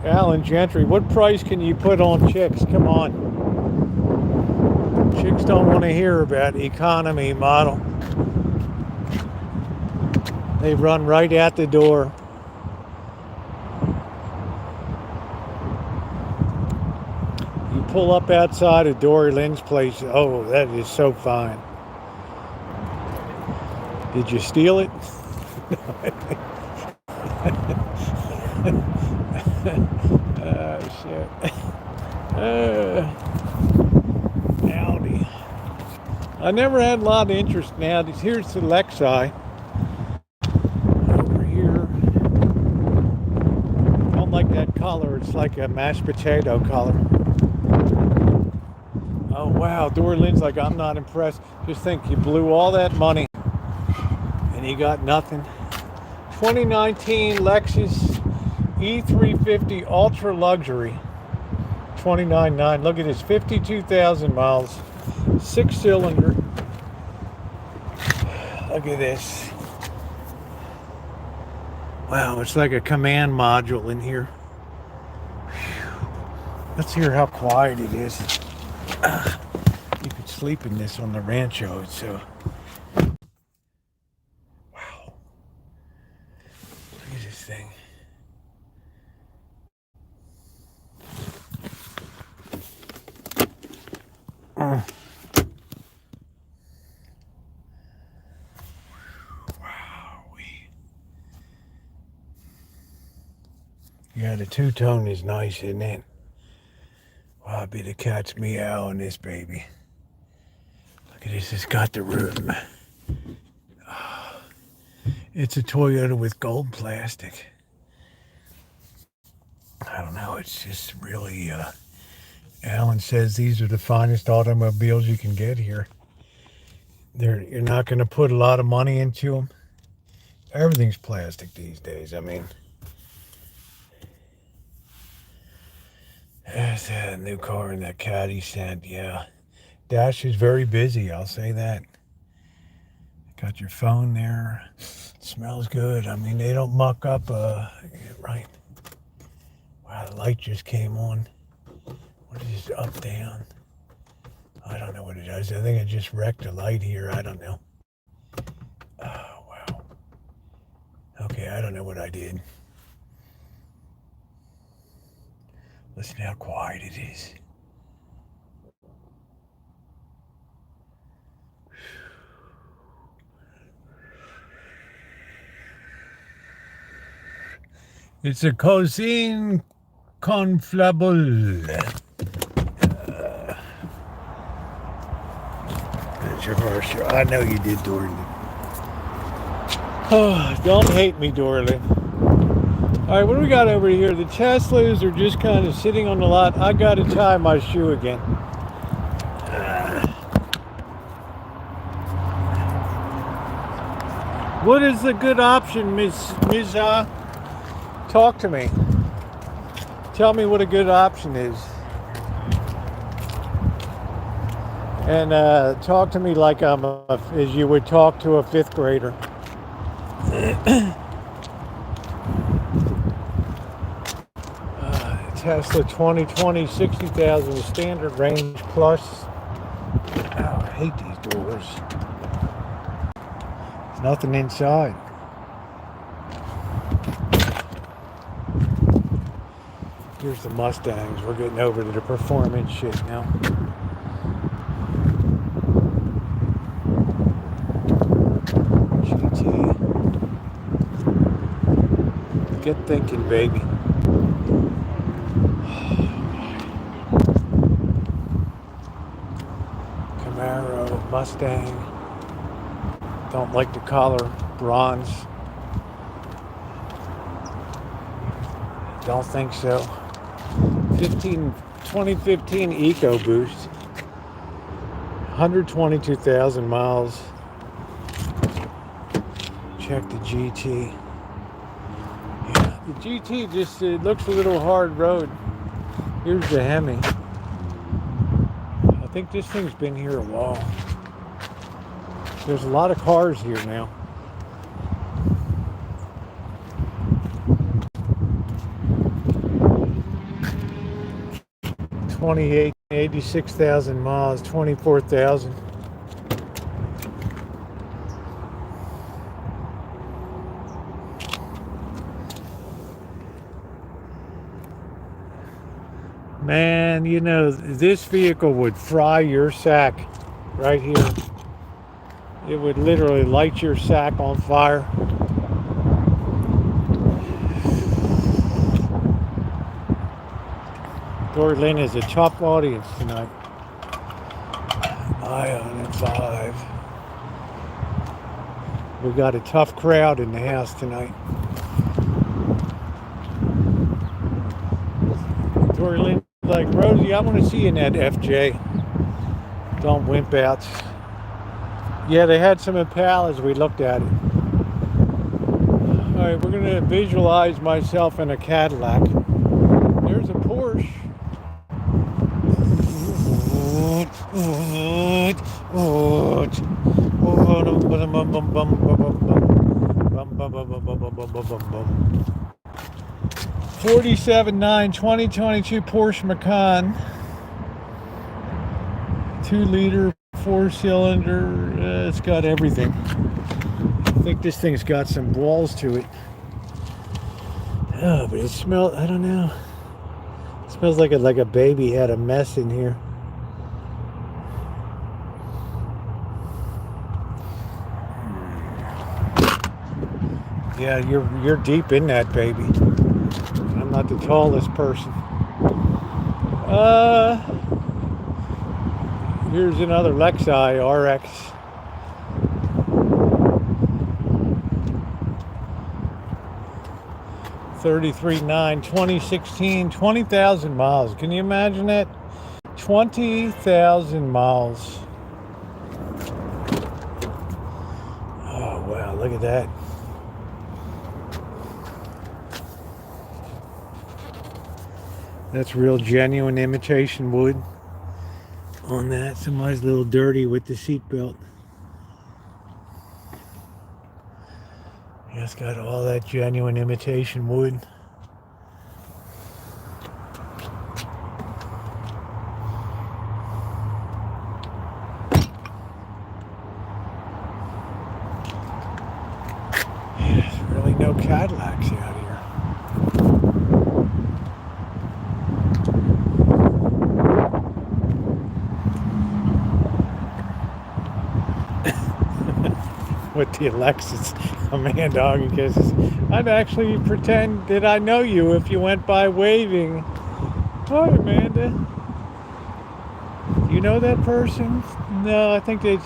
Speaker 1: Alan Gentry, what price can you put on chicks? Come on. Chicks don't want to hear about economy model. They run right at the door. You pull up outside of Dory Lynn's place. Oh, that is so fine. Did you steal it? Oh, shit. Audi. I never had a lot of interest in Audis. Here's the Lexi. Over here. I don't like that color. It's like a mashed potato color. Oh, wow. Dory Lynn's like, I'm not impressed. Just think, you blew all that money and you got nothing. 2019 Lexus E350 Ultra Luxury. 29.9. Look at this, 52,000 miles. 6-cylinder. Look at this. Wow, it's like a command module in here. Whew. Let's hear how quiet it is. You could sleep in this on the Rancho. It's so. Wow. Look at this thing. Yeah, the two-tone is nice, isn't it? Wow, I bet the cat's meow on this baby. Look at this, it's got the room. Oh, it's a Toyota with gold plastic. I don't know, it's just really, Alan says these are the finest automobiles you can get here. You're not going to put a lot of money into them. Everything's plastic these days. I mean, there's a new car in that caddy said, yeah. Dash is very busy, I'll say that. Got your phone there. Smells good. I mean, they don't muck up, right. Wow, the light just came on. What is this, up, down? I don't know what it does. I think I just wrecked a light here. I don't know. Oh, wow. Okay, I don't know what I did. Listen how quiet it is. It's a cuisine conflable. Controversial. I know you did, Dorley. Oh, don't hate me, Dorley. All right, what do we got over here? The Teslas are just kind of sitting on the lot. I got to tie my shoe again. What is a good option, Ms. Talk to me. Tell me what a good option is. And talk to me like I'm as you would talk to a fifth grader. Tesla 2020, 60,000 standard range plus. Oh, I hate these doors. There's nothing inside. Here's the Mustangs. We're getting over to the performance shit now. GT. Get thinking, baby. Camaro, Mustang. Don't like the color. Bronze. Don't think so. 2015 EcoBoost. 122,000 miles. Check the GT. Yeah, the GT just it looks a little hard road. Here's the Hemi. I think this thing's been here a while. There's a lot of cars here now. $28,000, 86,000 miles, 24,000. Man, you know, this vehicle would fry your sack right here. It would literally light your sack on fire. Dory Lynn is a tough audience tonight. Ion and 5. We got a tough crowd in the house tonight. Dory Lynn like, Rosie, I want to see you in that FJ. Don't wimp out. Yeah, they had some Impalas. We looked at it. All right, we're going to visualize myself in a Cadillac. There's a Porsche. $47,900 2022 Porsche Macan, 2-liter, 4-cylinder. It's got everything. I think this thing's got some balls to it. Oh, but it smells. I don't know. It smells like a baby had a mess in here. Yeah, you're deep in that baby. I'm not the tallest person. Here's another Lexi RX. $33,900 2016, 20,000 miles. Can you imagine that? 20,000 miles. Look at that. That's real genuine imitation wood on that. Somebody's a little dirty with the seatbelt. Yeah, it's got all that genuine imitation wood. Yeah, there's really no Cadillacs out here. With the Alexis, Amanda Ogden kisses. I'd actually pretend that I know you if you went by waving. Hi, Amanda. Do you know that person? No, I think they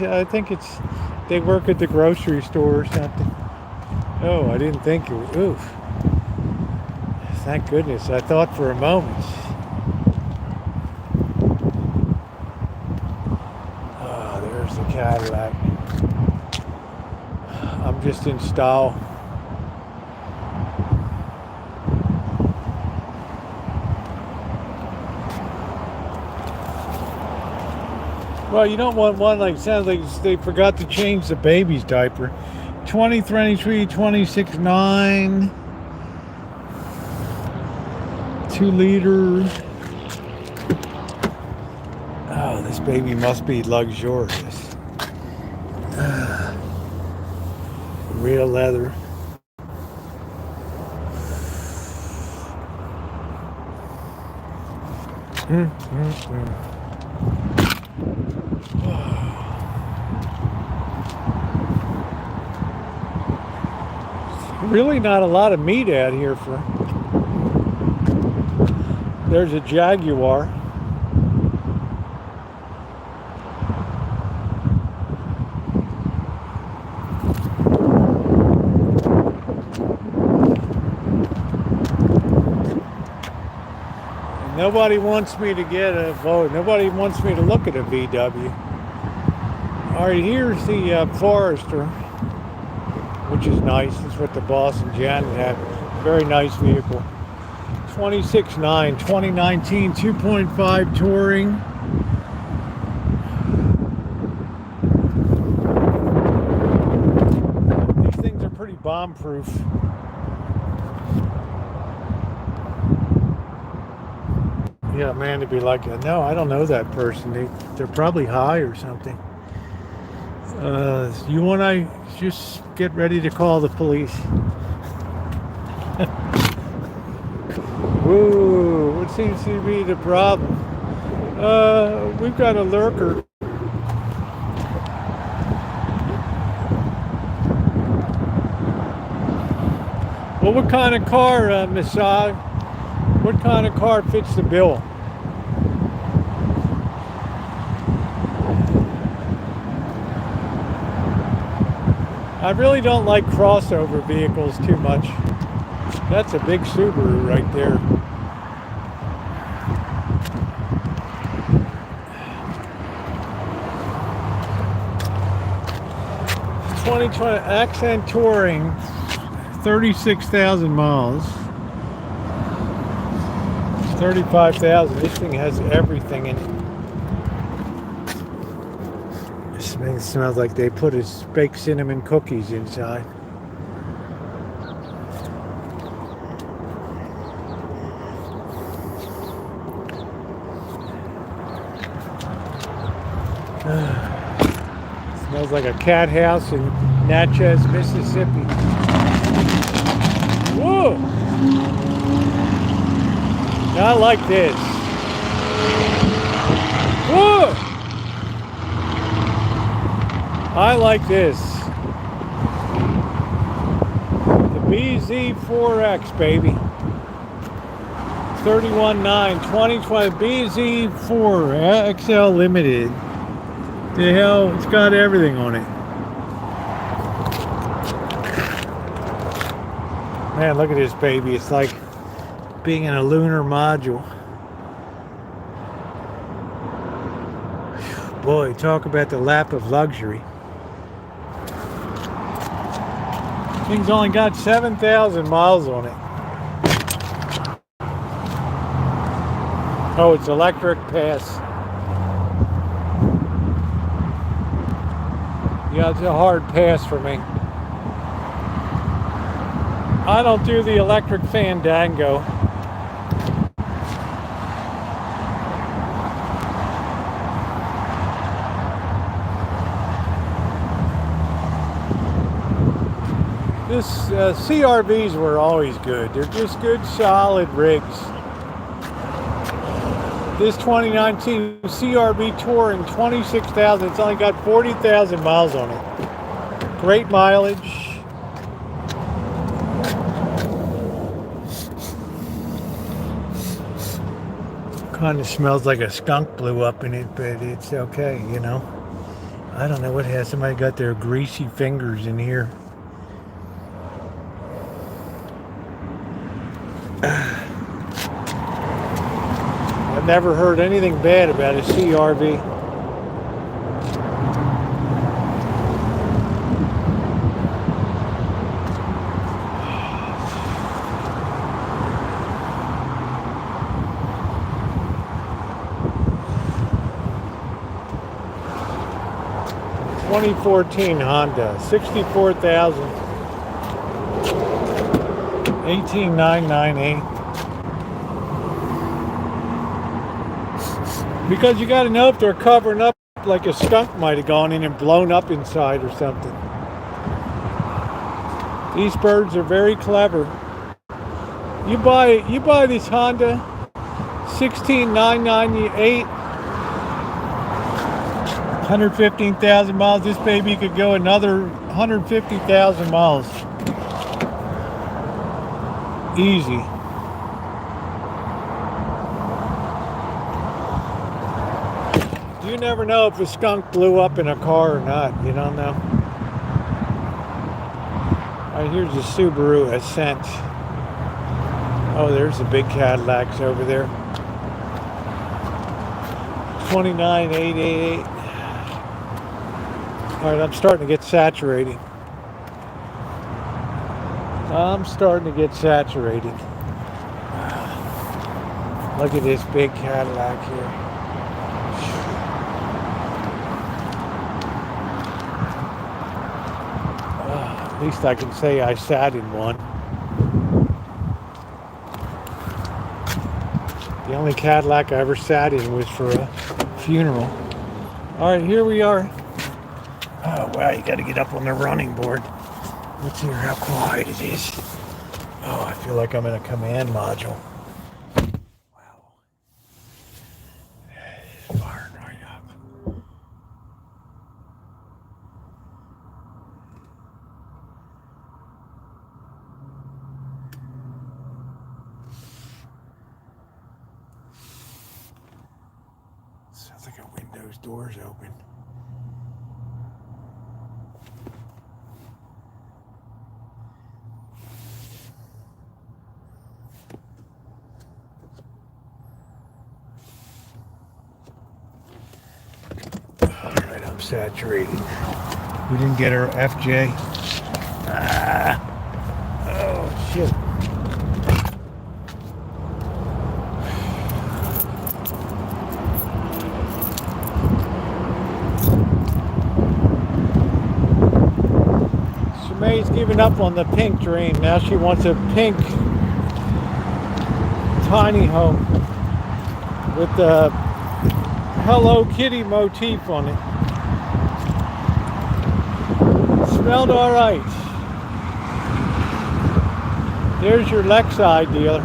Speaker 1: work at the grocery store or something. Oh, I didn't think it was. Oof. Thank goodness. I thought for a moment. Oh, there's the Cadillac. I'm just in style. Well, you don't want one like sounds like they forgot to change the baby's diaper. 2023 26.9 2 liter. Oh, this baby must be luxurious. Real leather. Really not a lot of meat out here for. There's a Jaguar. Nobody wants me to get a vote. Nobody wants me to look at a VW. All right, here's the Forester, which is nice. It's what the boss and Janet have. Very nice vehicle. 26.9, 2019, 2.5 Touring. These things are pretty bomb-proof. Yeah, man, to be like, no, I don't know that person. They're probably high or something. You want to just get ready to call the police. Whoa, what seems to be the problem? We've got a lurker. Well, what kind of car, Miss Sag? What kind of car fits the bill? I really don't like crossover vehicles too much. That's a big Subaru right there. '20 Accent Touring, 36,000 miles. 35,000. This thing has everything in it. This thing smells like they put baked cinnamon cookies inside. Smells like a cat house in Natchez, Mississippi. Whoa! I like this. Whoa! I like this. The BZ4X, baby. 31.9, 2020 BZ4 XL Limited. The hell, it's got everything on it. Man, look at this baby. It's like being in a lunar module. Boy, talk about the lap of luxury. Thing's only got 7,000 miles on it. Oh, it's electric pass. Yeah, it's a hard pass for me. I don't do the electric fandango. This CRVs were always good. They're just good, solid rigs. This 2019 CRV Touring 26,000. It's only got 40,000 miles on it. Great mileage. Kind of smells like a skunk blew up in it, but it's okay, you know. I don't know what has. Somebody got their greasy fingers in here. I've never heard anything bad about a CRV. (2014) Honda, 64,000, 18,998. Because you got to know if they're covering up, like a skunk might have gone in and blown up inside or something. These birds are very clever. You buy this Honda 16,998, 115,000 miles. This baby could go another 150,000 miles. Easy. You never know if a skunk blew up in a car or not. You don't know. All right, here's the Subaru Ascent. Oh, there's the big Cadillacs over there. 29,888. All right, I'm starting to get saturating. Look at this big Cadillac here. At least I can say I sat in one. The only Cadillac I ever sat in was for a funeral. All right, here we are. Oh, wow, you got to get up on the running board. Let's hear how quiet it is. Oh, I feel like I'm in a command module. Wow. Firing right up. Sounds like a window's door's open. Alright, I'm saturated. We didn't get our FJ. Oh, shit. May's given up on the pink dream. Now she wants a pink tiny home with the Hello Kitty motif on it. Smelled all right. There's your Lexi dealer.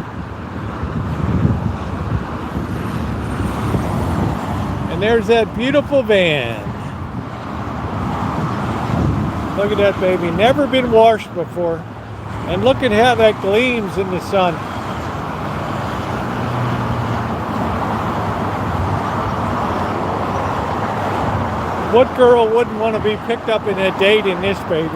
Speaker 1: And there's that beautiful van. Look at that baby, never been washed before. And look at how that gleams in the sun. What girl wouldn't want to be picked up in a date in this baby?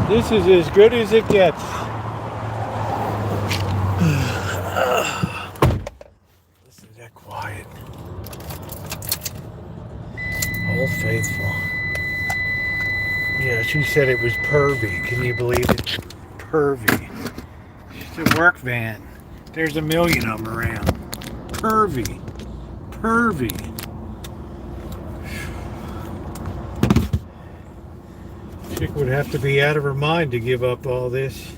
Speaker 1: This is as good as it gets. Listen to that quiet. She said it was pervy. Can you believe it? Pervy. It's a work van. There's a million of them around. Pervy. Pervy. Chick would have to be out of her mind to give up all this.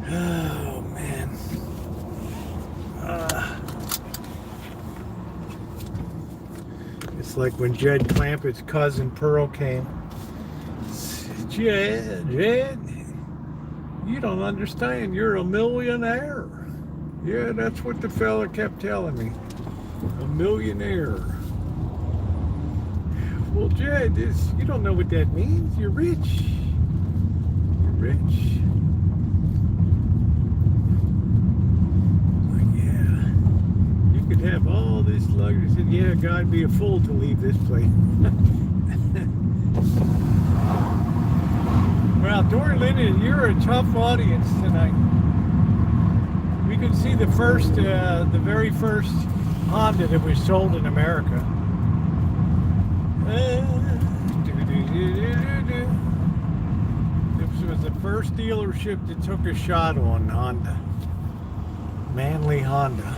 Speaker 1: Oh, man. It's like when Jed Clampett's cousin Pearl came. Jed, you don't understand. You're a millionaire. Yeah, that's what the fella kept telling me. A millionaire. Well, Jed, you don't know what that means. You're rich. You're rich. Like, yeah. You could have all this luxury. He said, yeah, God'd be a fool to leave this place. Well, Dory Linden, you're a tough audience tonight. We could see the very first Honda that was sold in America. This was the first dealership that took a shot on Honda. Manly Honda.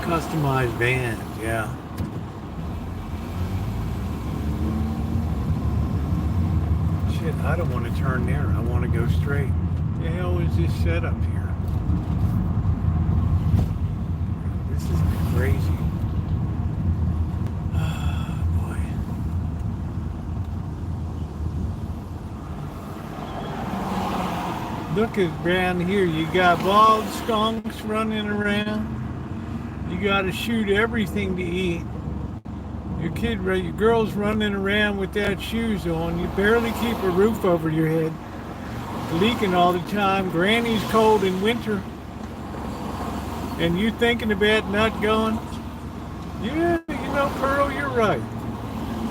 Speaker 1: Customized vans, yeah. Shit, I don't want to turn there. I want to go straight. The hell is this setup here? This is crazy. Oh, boy. Look around here. You got bald skunks running around. You got to shoot everything to eat. Your girl's running around without shoes on. You barely keep a roof over your head. Leaking all the time. Granny's cold in winter. And you thinking about not going? Yeah, you know, Pearl, you're right.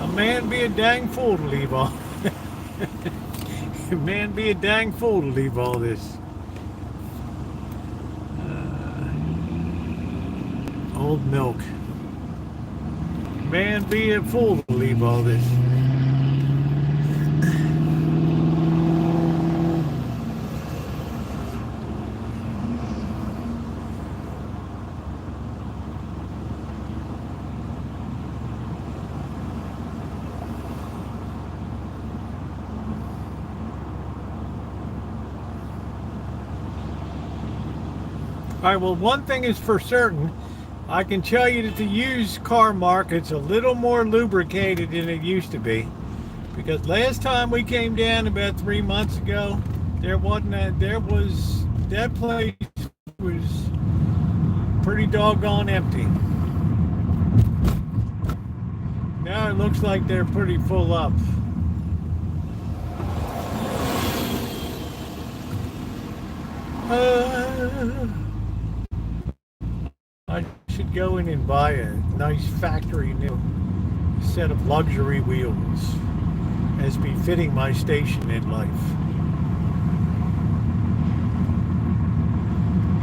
Speaker 1: A man be a dang fool to leave all. A man be a dang fool to leave all this. Old milk. Man be a fool to leave all this. All right, well, one thing is for certain. I can tell you that the used car market's a little more lubricated than it used to be. Because last time we came down about 3 months ago, that place was pretty doggone empty. Now it looks like they're pretty full up. I should go in and buy a nice factory new set of luxury wheels as befitting my station in life.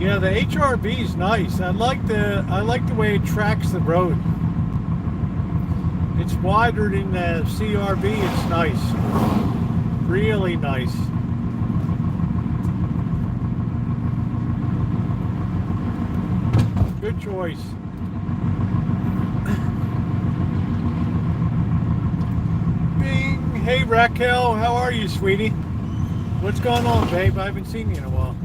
Speaker 1: Yeah, the HRV is nice. I like the way it tracks the road. It's wider than the CRV. It's nice, really nice. Good choice. Bing. Hey Raquel, how are you, sweetie? What's going on, babe? I haven't seen you in a while.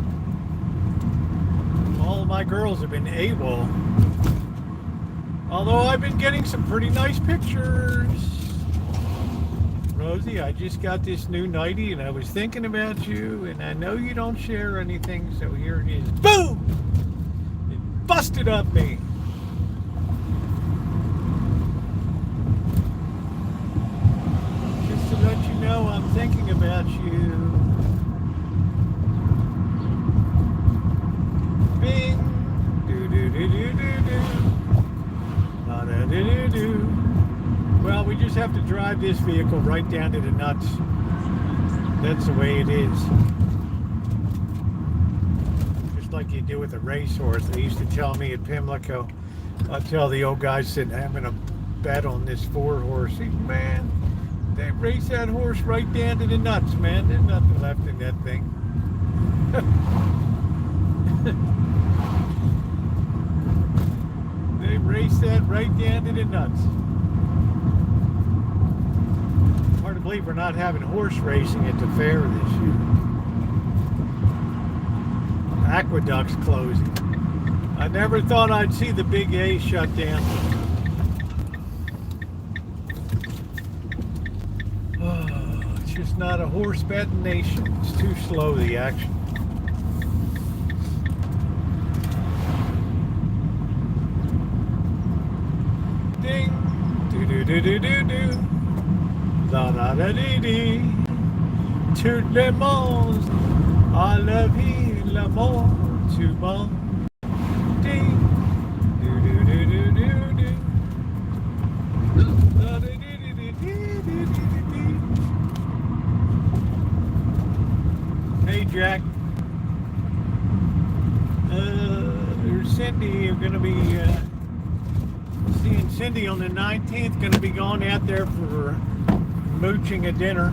Speaker 1: All of my girls have been AWOL. Although I've been getting some pretty nice pictures. Rosie, I just got this new nightie and I was thinking about you, and I know you don't share anything, so here it is. Boom! Busted up me. Just to let you know, I'm thinking about you. Bing. Do do do do do do. La da do do do. Well, we just have to drive this vehicle right down to the nuts. That's the way it is. Like you do with a racehorse. They used to tell me at Pimlico, I'll tell the old guys sitting having a bet on this 4-horse. Man, they race that horse right down to the nuts, man. There's nothing left in that thing. They race that right down to the nuts. Hard to believe we're not having horse racing at the fair this year. Aqueduct's closing. I never thought I'd see the Big A shut down. Oh, it's just not a horse betting nation. It's too slow, the action. Ding, do do do do do do, la la la dee dee, tout le monde, I love you, l'amour, tout bon, ding, do do do do do do, la da dee dee dee dee dee dee dee. Hey Jack, there's Cindy. You're gonna be. Seeing Cindy on the 19th, going to be going out there for mooching a dinner.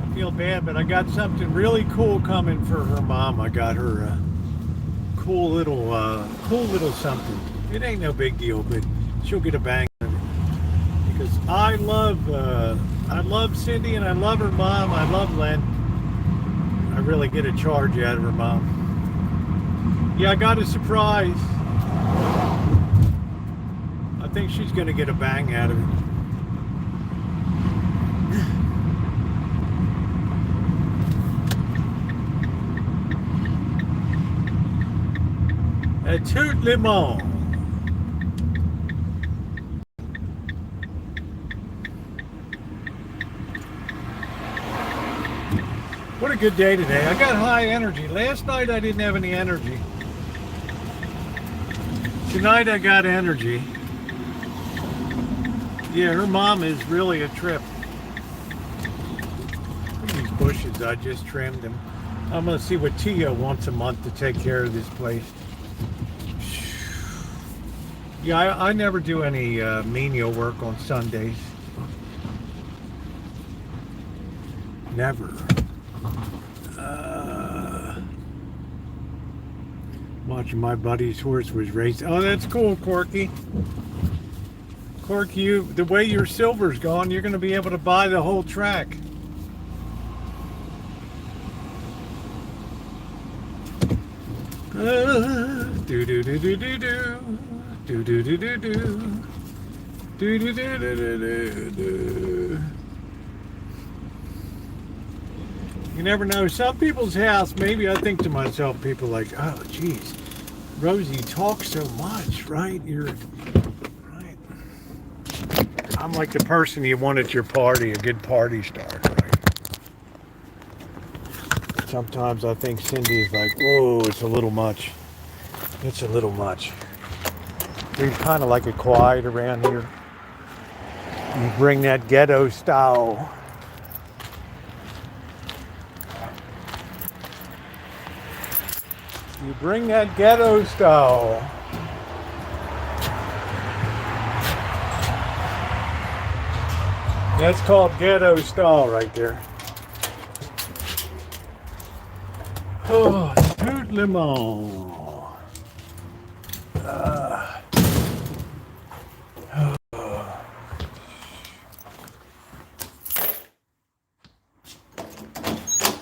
Speaker 1: I feel bad, but I got something really cool coming for her mom. I got her a cool little something. It ain't no big deal, but she'll get a bang out of it. Because I love Cindy and I love her mom. I love Len. I really get a charge out of her mom. Yeah, I got a surprise. I think she's going to get a bang out of it. A tout le monde. What a good day today. I got high energy. Last night I didn't have any energy. Tonight I got energy. Yeah, her mom is really a trip. Look at these bushes, I just trimmed them. I'm going to see what Tia wants a month to take care of this place. Yeah, I never do any menial work on Sundays. Never. Watching my buddy's horse was racing. Oh, that's cool, Corky. Corky, the way your silver's gone, you're going to be able to buy the whole track. Do do do do do do do do do do do do do do do. You never know. Some people's house, maybe I think to myself, people like, oh, geez, Rosie talks so much, right? You're right. I'm like the person you want at your party, a good party starter, right? Sometimes I think Cindy's like, whoa, it's a little much. It's a little much. We kind of like it quiet around here. You bring that ghetto style. You bring that ghetto style. That's called ghetto style right there. Oh, tout le monde.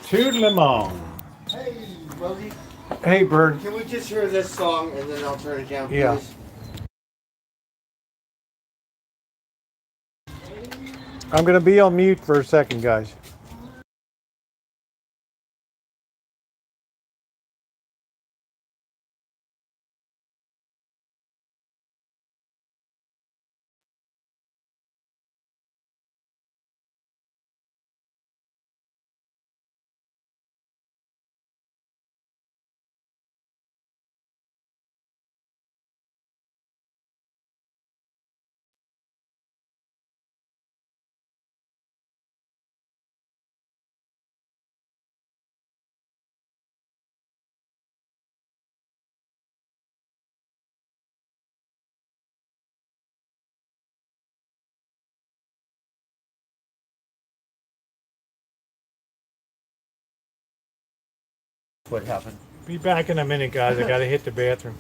Speaker 1: Tout le monde.
Speaker 6: Hey, Rosie.
Speaker 1: Hey, Bird.
Speaker 6: Can we just hear this song and then I'll turn it down, please?
Speaker 1: Yeah. I'm going to be on mute for a second, guys.
Speaker 6: What happened?
Speaker 1: Be back in a minute, guys. I gotta hit the bathroom.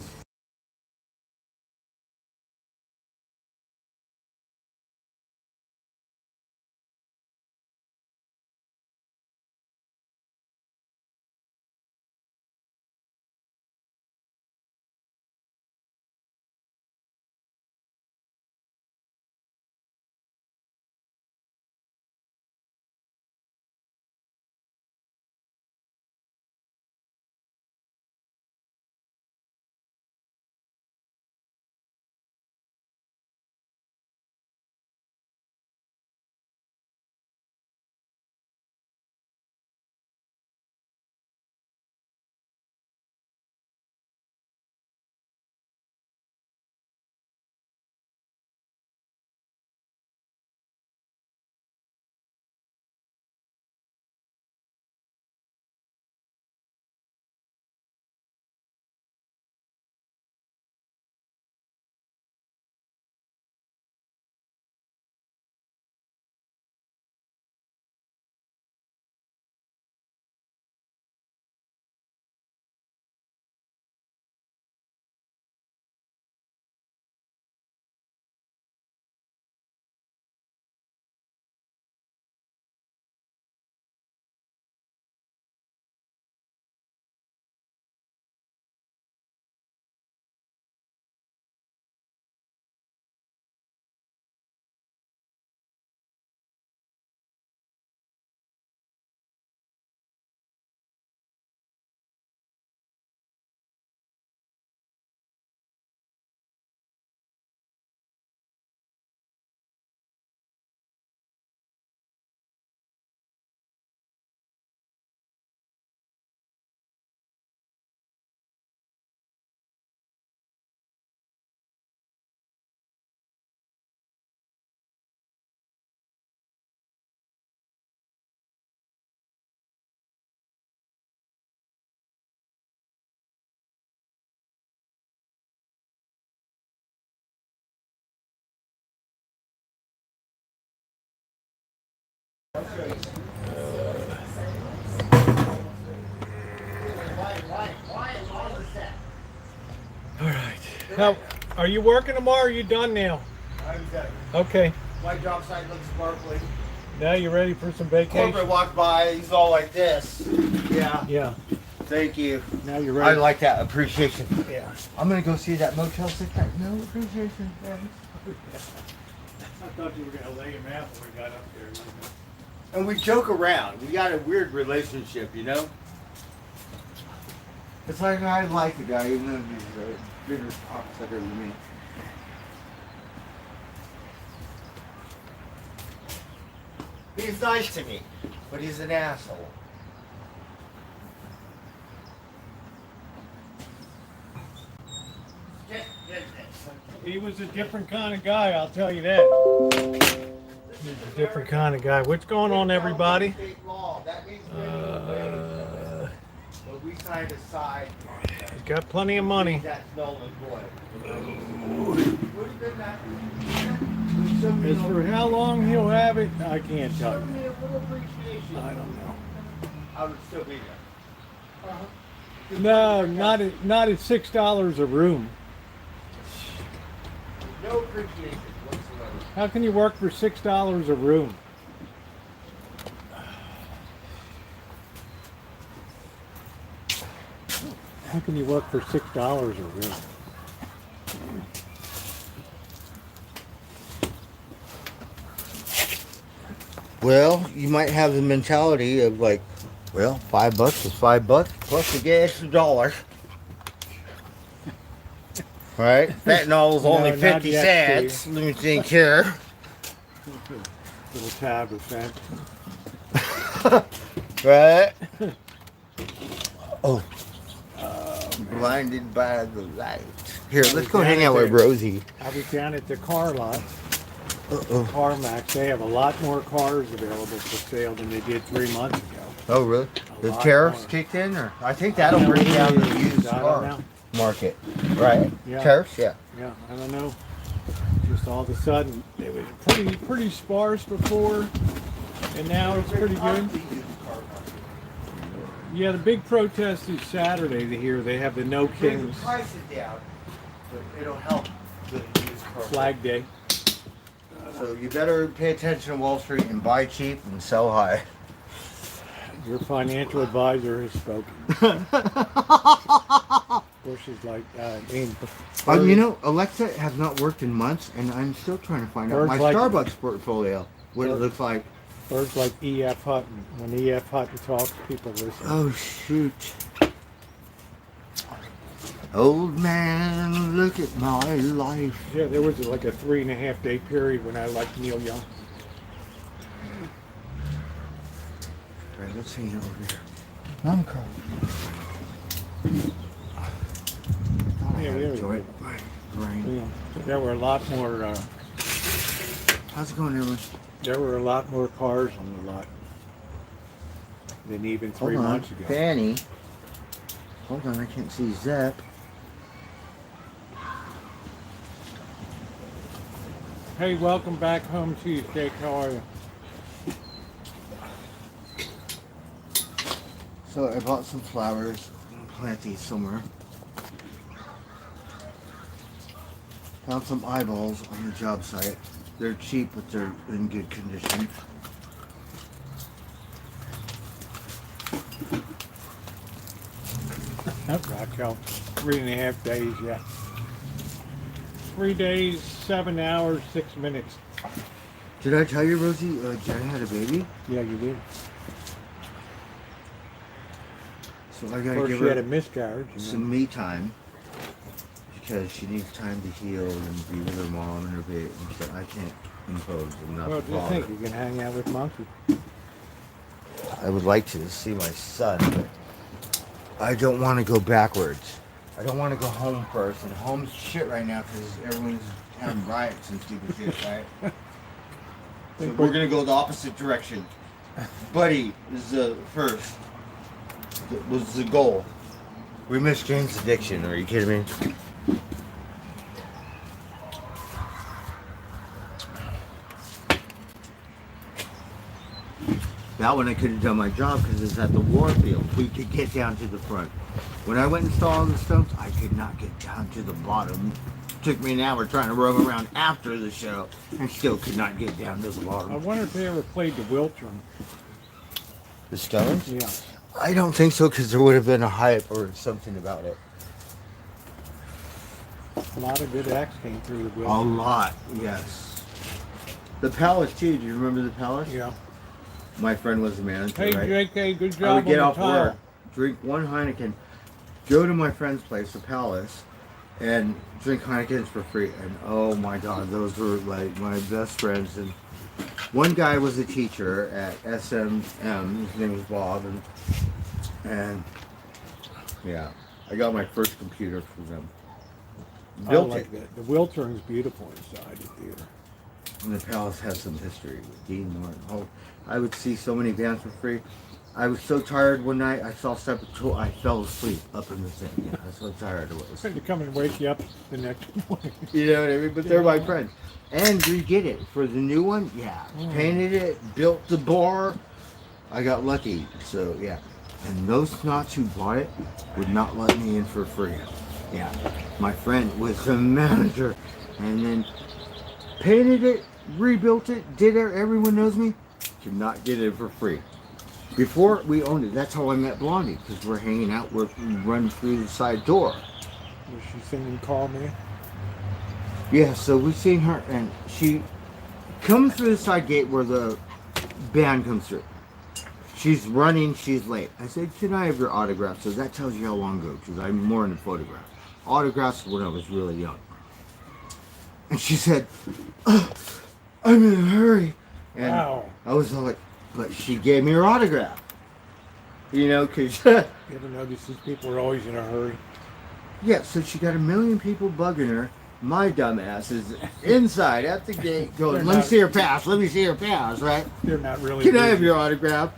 Speaker 1: All right. Now, are you working tomorrow? Or are you done now?
Speaker 6: I'm done.
Speaker 1: Okay.
Speaker 6: My job site looks sparkly.
Speaker 1: Now you ready for some vacation?
Speaker 6: Corporate walked by, he's all like this. Yeah.
Speaker 1: Yeah.
Speaker 6: Thank you.
Speaker 1: Now you're
Speaker 6: I
Speaker 1: ready.
Speaker 6: like that appreciation.
Speaker 1: Yeah.
Speaker 6: I'm gonna go see that Motel 6. No appreciation.
Speaker 1: I thought you were gonna lay him out when we got up there.
Speaker 6: And we joke around. We got a weird relationship, you know? It's like I like the guy, even though he's a bigger cocksucker than me. He's nice to me, but he's an asshole.
Speaker 1: He was a different kind of guy, I'll tell you that. He's a different kind of guy. What's going on, everybody?
Speaker 6: But we signed a side.
Speaker 1: He's got plenty of money.
Speaker 6: That's null and void.
Speaker 1: As for how long he'll have it, I can't tell
Speaker 6: Show
Speaker 1: you.
Speaker 6: me a little appreciation.
Speaker 1: I don't know.
Speaker 6: I would still be there.
Speaker 1: No, not at $6 a room.
Speaker 6: No appreciation whatsoever.
Speaker 1: How can you work for $6 a room? How can you work for $6 a room?
Speaker 6: Well, you might have the mentality of like, well, $5 is $5 plus you get extra dollars. Right? Fentanyl is only
Speaker 1: No, not
Speaker 6: 50
Speaker 1: yet,
Speaker 6: cents. Let me think here.
Speaker 1: Little tab of fat.
Speaker 6: Right? Oh. Blinded by the light. Here, let's go hang out with Rosie.
Speaker 1: I was down at the car lot.
Speaker 6: Uh-oh.
Speaker 1: CarMax, they have a lot more cars available for sale than they did 3 months ago.
Speaker 6: Oh, really? The
Speaker 1: lot
Speaker 6: tariffs
Speaker 1: more.
Speaker 6: kicked in? Or I think that'll
Speaker 1: I don't
Speaker 6: bring
Speaker 1: know
Speaker 6: down
Speaker 1: what
Speaker 6: the
Speaker 1: it is.
Speaker 6: used
Speaker 1: I don't
Speaker 6: car
Speaker 1: know.
Speaker 6: market. Right?
Speaker 1: Yeah.
Speaker 6: Tariffs? Yeah.
Speaker 1: Yeah, I don't know. Just all of a sudden, it was pretty sparse before, and now it's pretty good. Yeah, the big protest is Saturday here. They have the No
Speaker 6: Bring the
Speaker 1: Kings
Speaker 6: prices down, but it'll help the used car.
Speaker 1: Flag Day.
Speaker 6: So you better pay attention to Wall Street and buy cheap and sell high.
Speaker 1: Your financial advisor has spoken. Bush is like,
Speaker 6: You know, Alexa has not worked in months, and I'm still trying to find out
Speaker 1: Birds
Speaker 6: my
Speaker 1: like-
Speaker 6: Starbucks portfolio, what it looks like.
Speaker 1: birds like E.F. Hutton. When E.F. Hutton talks, people listen.
Speaker 6: Oh, shoot. Old man, look at my life.
Speaker 1: Yeah, there was like a 3.5 day period when I liked Neil Young.
Speaker 6: All right, let's hang out over here. I'm cold.
Speaker 1: Yeah, there was-
Speaker 6: Enjoy it. Rain.
Speaker 1: Yeah, there were a lot more.
Speaker 6: How's it going, everyone?
Speaker 1: There were a lot more cars on the lot than even 3
Speaker 6: Hold on.
Speaker 1: months ago.
Speaker 6: Fanny. Hold on, I can't see Zep.
Speaker 1: Hey, welcome back home, Cheesecake. How are you?
Speaker 6: So I bought some flowers. I'm gonna plant these somewhere. Found some eyeballs on the job site. They're cheap, but they're in good condition.
Speaker 1: Rancho, 3.5 days, yeah. 3 days, 7 hours, 6 minutes.
Speaker 6: Did I tell you, Rosie, Jenna had a baby?
Speaker 1: Yeah, you did.
Speaker 6: So I
Speaker 1: Of
Speaker 6: gotta
Speaker 1: course,
Speaker 6: give
Speaker 1: she had a
Speaker 6: her
Speaker 1: miscarriage.
Speaker 6: some me time. Because she needs time to heal and be with her mom and her baby. So I can't impose and not
Speaker 1: Well,
Speaker 6: the
Speaker 1: do you
Speaker 6: father.
Speaker 1: think you can hang out with Monkey?
Speaker 6: I would like to see my son, but I don't want to go backwards. I don't want to go home first, and home's shit right now because everyone's having riots and stupid shit, right? So we're gonna go the opposite direction. Buddy is the first. That was the goal. We missed James' addiction. Are you kidding me? That one I could have done my job because it's at the war field. We could get down to the front. When I went and saw all the stumps, I could not get down to the bottom. Took me an hour trying to roam around after the show and still could not get down to the
Speaker 1: I
Speaker 6: bottom.
Speaker 1: wonder if they ever played the Wiltern.
Speaker 6: The Stones?
Speaker 1: Yeah.
Speaker 6: I don't think so because there would have been a hype or something about it.
Speaker 1: A lot of good acts came through the
Speaker 6: A
Speaker 1: Wiltern.
Speaker 6: lot, yes. The Palace too. Do you remember the Palace?
Speaker 1: Yeah.
Speaker 6: My friend was the manager,
Speaker 1: Hey,
Speaker 6: right?
Speaker 1: JK, good
Speaker 6: I
Speaker 1: job
Speaker 6: would get
Speaker 1: on
Speaker 6: off
Speaker 1: the tile.
Speaker 6: work, drink one Heineken, go to my friend's place, the Palace, and drink Heinekens for free. And oh my God, those were like my best friends. And one guy was a teacher at SMM. His name was Bob, and yeah, I got my first computer from them. Built
Speaker 1: I like
Speaker 6: it.
Speaker 1: that. The Wiltern's beautiful inside the theater.
Speaker 6: And the Palace has some history with Dean Martin. Oh, I would see so many bands for free. I was so tired one night, I saw Sepultura, I fell asleep up in the thing. Yeah, I was so tired it was.
Speaker 1: Couldn't come and wake you up the next morning.
Speaker 6: You know what I mean? But they're my friends. And redid it. For the new one, yeah. Painted it, built the bar. I got lucky, so yeah. And those snots who bought it would not let me in for free. Yeah. My friend was the manager. And then painted it, rebuilt it, did it. Everyone knows me. Could not get it for free. Before we owned it, that's how I met Blondie, because we're hanging out, we run through the side door.
Speaker 1: Was she singing Call Me?
Speaker 6: Yeah, so we seen her, and she comes through the side gate where the band comes through. She's running, she's late. I said, can I have your autograph? So that tells you how long ago, because I'm more into photographs. Autographs when I was really young. And she said, oh, I'm in a hurry. And
Speaker 1: Wow.
Speaker 6: I was all like, but she gave me her autograph. You know, because,
Speaker 1: You ever notice these people are always in a hurry?
Speaker 6: yeah, so she got a million people bugging her. My dumb ass is inside at the gate going, let me see her pass, let me see her pass, right?
Speaker 1: They're not really.
Speaker 6: Can I have
Speaker 1: busy.
Speaker 6: your autograph?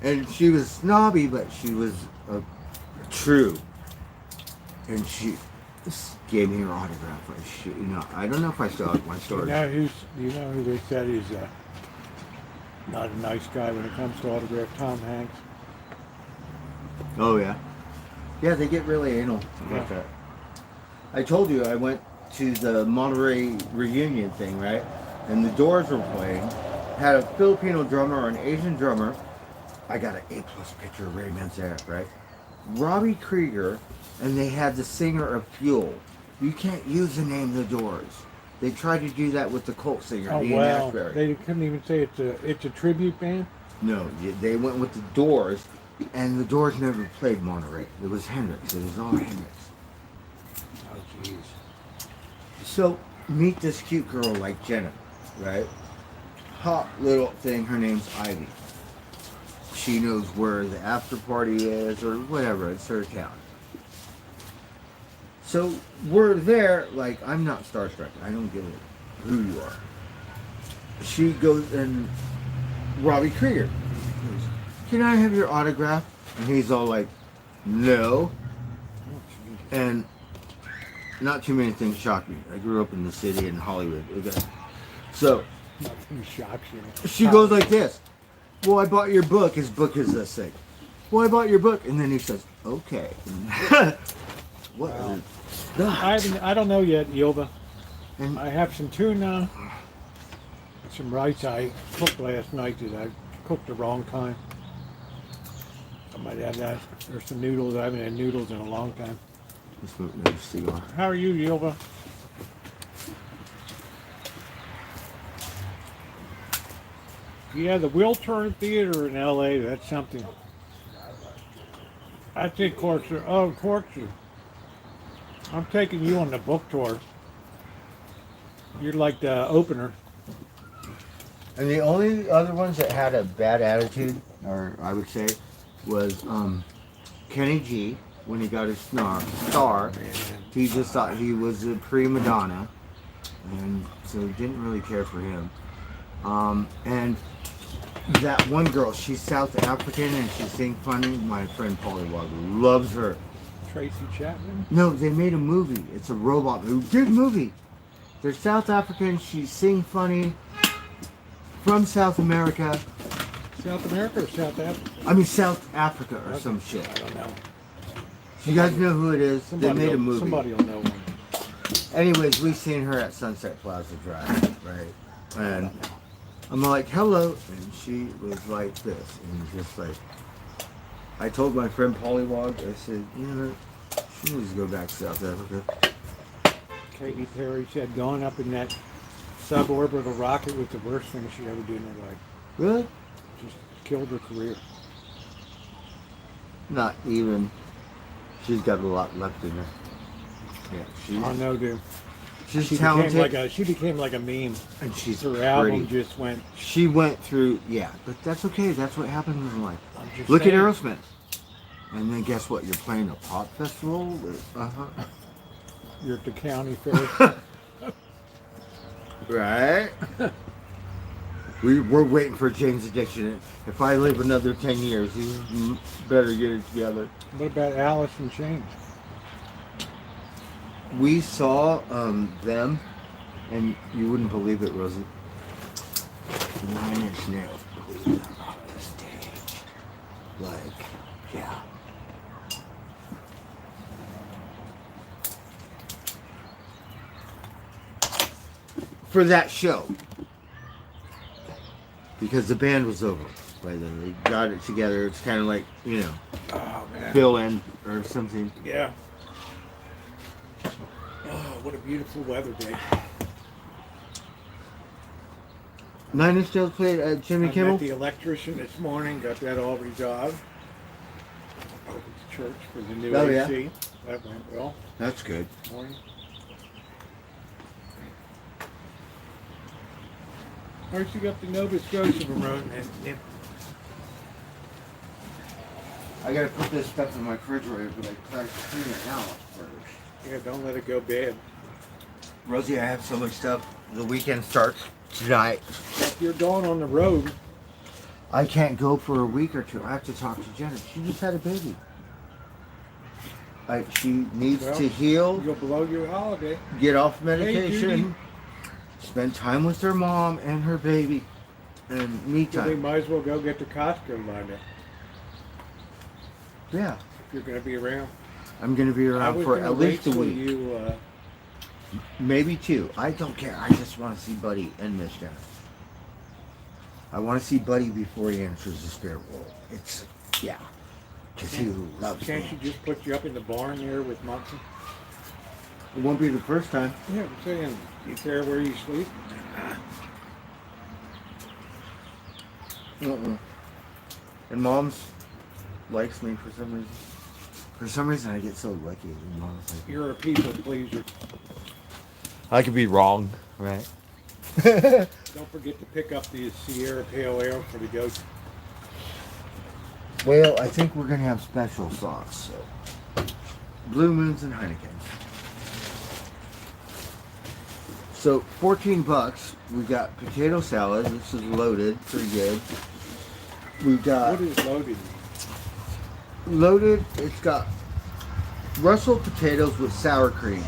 Speaker 6: And she was snobby, but she was true. And she just gave me her autograph. I don't know if I still have my
Speaker 1: Do
Speaker 6: storage.
Speaker 1: you know who they said is not a nice guy when it comes to autograph? Tom Hanks.
Speaker 6: Oh yeah. Yeah, they get really anal about
Speaker 1: Yeah.
Speaker 6: that. I told you I went to the Monterey reunion thing, right? And the Doors were playing. Had a Filipino drummer or an Asian drummer. I got an A+ picture of Ray Manzarek, right? Robbie Krieger, and they had the singer of Fuel. You can't use the name The Doors. They tried to do that with the cult singer,
Speaker 1: Oh
Speaker 6: Ian
Speaker 1: wow.
Speaker 6: Ashbury.
Speaker 1: They couldn't even say it's a tribute band.
Speaker 6: No, they went with the Doors, and the Doors never played Monterey. It was Hendrix. It was all Hendrix.
Speaker 1: Oh jeez.
Speaker 6: So meet this cute girl like Jenna, right? Hot little thing. Her name's Ivy. She knows where the after party is or whatever. It's her town. So we're there. Like, I'm not starstruck. I don't give a who you are. She goes and Robbie Krieger goes, "Can I have your autograph?" And he's all like, "No." And not too many things shock me. I grew up in the city in Hollywood. Okay. So
Speaker 1: Nothing shocks you.
Speaker 6: she goes like this. "Well, I bought your book." His book is this thing. "Well, I bought your book." And then he says, "Okay." What?
Speaker 1: Wow.
Speaker 6: That?
Speaker 1: I don't know yet, Yilva.
Speaker 6: And
Speaker 1: I have some tuna, some rice I cooked last night that I cooked the wrong time. I might add that. There's some noodles. I haven't had noodles in a long time.
Speaker 6: let's smoke another cigar.
Speaker 1: How are you, Yilva? Yeah, the Will Turner Theater in L.A., that's something. I think Corkscrew. Oh, Corkscrew. I'm taking you on the book tour. You're like the opener.
Speaker 6: And the only other ones that had a bad attitude, or I would say, was Kenny G. When he got his star, he just thought he was a prima donna, and so didn't really care for him. And that one girl, she's South African and she sings funny. My friend Polly Walker loves her.
Speaker 1: Tracy Chapman.
Speaker 6: No, they made a movie. It's a robot movie. Good movie. They're South African. She sing funny. From South America.
Speaker 1: South America or South Africa?
Speaker 6: I mean South Africa or some shit.
Speaker 1: I don't know.
Speaker 6: You guys know who it is? They made a movie.
Speaker 1: Somebody will know one.
Speaker 6: Anyways, we seen her at Sunset Plaza Drive, right? And I'm like, "Hello," and she was like this, and just like, I told my friend Pollywog, I said, "You know, she needs to go back to South Africa."
Speaker 1: Katy Perry said going up in that suborbital rocket was the worst thing she ever did in her life.
Speaker 6: Really?
Speaker 1: Just killed her career.
Speaker 6: Not even. She's got a lot left in her. Yeah,
Speaker 1: I know, dude.
Speaker 6: she's
Speaker 1: She
Speaker 6: talented,
Speaker 1: became like a meme.
Speaker 6: and she's
Speaker 1: Her album
Speaker 6: pretty.
Speaker 1: just went.
Speaker 6: She went through, yeah, but that's okay. That's what happens in life.
Speaker 1: I'm just
Speaker 6: Look
Speaker 1: saying.
Speaker 6: at Aerosmith. And then guess what? You're playing a pop festival?
Speaker 1: You're at the county fair.
Speaker 6: Right? We're waiting for James Addiction. If I live another 10 years, you better get it together.
Speaker 1: What about Alice in Chains?
Speaker 6: We saw them, and you wouldn't believe it, Rosie. 9 Inch Nails played them on the stage. Like, yeah. For that show. Because the band was over by then. They got it together. It's kind of like, you know,
Speaker 1: Oh man.
Speaker 6: fill in or something.
Speaker 1: Yeah. Oh, what a beautiful weather day.
Speaker 6: 9 Inch Nails played at Jimmy
Speaker 1: I
Speaker 6: Kimmel.
Speaker 1: met the electrician this morning. Got that all resolved. Opened the church for the new
Speaker 6: Oh, yeah?
Speaker 1: AC. That went well.
Speaker 6: That's good.
Speaker 1: Morning. First, you got the Nova Scotia remote, and
Speaker 6: I gotta put this stuff in my refrigerator, but I try to clean it out first.
Speaker 1: yeah, don't let it go bad.
Speaker 6: Rosie, I have so much stuff. The weekend starts tonight.
Speaker 1: If you're going on the road,
Speaker 6: I can't go for a week or two. I have to talk to Jenna. She just had a baby. She needs
Speaker 1: Well,
Speaker 6: to heal,
Speaker 1: you'll blow your holiday.
Speaker 6: get off
Speaker 1: Judy.
Speaker 6: medication, spend time with her mom and her baby, and me
Speaker 1: So they
Speaker 6: time.
Speaker 1: might as well go get to Costco by now.
Speaker 6: Yeah.
Speaker 1: You're going to be around.
Speaker 6: I'm gonna be
Speaker 1: I
Speaker 6: around
Speaker 1: was
Speaker 6: for
Speaker 1: gonna
Speaker 6: at
Speaker 1: wait
Speaker 6: least a
Speaker 1: till
Speaker 6: week.
Speaker 1: You,
Speaker 6: Maybe 2. I don't care. I just want to see Buddy and Mister. I want to see Buddy before he enters the spirit world. It's, yeah. Because he loves
Speaker 1: can't
Speaker 6: me.
Speaker 1: you just put you up in the barn there with Munson?
Speaker 6: It won't be the first time.
Speaker 1: Yeah, I'm saying, you care where you sleep?
Speaker 6: And Mom's likes me for some reason. For some reason, I get so lucky. And Mom's like,
Speaker 1: You're a people pleaser.
Speaker 6: I could be wrong, right?
Speaker 1: Don't forget to pick up the Sierra Pale Ale for the goats.
Speaker 6: Well, I think we're gonna have special sauce. So. Blue Moons and Heineken. So $14. We got potato salad. This is loaded, pretty good. We got
Speaker 1: What is loaded?
Speaker 6: loaded. It's got Russell potatoes with sour cream,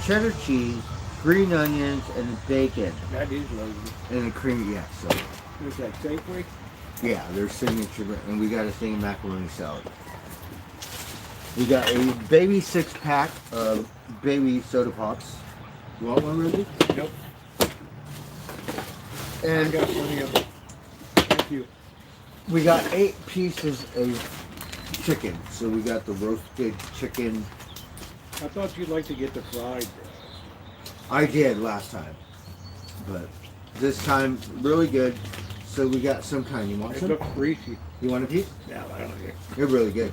Speaker 6: cheddar cheese, green onions, and bacon,
Speaker 1: That is loaded.
Speaker 6: and a creamy. Yeah, so
Speaker 1: Is that Safeway?
Speaker 6: yeah, their signature. And we got a thing of macaroni salad. We got a baby 6-pack of baby soda pops. You want one, Rosie?
Speaker 1: Nope. I
Speaker 6: And
Speaker 1: got plenty of them. Thank you.
Speaker 6: we got 8 pieces of chicken. So we got the roasted chicken.
Speaker 1: I thought you'd like to get the fried.
Speaker 6: I did last time, but this time really good. So we got some kind. You want
Speaker 1: It
Speaker 6: some?
Speaker 1: looks greasy.
Speaker 6: You want a piece?
Speaker 1: No, I don't care.
Speaker 6: They're really good.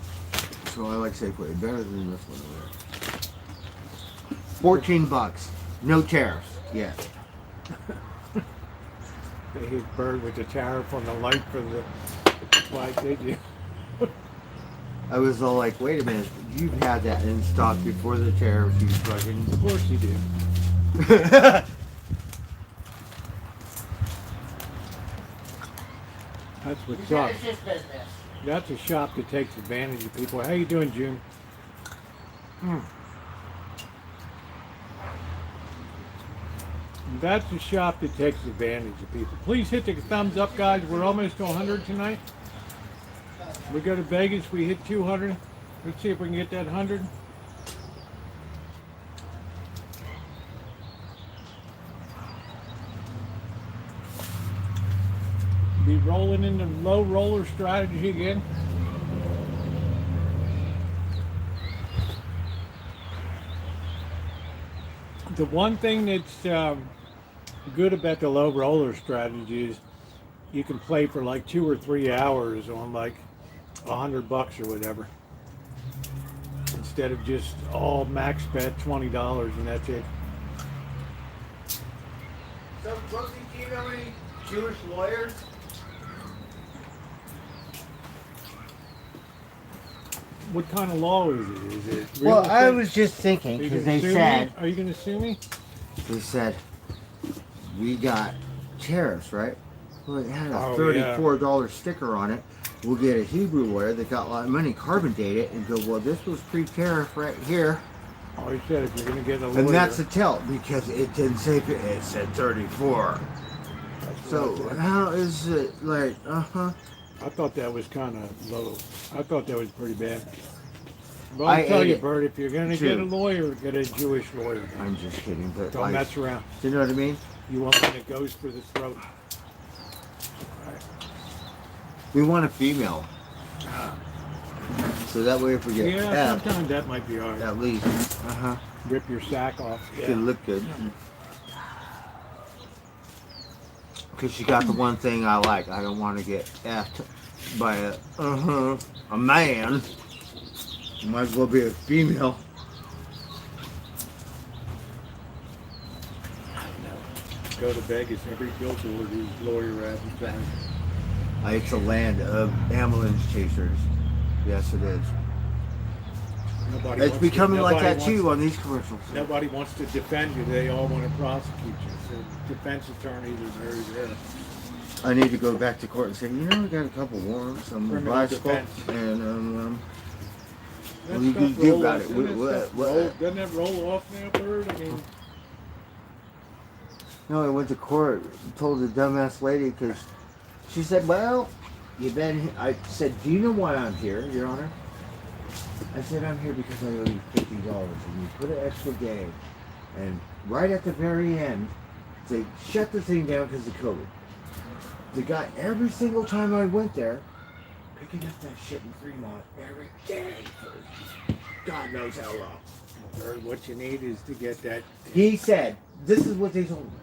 Speaker 6: So I like Safeway better than this one over there. $14. No tariffs yet.
Speaker 1: They hit Bird with the tariff on the light for the flag, did you?
Speaker 6: I was all like, wait a minute, you've had that in stock before the tariffs, you fucking.
Speaker 1: Of course you did. That's what sucks. That's a shop that takes advantage of people. How you doing, June? That's a shop that takes advantage of people. Please hit the thumbs up, guys. We're almost to 100 tonight. We go to Vegas, we hit 200. Let's see if we can get that 100. Be rolling into low roller strategy again. The one thing that's good about the low roller strategy is you can play for like 2 or 3 hours on like $100 or whatever, instead of just all max bet $20 and that's it.
Speaker 6: So, Rosie, do you know any Jewish lawyers?
Speaker 1: What kind of law is it? Is it real
Speaker 6: Well, I
Speaker 1: estate?
Speaker 6: was just thinking,
Speaker 1: Are you
Speaker 6: because
Speaker 1: gonna
Speaker 6: they
Speaker 1: sue
Speaker 6: said,
Speaker 1: me? Are you going to sue me?
Speaker 6: they said, we got tariffs, right? Well, it had a
Speaker 1: Oh,
Speaker 6: $34 sticker on it. We'll get a Hebrew lawyer that got a lot of money, carbon date it, and go, well, this was pre-tariff right here.
Speaker 1: Oh, he said if you're going to get a lawyer.
Speaker 6: And that's a tell, because it didn't say, it said 34.
Speaker 1: that's
Speaker 6: So,
Speaker 1: what I said.
Speaker 6: how is it like,
Speaker 1: I thought that was kind of low. I thought that was pretty bad. But
Speaker 6: I
Speaker 1: I'll tell
Speaker 6: ate
Speaker 1: you,
Speaker 6: it,
Speaker 1: Bert, if you're going to
Speaker 6: too.
Speaker 1: get a lawyer, get a Jewish lawyer.
Speaker 6: I'm just kidding, but
Speaker 1: Don't
Speaker 6: like,
Speaker 1: mess around.
Speaker 6: you know what I mean?
Speaker 1: You want one that goes for the throat.
Speaker 6: We want a female. So that way if we get
Speaker 1: Yeah,
Speaker 6: F,
Speaker 1: sometimes that might be hard.
Speaker 6: at least,
Speaker 1: Rip your sack off.
Speaker 6: should
Speaker 1: Yeah.
Speaker 6: look good. Because she got the one thing I like. I don't want to get effed by a man. Might as well be a female.
Speaker 1: Go to Vegas, every billboard is lawyer advertising.
Speaker 6: It's a land of ambulance chasers. Yes, it is.
Speaker 1: Nobody
Speaker 6: It's
Speaker 1: wants
Speaker 6: becoming
Speaker 1: to,
Speaker 6: like
Speaker 1: nobody
Speaker 6: that
Speaker 1: wants-
Speaker 6: too on these commercials.
Speaker 1: Nobody wants to defend you. They all want to prosecute you. So defense attorneys are very rare.
Speaker 6: I need to go back to court and say, you know, I got a couple warrants on my
Speaker 1: Criminal
Speaker 6: bicycle,
Speaker 1: defense.
Speaker 6: and
Speaker 1: That
Speaker 6: What do you
Speaker 1: stuff
Speaker 6: do
Speaker 1: roll
Speaker 6: about
Speaker 1: off-
Speaker 6: it?
Speaker 1: doesn't
Speaker 6: What-
Speaker 1: that stuff
Speaker 6: what-
Speaker 1: roll- Doesn't that roll off now, Bird? I mean,
Speaker 6: no, I went to court, told the dumbass lady, because she said, well, you've been, I said, do you know why I'm here, Your Honor? I said, I'm here because I owe you $50. And you put an extra day. And right at the very end, they shut the thing down because of COVID. The guy, every single time I went there, picking up that shit in Fremont every day for God knows how long.
Speaker 1: Or what you need is to get that.
Speaker 6: He said, this is what they told me.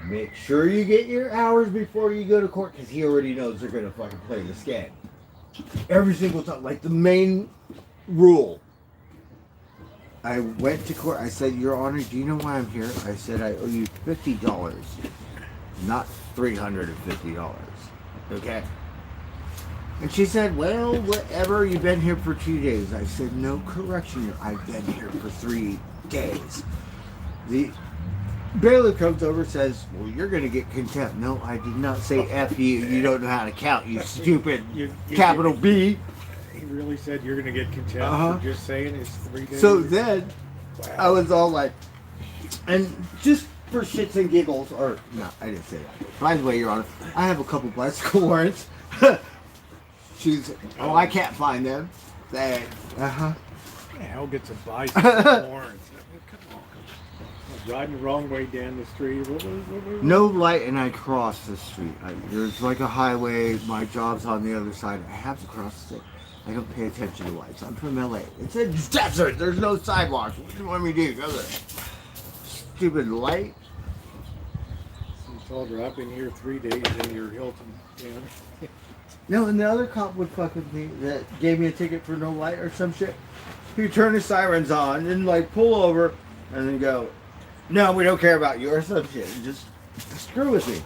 Speaker 6: Make sure you get your hours before you go to court, because he already knows they're going to fucking play the scam. Every single time, like the main rule. I went to court. I said, Your Honor, do you know why I'm here? I said, I owe you $50, not $350. Okay? And she said, well, whatever, you've been here for 2 days. I said, no, correction, I've been here for 3 days. The bailiff comes over and says, well, you're going to get contempt. No, I did not say F you. You don't know how to count, you stupid capital B.
Speaker 1: He really said you're going to get contempt for just saying it's 3 days.
Speaker 6: So then, I was all like, and just for shits and giggles, or, no, I didn't say that. By the way, Your Honor, I have a couple bicycle warrants. She's, oh, I can't find them. They,
Speaker 1: Who the hell gets a bicycle warrant? Come on. I was riding the wrong way down the street. What?
Speaker 6: No light, and I cross the street. There's like a highway. My job's on the other side. I have to cross the street. I don't pay attention to lights. I'm from LA. It's a desert. There's no sidewalks. What do you want me to do? Go there. Stupid light.
Speaker 1: I told her I've been here 3 days in your Hilton town.
Speaker 6: No, and the other cop would fuck with me that gave me a ticket for no light or some shit. He'd turn his sirens on and like pull over and then go, no, we don't care about you or some shit. And just screw with me.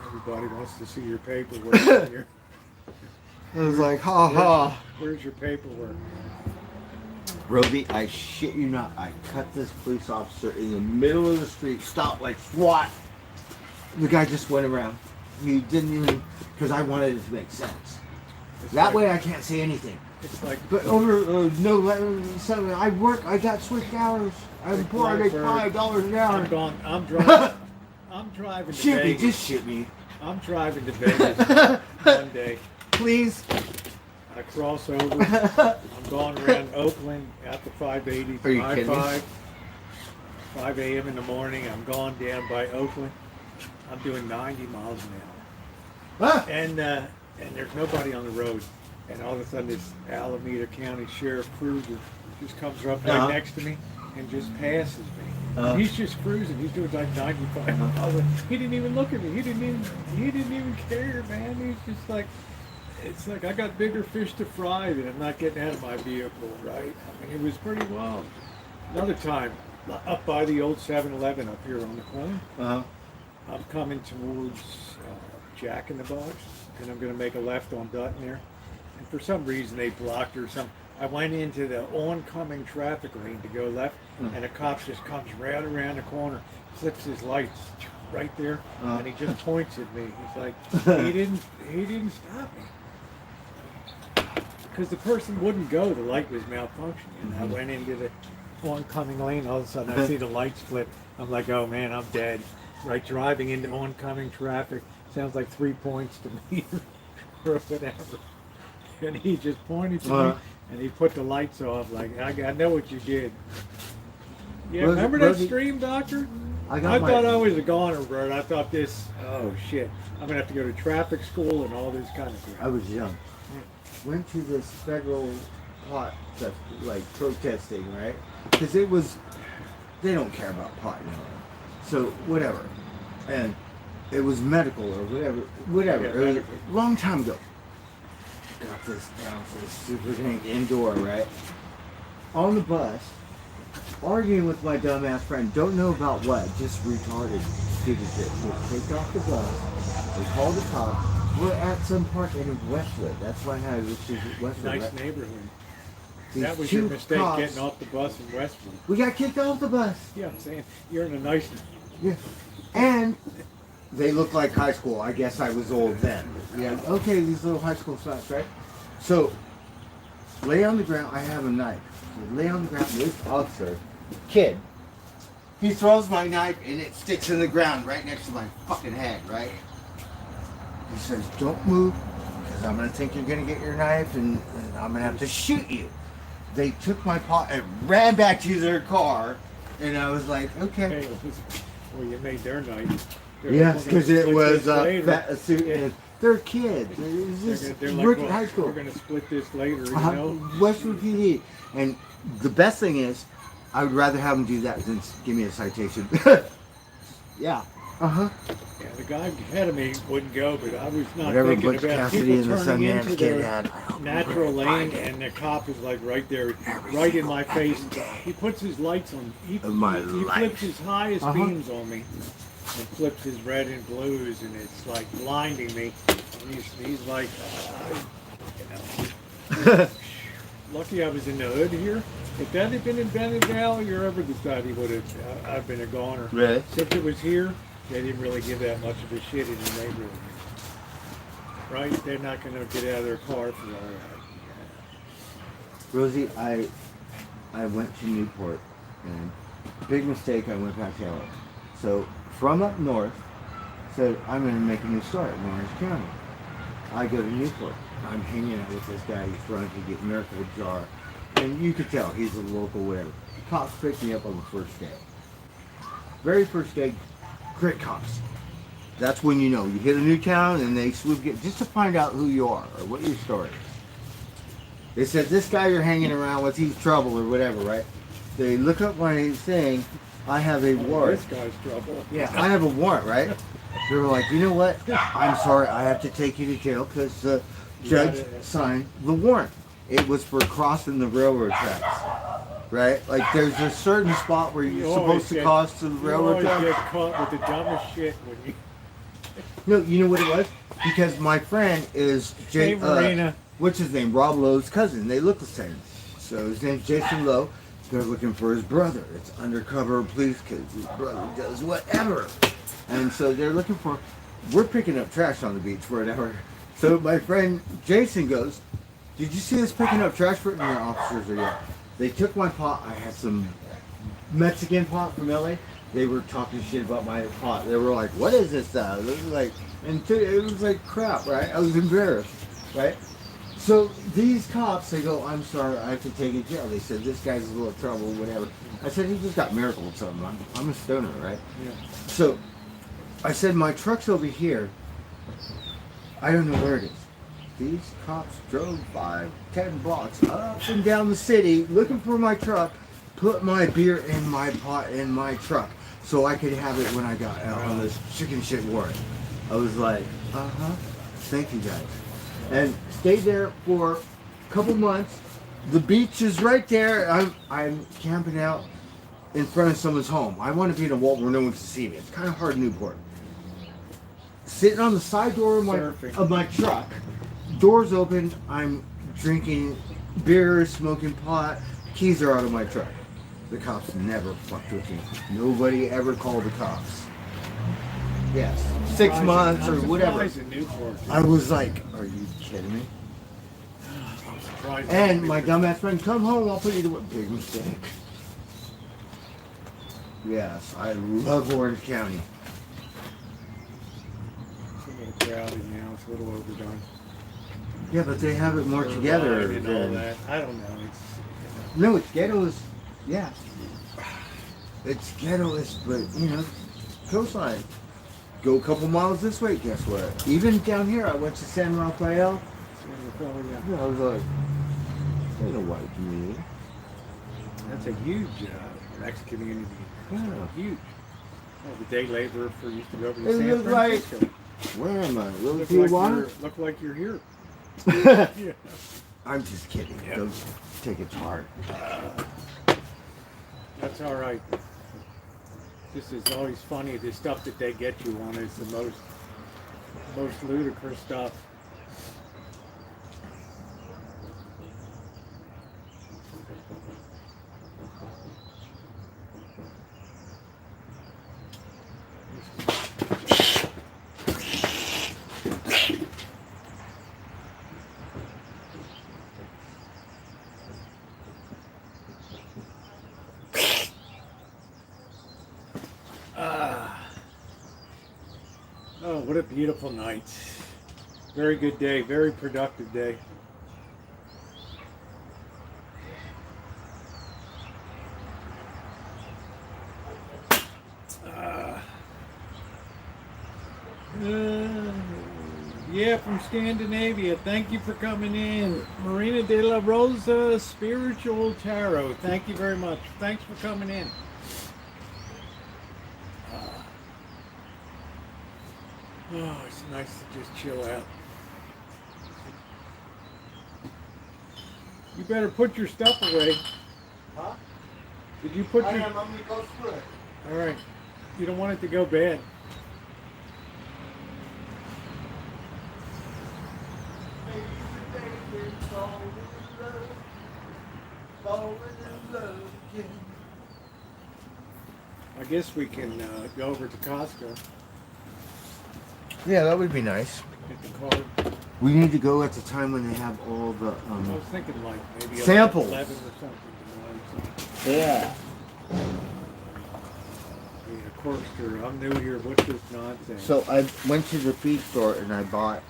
Speaker 1: Everybody wants to see your paperwork.
Speaker 6: I was like, ha ha.
Speaker 1: Where's your paperwork?
Speaker 6: Rosie, I shit you not, I cut this police officer in the middle of the street, stopped like SWAT. The guy just went around. He didn't even, because I wanted it to make sense. That way I can't say anything.
Speaker 1: It's like,
Speaker 6: but over so I work. I got switched hours. I'm poor. I make $5 an hour.
Speaker 1: I'm driving. I'm driving to
Speaker 6: Shoot
Speaker 1: Vegas.
Speaker 6: me, just shoot me.
Speaker 1: I'm driving to Vegas one day.
Speaker 6: Please.
Speaker 1: I cross over. I'm going around Oakland at the 580.
Speaker 6: Are you kidding me?
Speaker 1: 5 a.m. in the morning. I'm going down by Oakland. I'm doing 90 miles an hour.
Speaker 6: Ah.
Speaker 1: And there's nobody on the road. And all of a sudden this Alameda County Sheriff Cruiser just comes up right next to me and just passes me. He's just cruising. He's doing like 95 miles. He didn't even look at me. He didn't even care, man. He's just like, it's like I got bigger fish to fry than I'm not getting out of my vehicle, right? I mean, it was pretty wild. Another time, up by the old 7-Eleven up here on the corner. I'm coming towards Jack in the Box, and I'm going to make a left on Dutton there. And for some reason they blocked or something. I went into the oncoming traffic lane to go left, and a cop just comes right around the corner, flips his lights right there, and he just points at me. He's like, he didn't stop me. Because the person wouldn't go, the light was malfunctioning. I went into the oncoming lane, all of a sudden I see the lights flip. I'm like, oh man, I'm dead. Right, driving into oncoming traffic sounds like 3 points to me or whatever. And he just pointed to me and he put the lights off like, I know what you did. Yeah,
Speaker 6: Rosie,
Speaker 1: remember that stream, Doctor? I thought I was a goner, bro. I thought this, oh shit, I'm going to have to go to traffic school and all this kind of crap.
Speaker 6: I was young. Went to this federal pot stuff, like protesting, right? Because it was, they don't care about pot anymore. So whatever, and it was medical or whatever.
Speaker 1: Yeah,
Speaker 6: it was a long time ago. Got this down for the super dank indoor, right? On the bus, arguing with my dumbass friend. Don't know about what, just retarded, stupid shit. We take off the bus. We call the cops. We're at some park in Westwood. That's why I was Westwood.
Speaker 1: Nice
Speaker 6: right?
Speaker 1: neighborhood.
Speaker 6: These
Speaker 1: That was your mistake,
Speaker 6: cops,
Speaker 1: getting off the bus in Westwood.
Speaker 6: We got kicked off the bus.
Speaker 1: Yeah, I'm saying, you're in a nice...
Speaker 6: Yeah. And they look like high school. I guess I was old then. Yeah. Okay, these little high school spots, right? So, lay on the ground. I have a knife. So lay on the ground. This officer, kid, he throws my knife and it sticks in the ground right next to my fucking head, right? He says, don't move, because I'm going to think you're going to get your knife and I'm going to have to shoot you. they took my pot and ran back to their car, and I was like, okay.
Speaker 1: Hey, well, you made their night.
Speaker 6: Yes, because it was
Speaker 1: later.
Speaker 6: and they're kids. It's just
Speaker 1: They're
Speaker 6: rookie
Speaker 1: well,
Speaker 6: high school.
Speaker 1: We're gonna split this later, you know.
Speaker 6: Westwood PD. And the best thing is, I would rather have them do that than give me a citation. Yeah. Yeah,
Speaker 1: the guy ahead of me wouldn't go, but I was not
Speaker 6: whatever
Speaker 1: thinking
Speaker 6: Butch
Speaker 1: about
Speaker 6: Cassidy
Speaker 1: people
Speaker 6: and the
Speaker 1: turning
Speaker 6: Sundance
Speaker 1: into
Speaker 6: Kid
Speaker 1: their
Speaker 6: had. I hope
Speaker 1: natural
Speaker 6: you
Speaker 1: lane,
Speaker 6: find it.
Speaker 1: and the cop is like right there,
Speaker 6: Every
Speaker 1: right in my
Speaker 6: single
Speaker 1: face.
Speaker 6: day
Speaker 1: He puts his lights on. He
Speaker 6: of my
Speaker 1: flips
Speaker 6: life.
Speaker 1: his highest beams on me, and flips his red and blues, and it's like blinding me. And he's like, you know. Lucky I was in the hood here. If that had been in Bennett Valley or ever the side, he would have. I've been a goner.
Speaker 6: Really?
Speaker 1: Since it was here, they didn't really give that much of a shit in the neighborhood. Right? They're not going to get out of their car for all that.
Speaker 6: Rosie, I went to Newport, and big mistake, I went back to LA. So from up north, said I'm going to make a new start in Orange County. I go to Newport. I'm hanging out with this guy. He's trying to get Miracle Jar. And you could tell he's a local whatever. Cops picked me up on the first day. Very first day, great cops. That's when you know. You hit a new town and they swoop you just to find out who you are or what your story is. They said, this guy you're hanging around with, he's trouble or whatever, right? They look up my thing. I have a warrant.
Speaker 1: This guy's trouble.
Speaker 6: Yeah, I have a warrant, right? They were like, you know what? I'm sorry, I have to take you to jail because the judge signed the warrant. It was for crossing the railroad tracks, right? Like there's a certain spot where you're supposed to cross the railroad tracks.
Speaker 1: You always get caught with the dumbest shit when you...
Speaker 6: No, you know what it was? Because my friend is
Speaker 1: Hey, Marina.
Speaker 6: What's his name? Rob Lowe's cousin. They look the same. So his name's Jason Lowe. They're looking for his brother. It's undercover police because his brother does whatever. And so they're looking for, we're picking up trash on the beach for an hour. So my friend Jason goes, did you see us picking up trash for it? And the officers are, yeah. They took my pot. I had some Mexican pot from LA. They were talking shit about my pot. They were like, what is this stuff? It was like, it was like crap, right? I was embarrassed, right? So these cops, they go, I'm sorry, I have to take you to jail. They said, this guy's in a little trouble, whatever. I said, he just got miracle or something. I'm a stoner, right?
Speaker 1: Yeah.
Speaker 6: So I said, my truck's over here. I don't know where it is. These cops drove 5-10 blocks up and down the city looking for my truck, put my beer in my pot in my truck so I could have it when I got out on this chicken shit warrant. I was like, thank you guys. And stayed there for a couple months. The beach is right there. I'm camping out in front of someone's home. I want to be in a wall where no one can see me. It's kind of hard in Newport. Sitting on the side door of my truck, doors open, I'm drinking beer, smoking pot, keys are out of my truck. The cops never fucked with me. Nobody ever called the cops. Yes, 6 months or whatever. I was like, are you kidding me? And my dumbass friend, come home, I'll put you to work. Big mistake. Yes, I love Orange County.
Speaker 1: It's a little crowded now. It's a little overdone.
Speaker 6: Yeah, but they have it more together.
Speaker 1: And all that. I don't know.
Speaker 6: No, it's ghetto. Yeah. It's ghetto-ish, but, you know, coastline. Go a couple miles this way, guess what? Even down here, I went to San Rafael. Yeah, I was like, ain't a white community.
Speaker 1: That's a huge Mexican community.
Speaker 6: Yeah.
Speaker 1: Huge. Oh, the day laborer for used to go over to
Speaker 6: It
Speaker 1: San
Speaker 6: looked like,
Speaker 1: Francisco.
Speaker 6: where am I? Little
Speaker 1: Look
Speaker 6: Tijuana?
Speaker 1: like you're here. Yeah.
Speaker 6: I'm just kidding.
Speaker 1: Yeah.
Speaker 6: Don't take it to heart.
Speaker 1: That's all right. This is always funny. The stuff that they get you on is the most ludicrous stuff. Oh, what a beautiful night. Very good day, very productive day. Yeah, from Scandinavia. Thank you for coming in. Marina de la Rosa Spiritual Tarot. Thank you very much. Thanks for coming in. Oh, it's nice to just chill out. You better put your stuff away.
Speaker 6: Huh?
Speaker 1: Did you put
Speaker 6: I
Speaker 1: your...
Speaker 6: am. I'm gonna go through it.
Speaker 1: All right. You don't want it to go bad. I guess we can go over to Costco.
Speaker 6: Yeah, that would be nice.
Speaker 1: Get the card.
Speaker 6: We need to go at the time when they have all the
Speaker 1: I was thinking like maybe
Speaker 6: samples.
Speaker 1: 11 or something.
Speaker 6: Yeah.
Speaker 1: Yeah, Corkster. I'm new here. What's this nonsense?
Speaker 6: So I went to the feed store and I bought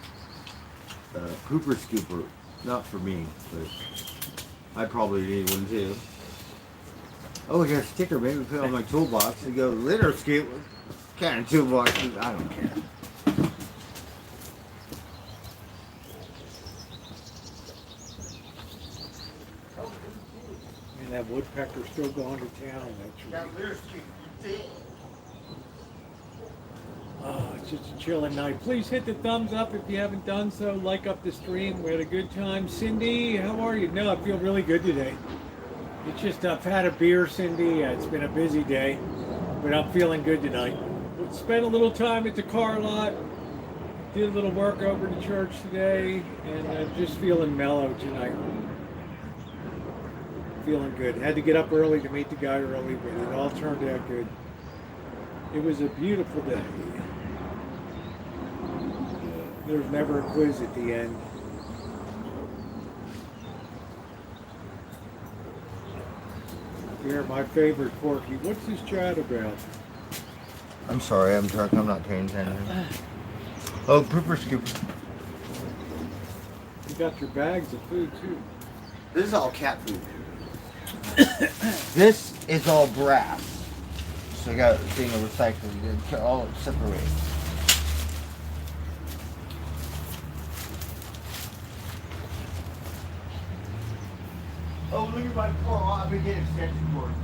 Speaker 6: a Cooper scooper. Not for me, but I probably need one too. Oh, I got a sticker. Maybe put it on my toolbox and go litter scooper. Kind of toolboxes. I don't care.
Speaker 1: And that woodpecker's still going to town. That's right. Oh, it's just a chilling night. Please hit the thumbs up if you haven't done so. Like up the stream. We had a good time. Cindy, how are you? No, I feel really good today. It's just I've had a beer, Cindy. It's been a busy day, but I'm feeling good tonight. We spent a little time at the car lot. Did a little work over to church today, and I'm just feeling mellow tonight. Feeling good. Had to get up early to meet the guy early, but it all turned out good. It was a beautiful day. There's never a quiz at the end. You're my favorite, Corky. What's this chat about?
Speaker 6: I'm sorry, I'm drunk. I'm not paying attention. Oh, Cooper scooper.
Speaker 1: You got your bags of food too.
Speaker 6: This is all cat food. This is all brass. So I got a thing of recycling. They're all separated. Oh, look at my core. I've been getting extension cords.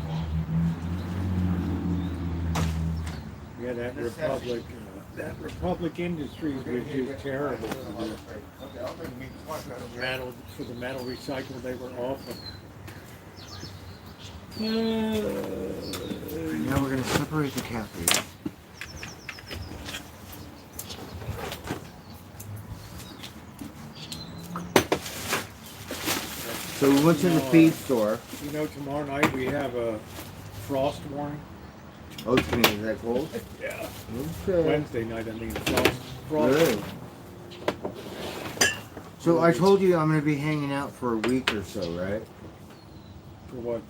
Speaker 1: Yeah, that Republic Industries was just terrible. Metal, for the metal recycle, they were awful.
Speaker 6: Now we're going to separate the cat food. So we went to the feed store.
Speaker 1: You know, tomorrow night we have a frost warning.
Speaker 6: Oh, it's going to be that cold?
Speaker 1: Yeah.
Speaker 6: Okay.
Speaker 1: Wednesday night, I mean, frost.
Speaker 6: Really? So I told you I'm going to be hanging out for a week or so, right?
Speaker 1: For what?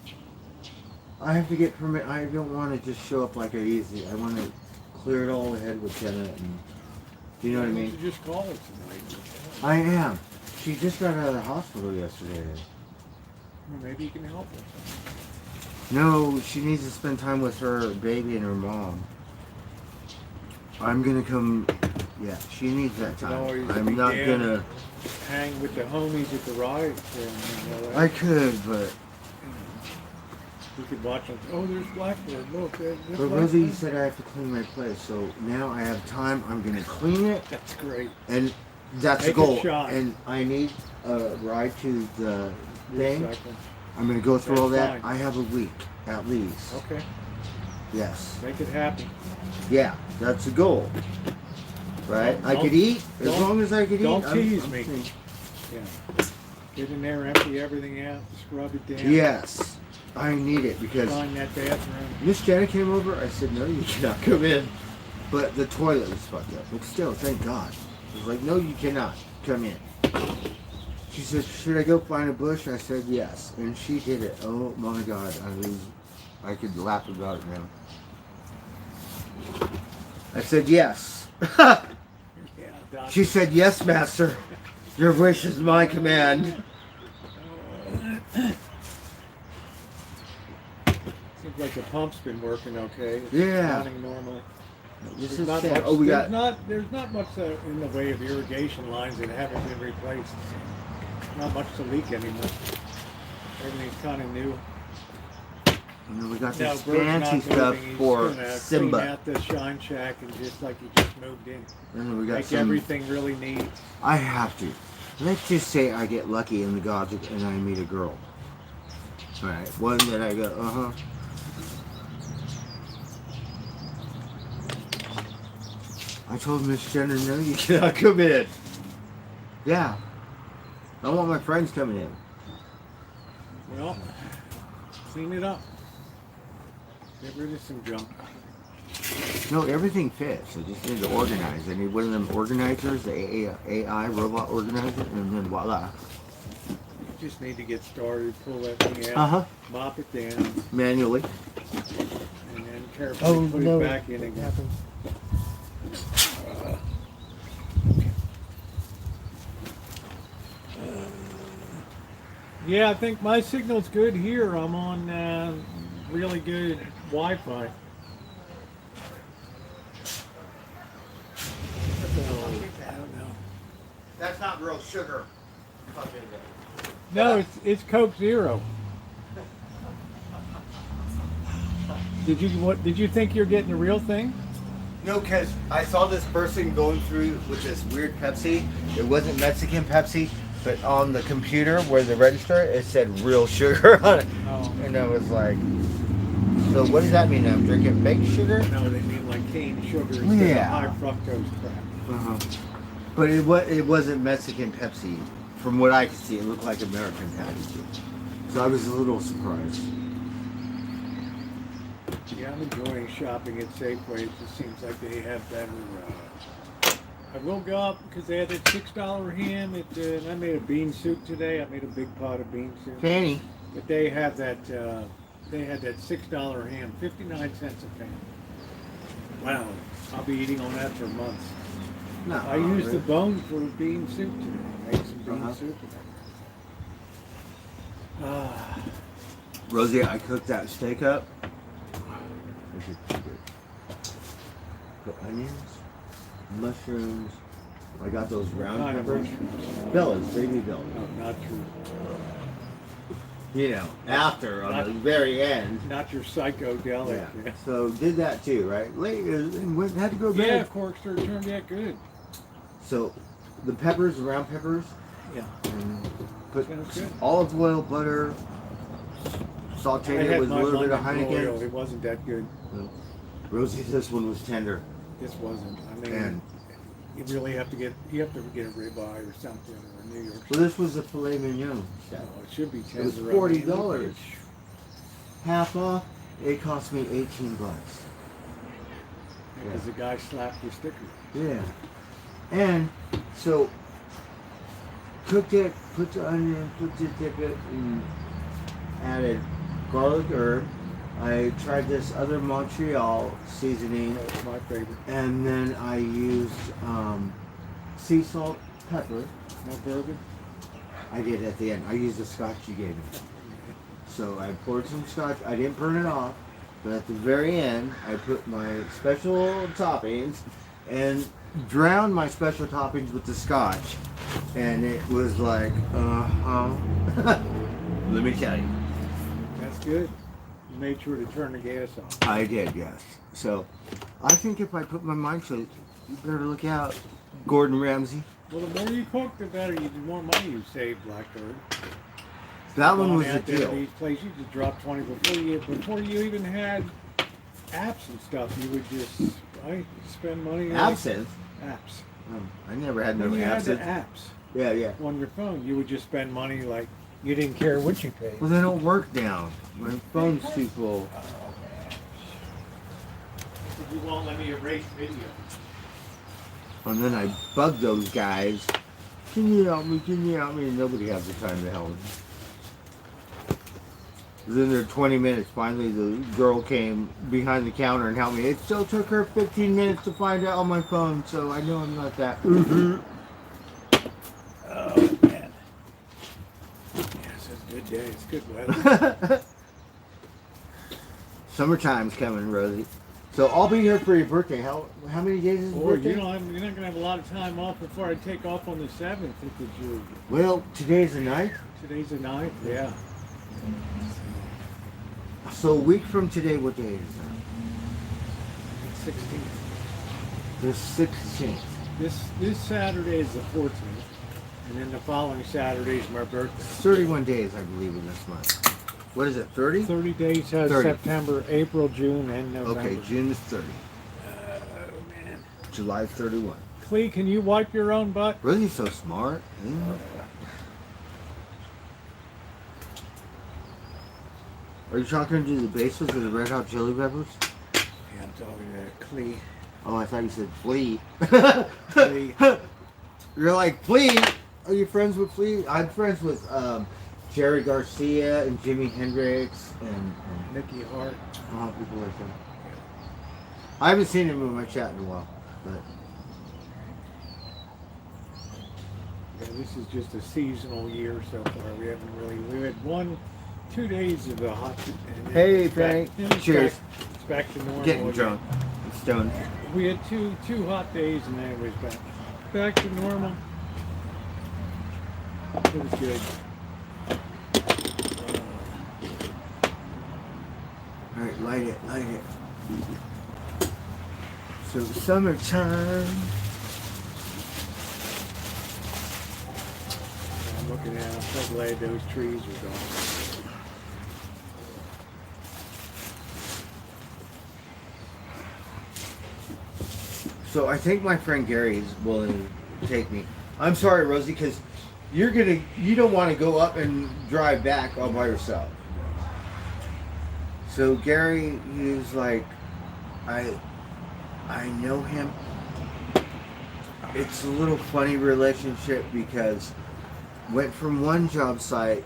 Speaker 6: I have to get permit. I don't want to just show up like I usually. I want to clear it all ahead with Jenna, and you know what I
Speaker 1: Why
Speaker 6: mean.
Speaker 1: don't you just call it tonight?
Speaker 6: I am. She just got out of the hospital yesterday.
Speaker 1: Well, maybe you can help her.
Speaker 6: No, she needs to spend time with her baby and her mom. I'm gonna come. Yeah, she needs that time.
Speaker 1: always
Speaker 6: I'm
Speaker 1: be
Speaker 6: not
Speaker 1: damned.
Speaker 6: gonna.
Speaker 1: Hang with the homies at the ride. You know, that.
Speaker 6: I could, but
Speaker 1: You could watch them. Oh, there's Blackboard. Look, there's
Speaker 6: but
Speaker 1: Blackboard.
Speaker 6: Rosie said I have to clean my place, so now I have time. I'm gonna clean it,
Speaker 1: That's great.
Speaker 6: and that's
Speaker 1: Take
Speaker 6: the
Speaker 1: a
Speaker 6: goal.
Speaker 1: shot.
Speaker 6: And I need a ride to the thing.
Speaker 1: Recycle.
Speaker 6: I'm gonna go through all
Speaker 1: That's
Speaker 6: that.
Speaker 1: fine.
Speaker 6: I have a week at least.
Speaker 1: Okay,
Speaker 6: Yes.
Speaker 1: make it happen.
Speaker 6: Yeah, that's the goal. Right? I could eat as
Speaker 1: don't-
Speaker 6: long as I could eat.
Speaker 1: don't
Speaker 6: I'm-
Speaker 1: tease
Speaker 6: I'm
Speaker 1: me.
Speaker 6: free.
Speaker 1: Yeah. Get in there, empty everything out, scrub it down.
Speaker 6: Yes, I need it because
Speaker 1: Find that bathroom.
Speaker 6: Miss Janet came over. I said, no, you cannot come in. But the toilet was fucked up. But still, thank God. I was like, no, you cannot come in. She said, should I go find a bush? I said, yes. And she did it. Oh my God. I could laugh about it now. I said, yes.
Speaker 1: Yeah, Doc.
Speaker 6: She said, yes, master. Your wish is my command.
Speaker 1: Seems like the pump's been working okay. It's
Speaker 6: Yeah.
Speaker 1: running normally.
Speaker 6: This
Speaker 1: There's
Speaker 6: is
Speaker 1: not
Speaker 6: sad.
Speaker 1: much,
Speaker 6: Oh, we got.
Speaker 1: there's not much in the way of irrigation lines that haven't been replaced. Not much to leak anymore. Everything's kind of new.
Speaker 6: And then we got
Speaker 1: Now,
Speaker 6: this
Speaker 1: Bro's
Speaker 6: fancy
Speaker 1: not
Speaker 6: stuff
Speaker 1: moving. He's
Speaker 6: for
Speaker 1: gonna clean
Speaker 6: Simba.
Speaker 1: out the shine shack and just like he just moved in.
Speaker 6: And then we got
Speaker 1: Make
Speaker 6: some.
Speaker 1: everything really neat.
Speaker 6: I have to. Let's just say I get lucky in the gods and I meet a girl. Alright, one that I go, I told Miss Jenner, no, you cannot come in. Yeah. I want my friends coming in.
Speaker 1: Well, clean it up. Get rid of some junk.
Speaker 6: No, everything fits. I just need to organize. I need one of them organizers, the AI robot organizer, and then voila.
Speaker 1: You just need to get started, pull that thing out, mop it down,
Speaker 6: Manually.
Speaker 1: and then carefully put it back in again. Yeah, I think my signal's good here. I'm on really good Wi-Fi. I don't know.
Speaker 6: That's not real sugar.
Speaker 1: No, it's Coke Zero. Did you think you're getting the real thing?
Speaker 6: No, because I saw this person going through with this weird Pepsi. It wasn't Mexican Pepsi, but on the computer where the register, it said real sugar on it.
Speaker 1: Oh.
Speaker 6: And I was like, so what does that mean? I'm drinking baked sugar?
Speaker 1: No, they mean like cane sugar instead
Speaker 6: Yeah.
Speaker 1: of high fructose crap.
Speaker 6: But it wasn't Mexican Pepsi. From what I could see, it looked like American packaging. So I was a little surprised.
Speaker 1: Yeah, I'm enjoying shopping at Safeway. It just seems like they have better. I will go up because they had that $6 ham. And I made a bean soup today. I made a big pot of bean soup.
Speaker 6: Fanny.
Speaker 1: But they have that. They had that $6 ham, 59 cents a pound. Wow, I'll be eating on that for months.
Speaker 6: No,
Speaker 1: I used the bone for bean soup today. Made some bean soup today.
Speaker 6: Rosie, I cooked that steak up. Put onions, mushrooms. I got those round
Speaker 1: Kind of
Speaker 6: peppers.
Speaker 1: mushrooms.
Speaker 6: Bellas, baby bellas.
Speaker 1: No, not true.
Speaker 6: You know, after on the very end.
Speaker 1: Not your psychedelic.
Speaker 6: Yeah. So did that too, right? Later, and went, had to go to
Speaker 1: Yeah,
Speaker 6: bed.
Speaker 1: corkscrew turned out good.
Speaker 6: So the peppers, the round peppers,
Speaker 1: Yeah.
Speaker 6: and put
Speaker 1: Sounds good.
Speaker 6: olive oil, butter, sauteed it with a little bit of
Speaker 1: lemon oil.
Speaker 6: Heineken.
Speaker 1: It wasn't that good.
Speaker 6: No. Rosie, this one was tender.
Speaker 1: This wasn't. I mean,
Speaker 6: And
Speaker 1: you really have to get a ribeye or something or a New York.
Speaker 6: well, this was a filet mignon.
Speaker 1: Oh, it should be
Speaker 6: It was
Speaker 1: tender.
Speaker 6: $40. Half off. It cost me $18.
Speaker 1: Because the guy slapped the sticker.
Speaker 6: Yeah. And so cooked it, put the onion, put the dip it, and added garlic herb. I tried this other Montreal seasoning,
Speaker 1: That's my favorite.
Speaker 6: and then I used sea salt, pepper.
Speaker 1: No bourbon?
Speaker 6: I did at the end. I used the scotch you gave me. So I poured some scotch. I didn't burn it off, but at the very end, I put my special toppings and drowned my special toppings with the scotch. And it was like, Let me tell you.
Speaker 1: That's good. You made sure to turn the gas off.
Speaker 6: I did, yes. So I think if I put my mind to it, you better look out, Gordon Ramsay.
Speaker 1: Well, the more you cook, the better. The more money you save, Blackbird.
Speaker 6: That one
Speaker 1: Going
Speaker 6: was the
Speaker 1: out there to
Speaker 6: deal.
Speaker 1: these places, you just drop 20 before you even had apps and stuff. You would just spend money on
Speaker 6: Absinthe?
Speaker 1: apps.
Speaker 6: I never had no
Speaker 1: When you had the
Speaker 6: absinthe.
Speaker 1: apps
Speaker 6: Yeah, yeah.
Speaker 1: on your phone, you would just spend money like you didn't care what you paid.
Speaker 6: Well, they don't work now. My phone's too full.
Speaker 1: You won't let me erase video.
Speaker 6: And then I bugged those guys. Can you help me? Can you help me? And nobody has the time to help me. Then there 20 minutes. Finally, the girl came behind the counter and helped me. It still took her 15 minutes to find out on my phone, so I know I'm not that.
Speaker 1: Oh, man. Yes, it's a good day. It's good weather.
Speaker 6: Summertime's coming, Rosie. So I'll be here for your birthday. How many days is your
Speaker 1: Or
Speaker 6: birthday?
Speaker 1: you're not gonna have a lot of time off before I take off on the 7th of June.
Speaker 6: Well, today's the 9th.
Speaker 1: Today's the 9th, yeah.
Speaker 6: So a week from today, what day is that?
Speaker 1: 16th.
Speaker 6: The 16th.
Speaker 1: This Saturday is the 14th, and then the following Saturday is my birthday.
Speaker 6: 31 days, I believe, in this month. What is it, 30?
Speaker 1: 30 days has
Speaker 6: 30.
Speaker 1: September, April, June, and November.
Speaker 6: Okay, June is 30.
Speaker 1: Oh, man.
Speaker 6: July 31.
Speaker 1: Clee, can you wipe your own butt?
Speaker 6: Rosie's so smart. Are you talking to the bassist of the Red Hot Chili Peppers?
Speaker 1: Yeah, I'm talking to Clee.
Speaker 6: Oh, I thought you said Flea.
Speaker 1: Clee.
Speaker 6: You're like, Flea? Are you friends with Flea? I'm friends with Jerry Garcia and Jimi Hendrix and
Speaker 1: Mickey Hart.
Speaker 6: people like that. I haven't seen him in my chat in a while, but
Speaker 1: Yeah, this is just a seasonal year so far. We had 2 days of a hot. And
Speaker 6: hey,
Speaker 1: it's back-
Speaker 6: Frank.
Speaker 1: and it's
Speaker 6: Cheers.
Speaker 1: It's back to normal.
Speaker 6: Getting
Speaker 1: again.
Speaker 6: drunk and stoned.
Speaker 1: We had two hot days and then it was back to normal. It was good.
Speaker 6: All right, light it. So summertime.
Speaker 1: I'm looking at it, I'm so glad those trees were gone.
Speaker 6: So I think my friend Gary is willing to take me. I'm sorry, Rosie, because you don't want to go up and drive back all by yourself. So Gary, he's like, I know him. It's a little funny relationship because went from one job site,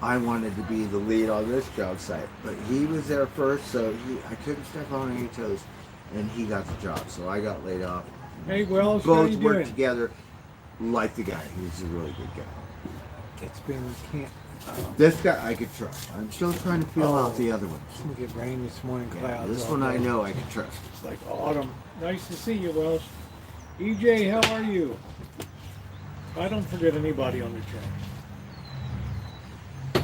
Speaker 6: I wanted to be the lead on this job site, but he was there first, so I couldn't step on any toes, and he got the job, so I got laid off.
Speaker 1: Hey, Wells, how
Speaker 6: Both
Speaker 1: you
Speaker 6: worked
Speaker 1: doing?
Speaker 6: together, like the guy. He was a really good guy.
Speaker 1: It's been
Speaker 6: This guy I could trust. I'm still trying to feel out the other ones.
Speaker 1: It's gonna get rain this morning, clouds.
Speaker 6: This
Speaker 1: all
Speaker 6: one I
Speaker 1: day.
Speaker 6: know I can trust.
Speaker 1: It's like autumn. Nice to see you, Welsh. EJ, how are you? I don't forget anybody on the chat.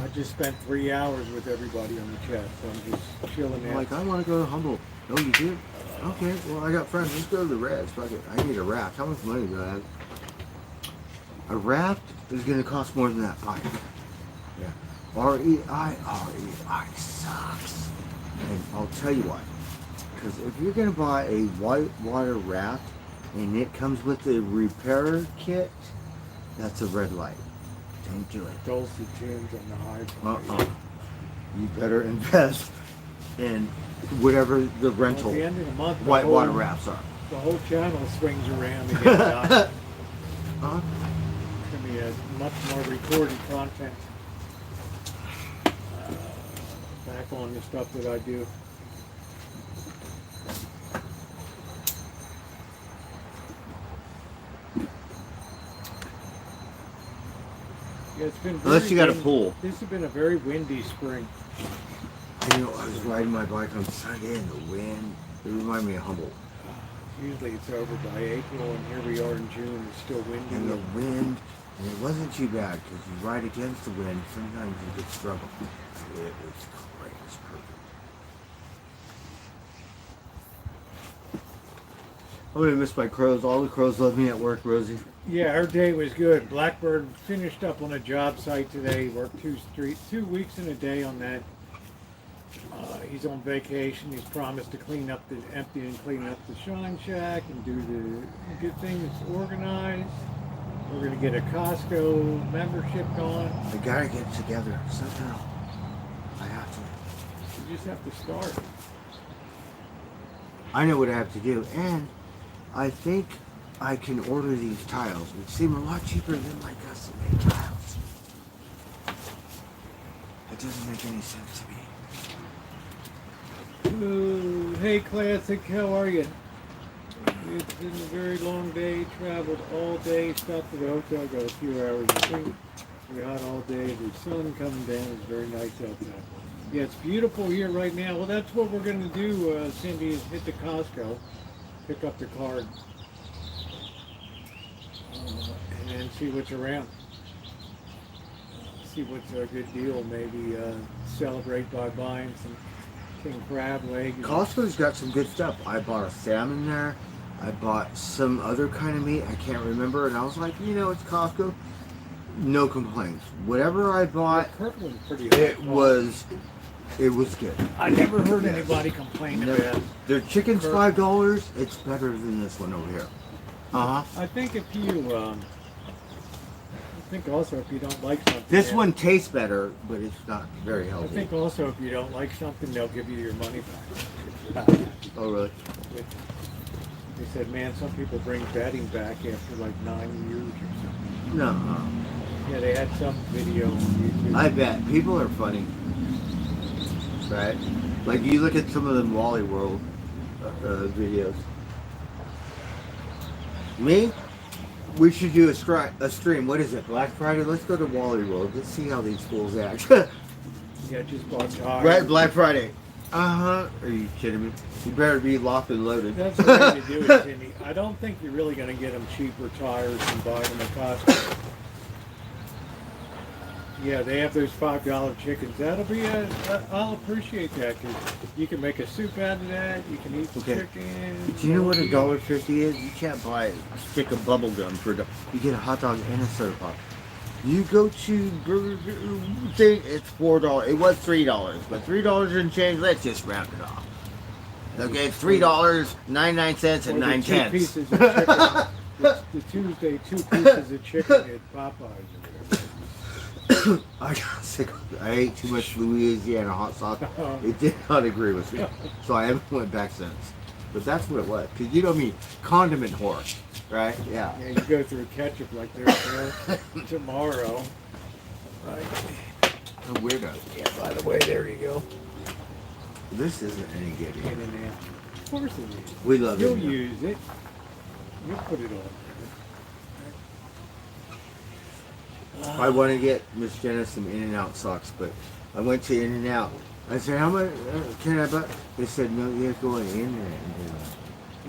Speaker 1: I just spent 3 hours with everybody on the chat, so I'm just chilling
Speaker 6: I'm
Speaker 1: out.
Speaker 6: like, I want to go to Humboldt. No, you do? Okay, well, I got friends. Let's go to the Reds. Fuck it. I need a raft. How much money do I have? A raft is going to cost more than that pipe. Yeah. R-E-I sucks. And I'll tell you why. Because if you're going to buy a white water raft and it comes with a repair kit, that's a red light. Don't do it.
Speaker 1: Dulcet tunes on the high.
Speaker 6: You better invest in whatever the rental
Speaker 1: At the end of the month,
Speaker 6: white water rafts are.
Speaker 1: The whole channel swings around again. Doc.
Speaker 6: Huh?
Speaker 1: It's gonna be a much more recorded content. Back on the stuff that I do. Yeah, it's been
Speaker 6: Unless
Speaker 1: very
Speaker 6: you got a
Speaker 1: windy.
Speaker 6: pool.
Speaker 1: This has been a very windy spring.
Speaker 6: You know, I was riding my bike on Sunday and the wind. It reminded me of Humboldt.
Speaker 1: Usually it's over by April, and here we are in June. It's still windy.
Speaker 6: And the wind, and it wasn't too bad because you ride against the wind. Sometimes you get struggle. It was great. It was perfect. I'm gonna miss my crows. All the crows love me at work, Rosie.
Speaker 1: Yeah, our day was good. Blackbird finished up on a job site today. Worked 2 weeks in a day on that. He's on vacation. He's promised to empty and clean up the Shine Shack and get things organized. We're gonna get a Costco membership going.
Speaker 6: I gotta get together somehow. I have to.
Speaker 1: You just have to start.
Speaker 6: I know what I have to do, and I think I can order these tiles, which seem a lot cheaper than my custom-made tiles. That doesn't make any sense to me.
Speaker 1: Ooh, hey Classic, how are you? It's been a very long day, traveled all day, stopped at the hotel, got a few hours of sleep. We hot all day, the sun coming down, it's very nice outside. Yeah, it's beautiful here right now. Well, that's what we're going to do, Cindy, is hit the Costco, pick up the card, and then see what's around. See what's a good deal. Maybe celebrate by buying some king crab legs.
Speaker 6: Costco's got some good stuff. I bought a salmon there. I bought some other kind of meat. I can't remember. And I was like, you know, it's Costco. No complaints. Whatever I bought,
Speaker 1: Kirkland's pretty
Speaker 6: it was good.
Speaker 1: I never heard anybody complain about.
Speaker 6: Their chicken's $5. It's better than this one over here. Uh huh.
Speaker 1: I think if you, I think also if you don't like something.
Speaker 6: This one tastes better, but it's not very
Speaker 1: I
Speaker 6: healthy.
Speaker 1: think also if you don't like something, they'll give you your money back.
Speaker 6: Oh really?
Speaker 1: They said, man, some people bring bedding back after like 9 years or something.
Speaker 6: No.
Speaker 1: Yeah, they had some video on YouTube.
Speaker 6: I bet people are funny, right? Like you look at some of them Wally World videos. Me? We should do a stream. What is it? Black Friday? Let's go to Wally World. Let's see how these fools act.
Speaker 1: Yeah, just bought tires.
Speaker 6: Right, Black Friday. Uh-huh. Are you kidding me? You better be locked and loaded.
Speaker 1: That's the way to do it, Cindy. I don't think you're really going to get them cheaper tires than buying them at Costco. Yeah, they have those $5 chickens. That'll be I'll appreciate that because you can make a soup out of that. You can eat the chicken.
Speaker 6: Do you know what $1.50 is? You can't buy a stick of bubble gum for $1. You get a hot dog and a soda pop. You go to Burger thing, it's $4. It was $3, but $3 and change. Let's just round it off. Okay, $3, 99 and 9
Speaker 1: 2
Speaker 6: cents.
Speaker 1: pieces of chicken. the Tuesday 2 pieces of chicken at Popeyes or whatever.
Speaker 6: I got sick. I ate too much Louisiana hot sauce. It did not agree with me, so I haven't went back since. But that's what it was. Cause you know me, condiment whore, right? Yeah.
Speaker 1: Yeah, you go through ketchup like there's no tomorrow. Right.
Speaker 6: A weirdo.
Speaker 1: Yeah. By the way, there you go.
Speaker 6: This isn't any good.
Speaker 1: In and out. Of course it is.
Speaker 6: We love
Speaker 1: You'll
Speaker 6: it.
Speaker 1: use it. You'll put it on.
Speaker 6: I want to get Miss Jenna some In-N-Out socks, but I went to In-N-Out. I said, how much can I buy? They said, no, you have to go in there.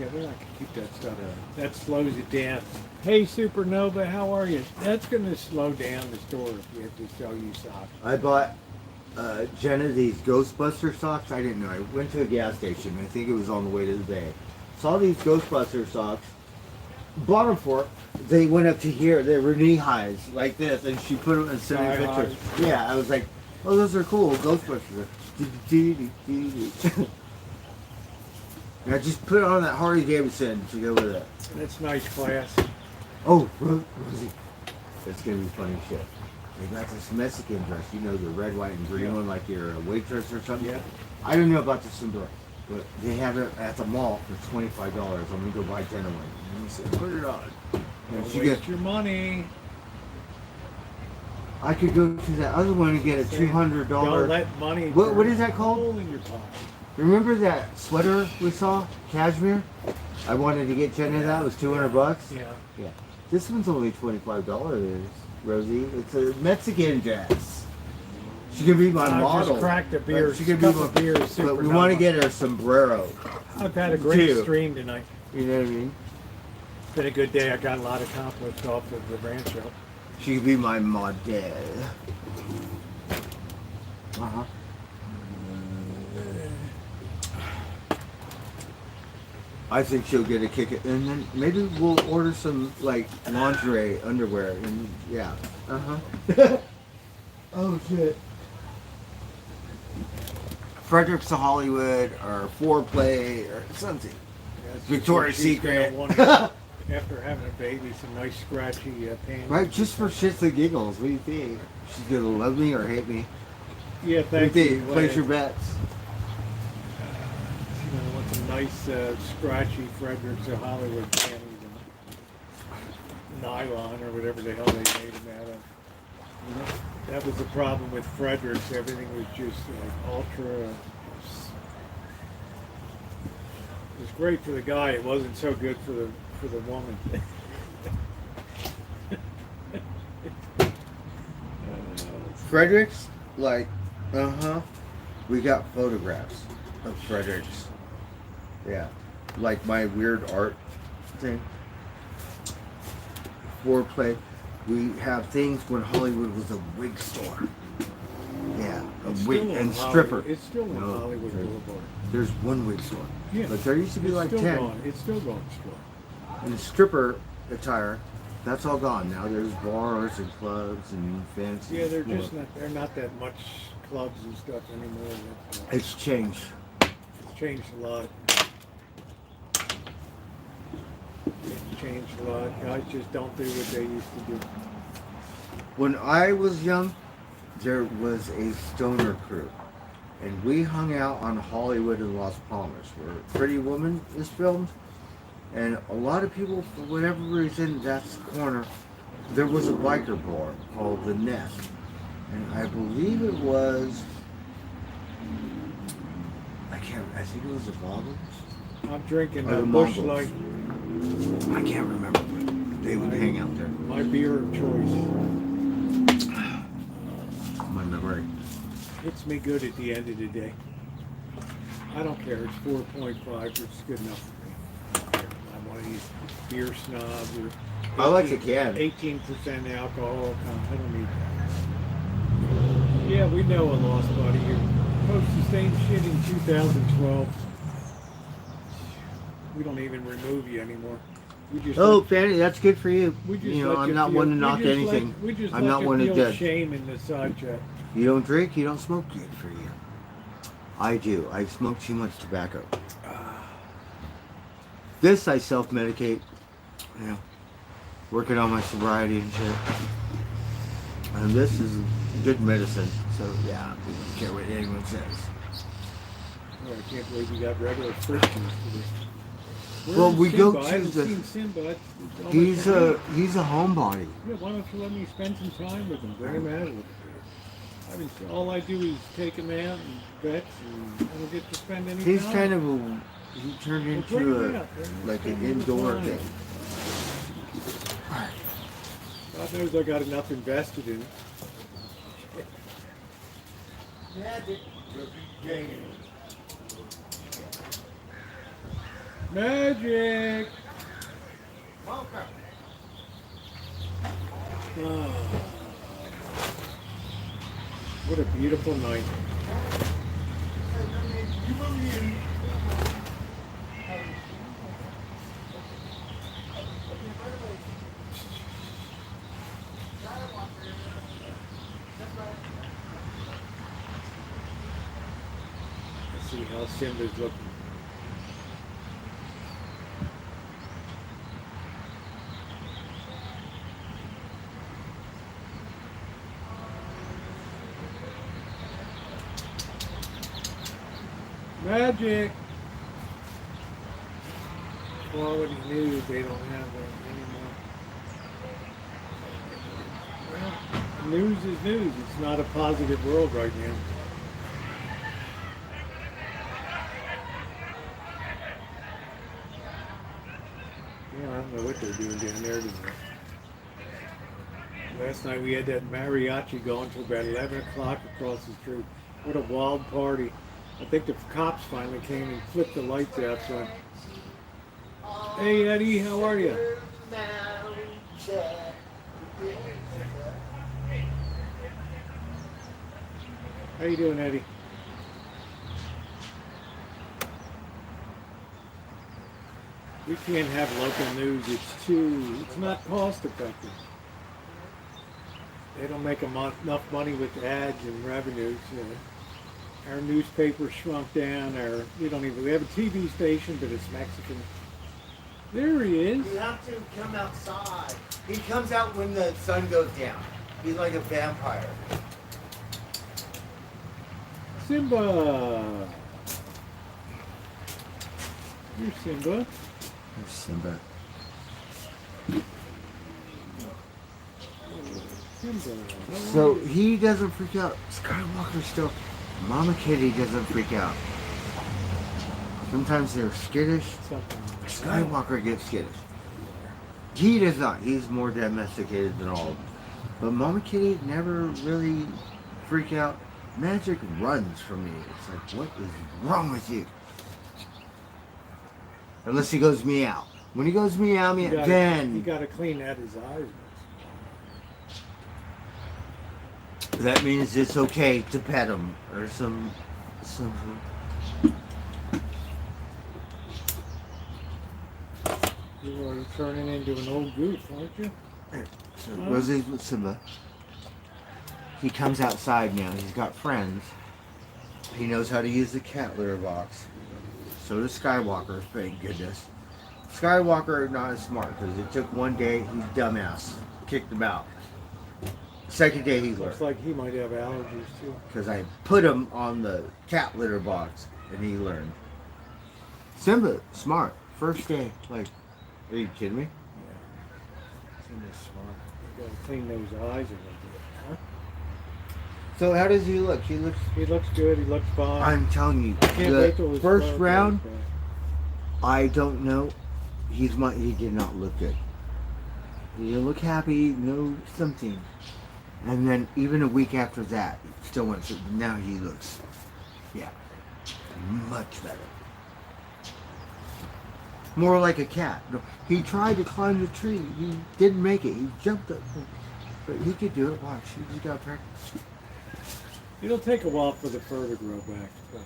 Speaker 1: Yeah, they're not going to keep that stuff. That slows it down. Hey, Supernova, how are you? That's going to slow down the store if you have to sell you socks.
Speaker 6: I bought Jenna these Ghostbuster socks. I didn't know. I went to a gas station. I think it was on the way to the bay. Saw these Ghostbuster socks. Bought them for her. They went up to here. They were knee highs like this, and she put them and sent me
Speaker 1: Thigh
Speaker 6: pictures. Yeah, I was like, oh, those are cool. Ghostbusters. And I just put on that Harley Davidson to go with it.
Speaker 1: That's nice class.
Speaker 6: Oh, Rosie. That's going to be funny shit. They got this Mexican dress, you know, the red, white, and green one, like you're a waitress or something.
Speaker 1: Yeah.
Speaker 6: I don't know about this one, but they have it at the mall for $25. I'm going to go buy 10 of them. And he said, put it on. And
Speaker 1: Don't
Speaker 6: she
Speaker 1: waste
Speaker 6: got,
Speaker 1: your money.
Speaker 6: I could go to that other one and get a $200.
Speaker 1: Don't let money.
Speaker 6: What is that called?
Speaker 1: Hole in your pocket.
Speaker 6: Remember that sweater we saw? Cashmere? I wanted to get 10 of that. It was $200.
Speaker 1: Yeah.
Speaker 6: Yeah. This one's only $25, Rosie. It's a Mexican dress. She can be my model.
Speaker 1: Just cracked a beer.
Speaker 6: She can be
Speaker 1: cup
Speaker 6: my
Speaker 1: of beer.
Speaker 6: But we want to get her a sombrero.
Speaker 1: I've had a great
Speaker 6: Two.
Speaker 1: stream tonight.
Speaker 6: You know what I mean?
Speaker 1: It's been a good day. I got a lot accomplished off of the Rancho.
Speaker 6: She can be my model. Uh-huh. I think she'll get a kick, and then maybe we'll order some like lingerie, underwear, and yeah. Oh shit. Frederick's of Hollywood or Foreplay or something.
Speaker 1: That's
Speaker 6: Victoria's
Speaker 1: she's gonna
Speaker 6: Secret.
Speaker 1: want, after having a baby, some nice scratchy panties.
Speaker 6: Right, just for shits and giggles. What do you think? She's gonna love me or hate me?
Speaker 1: Yeah,
Speaker 6: What do you
Speaker 1: thank you.
Speaker 6: think? Place your bets.
Speaker 1: You know, want some nice scratchy Fredericks of Hollywood panties and nylon or whatever the hell they made them out of. You know, that was the problem with Fredericks. Everything was just like ultra. It was great for the guy. It wasn't so good for the woman.
Speaker 6: Fredericks, like, uh-huh. We got photographs of Fredericks. Yeah. Like my weird art thing. Foreplay. We have things when Hollywood was a wig store. Yeah. A
Speaker 1: It's
Speaker 6: wig
Speaker 1: still
Speaker 6: and
Speaker 1: on
Speaker 6: stripper.
Speaker 1: Hollywood. It's still on
Speaker 6: No,
Speaker 1: Hollywood Boulevard.
Speaker 6: There's one wig store.
Speaker 1: Yeah.
Speaker 6: But there used to be
Speaker 1: It's
Speaker 6: like
Speaker 1: still
Speaker 6: 10.
Speaker 1: Gone. It's still going strong.
Speaker 6: And stripper attire, that's all gone now. There's bars and clubs and fancy.
Speaker 1: Yeah, they're not that much clubs and stuff anymore.
Speaker 6: It's changed.
Speaker 1: It's changed a lot. It's changed a lot. Guys just don't do what they used to do.
Speaker 6: When I was young, there was a stoner crew. And we hung out on Hollywood and Las Palmas, where Pretty Woman is filmed. And a lot of people, for whatever reason, that's the corner. There was a biker bar called The Nest. And I believe it was, I think it was the Boggles.
Speaker 1: I'm drinking
Speaker 6: Or the
Speaker 1: Bush
Speaker 6: Mongols.
Speaker 1: Light,
Speaker 6: I can't remember, but they would hang out there.
Speaker 1: my beer of choice.
Speaker 6: My memory.
Speaker 1: Hits me good at the end of the day. I don't care. It's 4.5. It's good enough for me. I don't care. I'm one of these beer snobs. Or
Speaker 6: I like the can.
Speaker 1: 18% alcohol. I don't need that. Yeah, we know a lost buddy. You post the same shit in 2012. We don't even remove you anymore. We just
Speaker 6: Oh, Fanny, that's good for you.
Speaker 1: we just
Speaker 6: You know,
Speaker 1: let
Speaker 6: I'm
Speaker 1: you
Speaker 6: not
Speaker 1: feel-
Speaker 6: one to
Speaker 1: we
Speaker 6: knock
Speaker 1: just let-
Speaker 6: anything.
Speaker 1: we just
Speaker 6: I'm
Speaker 1: let
Speaker 6: not
Speaker 1: you
Speaker 6: one to
Speaker 1: feel
Speaker 6: judge.
Speaker 1: shame in the side chat.
Speaker 6: You don't drink, you don't smoke, good for you. I do. I smoke too much tobacco. This I self-medicate. You know, working on my sobriety and shit. And this is good medicine. So yeah, we don't care what anyone says.
Speaker 1: Oh, I can't believe you got regular Christians today.
Speaker 6: Well,
Speaker 1: Where's
Speaker 6: we go
Speaker 1: Simba? I
Speaker 6: to
Speaker 1: haven't
Speaker 6: the-
Speaker 1: seen Simba. It's almost
Speaker 6: He's
Speaker 1: a
Speaker 6: a
Speaker 1: week.
Speaker 6: he's a homebody.
Speaker 1: Yeah, why don't you let me spend some time with him? Bring him out of it. All I do is take him out and vets, and I don't get to spend any
Speaker 6: He's
Speaker 1: time.
Speaker 6: kind of a he turned
Speaker 1: Well, bring
Speaker 6: into
Speaker 1: him
Speaker 6: a
Speaker 1: out.
Speaker 6: like an
Speaker 1: Bring him
Speaker 6: indoor
Speaker 1: out.
Speaker 6: thing.
Speaker 1: God knows I got enough invested in it. Magic! Ah. What a beautiful night. Let's see how Simba's looking. Magic! Quality news, they don't have that anymore. Well, news is news. It's not a positive world right now. Yeah, I don't know what they're doing down there tonight. Last night we had that mariachi going till about 11 o'clock across the street. What a wild party. I think the cops finally came and flipped the lights out front. Hey Eddie, how are you? How you doing, Eddie? We can't have local news. It's not cost effective. They don't make enough money with ads and revenues. Our newspaper shrunk down. We have a TV station, but it's Mexican. There he is.
Speaker 6: You have to come outside. He comes out when the sun goes down. He's like a vampire.
Speaker 1: Simba. Here's Simba.
Speaker 6: There's Simba.
Speaker 1: Simba. How are
Speaker 6: So
Speaker 1: you?
Speaker 6: he doesn't freak out. Skywalker still. Mama Kitty doesn't freak out. Sometimes they're skittish.
Speaker 1: Something.
Speaker 6: Skywalker gets skittish. He does not. He's more domesticated than all of them. But Mama Kitty never really freak out. Magic runs from me. It's like, what is wrong with you? Unless he goes meow. When he goes meow,
Speaker 1: You
Speaker 6: meow,
Speaker 1: gotta,
Speaker 6: then
Speaker 1: you gotta clean out his eyes.
Speaker 6: that means it's okay to pet him or something.
Speaker 1: You are turning into an old goose, aren't you?
Speaker 6: So Rosie with Simba. He comes outside now. He's got friends. He knows how to use the cat litter box. So does Skywalker, thank goodness. Skywalker not as smart because it took one day. He's dumbass. Kicked him out. Second day he learned.
Speaker 1: Looks like he might have allergies too.
Speaker 6: Because I put him on the cat litter box and he learned. Simba, smart. First day. Like, are you kidding me?
Speaker 1: Yeah. Simba's smart. You gotta clean those eyes a little bit, huh?
Speaker 6: So how does he look? He looks.
Speaker 1: He looks good. He looks fine.
Speaker 6: I'm telling you,
Speaker 1: Can't wait till
Speaker 6: the
Speaker 1: his
Speaker 6: first
Speaker 1: throat
Speaker 6: round,
Speaker 1: goes back.
Speaker 6: I don't know. He did not look good. He didn't look happy. No something. And then even a week after that, he still went. Now he looks, yeah, much better. More like a cat. No, he tried to climb the tree. He didn't make it. He jumped up, but he could do it. Watch, he just got practice.
Speaker 1: It'll take a while for the fur to grow back. But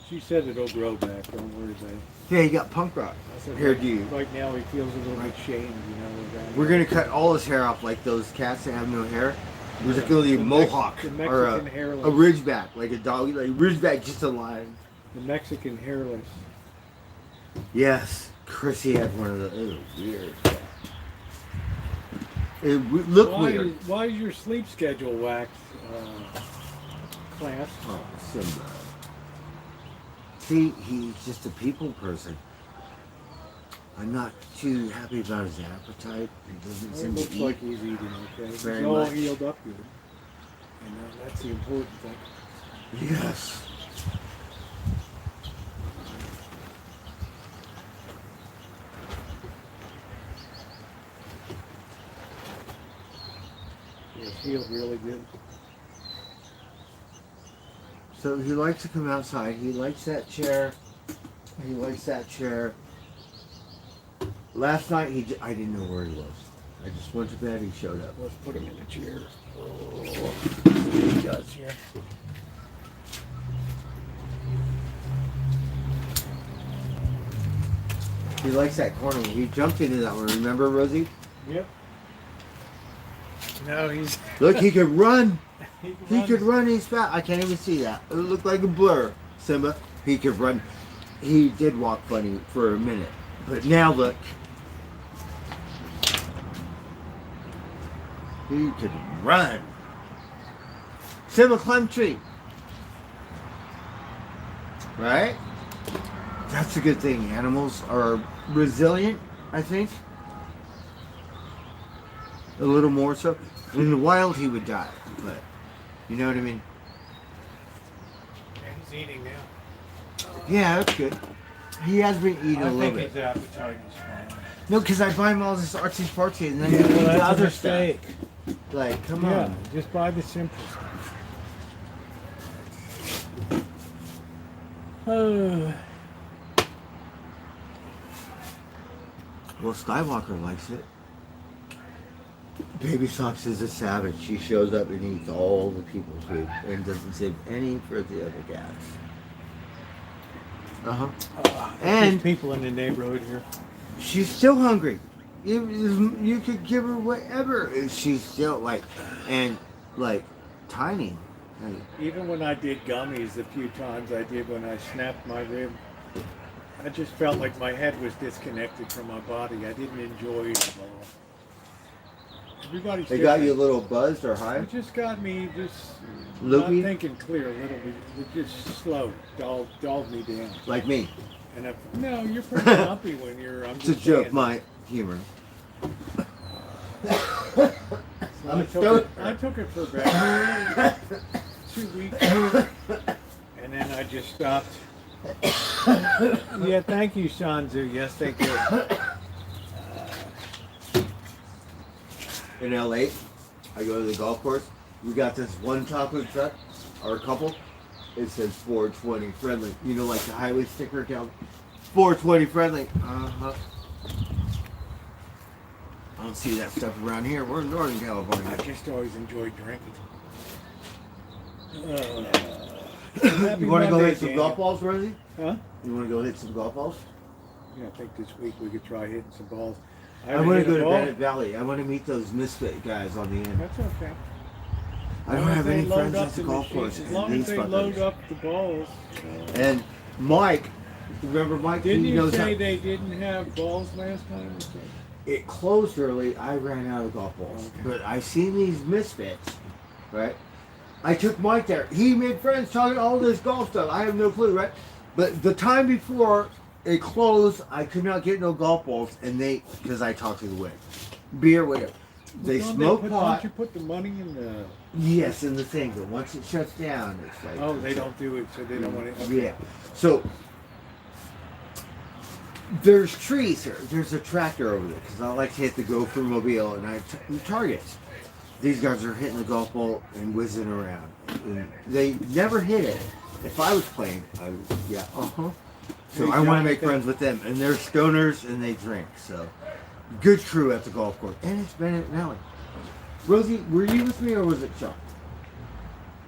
Speaker 1: she said it'll grow back. Don't worry about it.
Speaker 6: Yeah, he got punk rock hair do you.
Speaker 1: Right now he feels a little bit shamed, you know. around
Speaker 6: We're
Speaker 1: there.
Speaker 6: gonna cut all his hair off like those cats that have no hair. There's like a mohawk
Speaker 1: the
Speaker 6: or
Speaker 1: Mexican hairless.
Speaker 6: a ridgeback, like a dog, like ridgeback just a line.
Speaker 1: The Mexican hairless.
Speaker 6: Yes, Chrissy had one of those. Oh, weird. It looked weird.
Speaker 1: Why is your sleep schedule whacked, class?
Speaker 6: Oh, Simba. See, he's just a people person. I'm not too happy about his appetite. He doesn't
Speaker 1: It
Speaker 6: seem
Speaker 1: looks
Speaker 6: to eat.
Speaker 1: like he's eating okay.
Speaker 6: Very
Speaker 1: He's all
Speaker 6: much.
Speaker 1: healed up good. And that's the important thing.
Speaker 6: Yes.
Speaker 1: He's healed really good.
Speaker 6: So he likes to come outside. He likes that chair. He likes that chair. Last night I didn't know where he was. I just went to bed. He showed up.
Speaker 1: Let's put him in the chair. He does here.
Speaker 6: He likes that corner. He jumped into that one. Remember, Rosie?
Speaker 1: Yep. No, he's.
Speaker 6: Look, he could run.
Speaker 1: He
Speaker 6: He could run. He's fat. I can't even see that. It looked like a blur. Simba. He could run. He did walk funny for a minute, but now look. He could run. Simba, climb tree. Right? That's a good thing. Animals are resilient, I think. A little more so. In the wild, he would die, but you know what I mean?
Speaker 1: Yeah, he's eating now.
Speaker 6: Yeah, that's good. He has been eating a
Speaker 1: I
Speaker 6: little
Speaker 1: think
Speaker 6: bit.
Speaker 1: his appetite is fine.
Speaker 6: No, because I buy him all this artsy fartsy and then
Speaker 1: Yeah,
Speaker 6: he
Speaker 1: well,
Speaker 6: eats
Speaker 1: that's a
Speaker 6: other
Speaker 1: mistake.
Speaker 6: stuff. Like, come
Speaker 1: Yeah,
Speaker 6: on.
Speaker 1: just buy the simple stuff.
Speaker 6: Well, Skywalker likes it. Baby Socks is a savage. She shows up and eats all the people's food and doesn't save any for the other cats. Uh-huh.
Speaker 1: And
Speaker 6: And
Speaker 1: people in the neighborhood here.
Speaker 6: she's still hungry. You could give her whatever. And she's still like, and like tiny. Like,
Speaker 1: Even when I did gummies the few times I did when I snapped my rib, I just felt like my head was disconnected from my body. I didn't enjoy it at all. Everybody's
Speaker 6: they got
Speaker 1: different.
Speaker 6: you a little buzzed or high?
Speaker 1: It just got me just
Speaker 6: Loopy?
Speaker 1: not thinking clear a little bit. It just slow, dulled me down.
Speaker 6: Like me.
Speaker 1: And no, you're pretty lumpy when you're. I'm
Speaker 6: It's a
Speaker 1: just
Speaker 6: joke,
Speaker 1: saying.
Speaker 6: my humor.
Speaker 1: So I took it for about 2 weeks, and then I just stopped. Yeah, thank you, Shanzu. Yes, thank you.
Speaker 6: In LA, I go to the golf course. We got this one taco truck. or a couple, it says 420 friendly. You know, like the highway sticker down 420 friendly. Uh-huh. I don't see that stuff around here. We're in Northern California.
Speaker 1: I just always enjoyed drinking.
Speaker 6: You want to go hit some golf balls, Rosie?
Speaker 1: Huh?
Speaker 6: You want to go hit some golf balls?
Speaker 1: Yeah, I think this week we could try hitting some balls.
Speaker 6: I want to go to Bennett Valley. I want to meet those misfit guys on the end.
Speaker 1: That's okay.
Speaker 6: I don't have any friends at the golf course.
Speaker 1: As long as they load up the balls.
Speaker 6: And Mike, remember Mike?
Speaker 1: Didn't
Speaker 6: he
Speaker 1: you
Speaker 6: knows
Speaker 1: say
Speaker 6: how,
Speaker 1: they didn't have balls last time?
Speaker 6: it closed early. I ran out of golf balls.
Speaker 1: Okay.
Speaker 6: But I seen these misfits, right? I took Mike there. He made friends talking all this golf stuff. I have no clue, right? But the time before it closed, I could not get no golf balls, and because I talked to the wind. Beer, whatever. They smoke pot.
Speaker 1: Don't you put the money in the...
Speaker 6: Yes, in the thing, but once it shuts down, it's like...
Speaker 1: Oh, they don't do it, so they don't want it... Okay.
Speaker 6: Yeah. So, there's trees here. There's a tractor over there, because I like to hit the gopher mobile, and I targets. These guys are hitting the golf ball and whizzing around. And they never hit it. If I was playing, I would, yeah, So I want to make friends with them, and they're stoners, and they drink, so... Good crew at the golf course, and it's Bennett Valley. Rosie, were you with me or was it Chuck?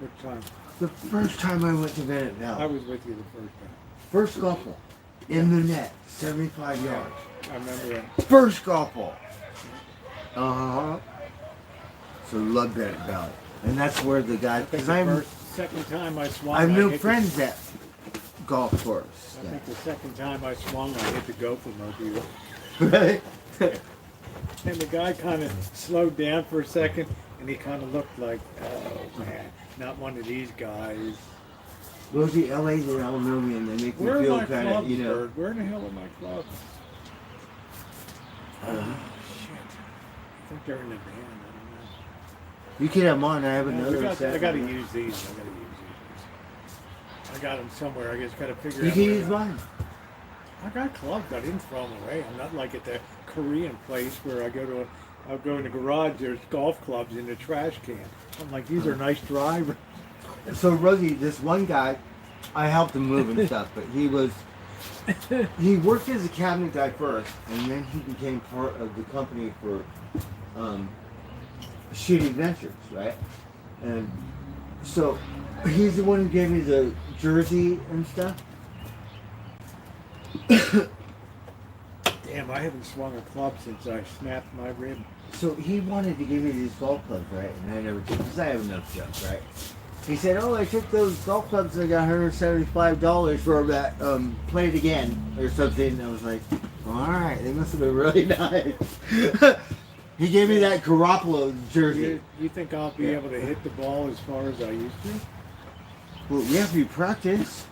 Speaker 1: What time?
Speaker 6: The first time I went to Bennett Valley.
Speaker 1: I was with you the first time.
Speaker 6: First golf ball. In the net. 75 yards.
Speaker 1: I remember that.
Speaker 6: First golf ball. Uh-huh. So love Bennett Valley. And that's where the guy, because
Speaker 1: Second time I swung.
Speaker 6: I have no friends at golf course.
Speaker 1: I think the second time I swung, I hit the gopher mobile.
Speaker 6: Right?
Speaker 1: And the guy kind of slowed down for a second, and he kind of looked like, oh man, not one of these guys.
Speaker 6: Rosie, LA's an Aluminium, they make me
Speaker 1: Where are
Speaker 6: feel
Speaker 1: my
Speaker 6: kind
Speaker 1: clubs,
Speaker 6: of, you know.
Speaker 1: Bird? Where in the hell are my clubs? Shit. I think they're in the van. I
Speaker 6: You can have mine, I have
Speaker 1: don't know.
Speaker 6: another set.
Speaker 1: I gotta use these. I got them somewhere. I just gotta figure
Speaker 6: You
Speaker 1: out.
Speaker 6: can
Speaker 1: where
Speaker 6: use
Speaker 1: they are.
Speaker 6: mine.
Speaker 1: I got clubs. I didn't throw them away. I'm not like at the Korean place where I'll go in the garage. There's golf clubs in the trash can. I'm like, these are nice drivers.
Speaker 6: So Rosie, this one guy, I helped him move and stuff, but he worked as a cabinet guy first, and then he became part of the company for Shitty Ventures, right? And so he's the one who gave me the jersey and stuff.
Speaker 1: Damn, I haven't swung a club since I snapped my rib.
Speaker 6: So he wanted to give me these golf clubs, right? And I never did, because I have enough stuff, right? He said, oh, I took those golf clubs and I got $175 for that, play it again, or something. And I was like, well, all right, they must have been really nice. He gave me that Garoppolo jersey.
Speaker 1: You think I'll be able to hit the ball as far as I used to?
Speaker 6: Well, we have to practice.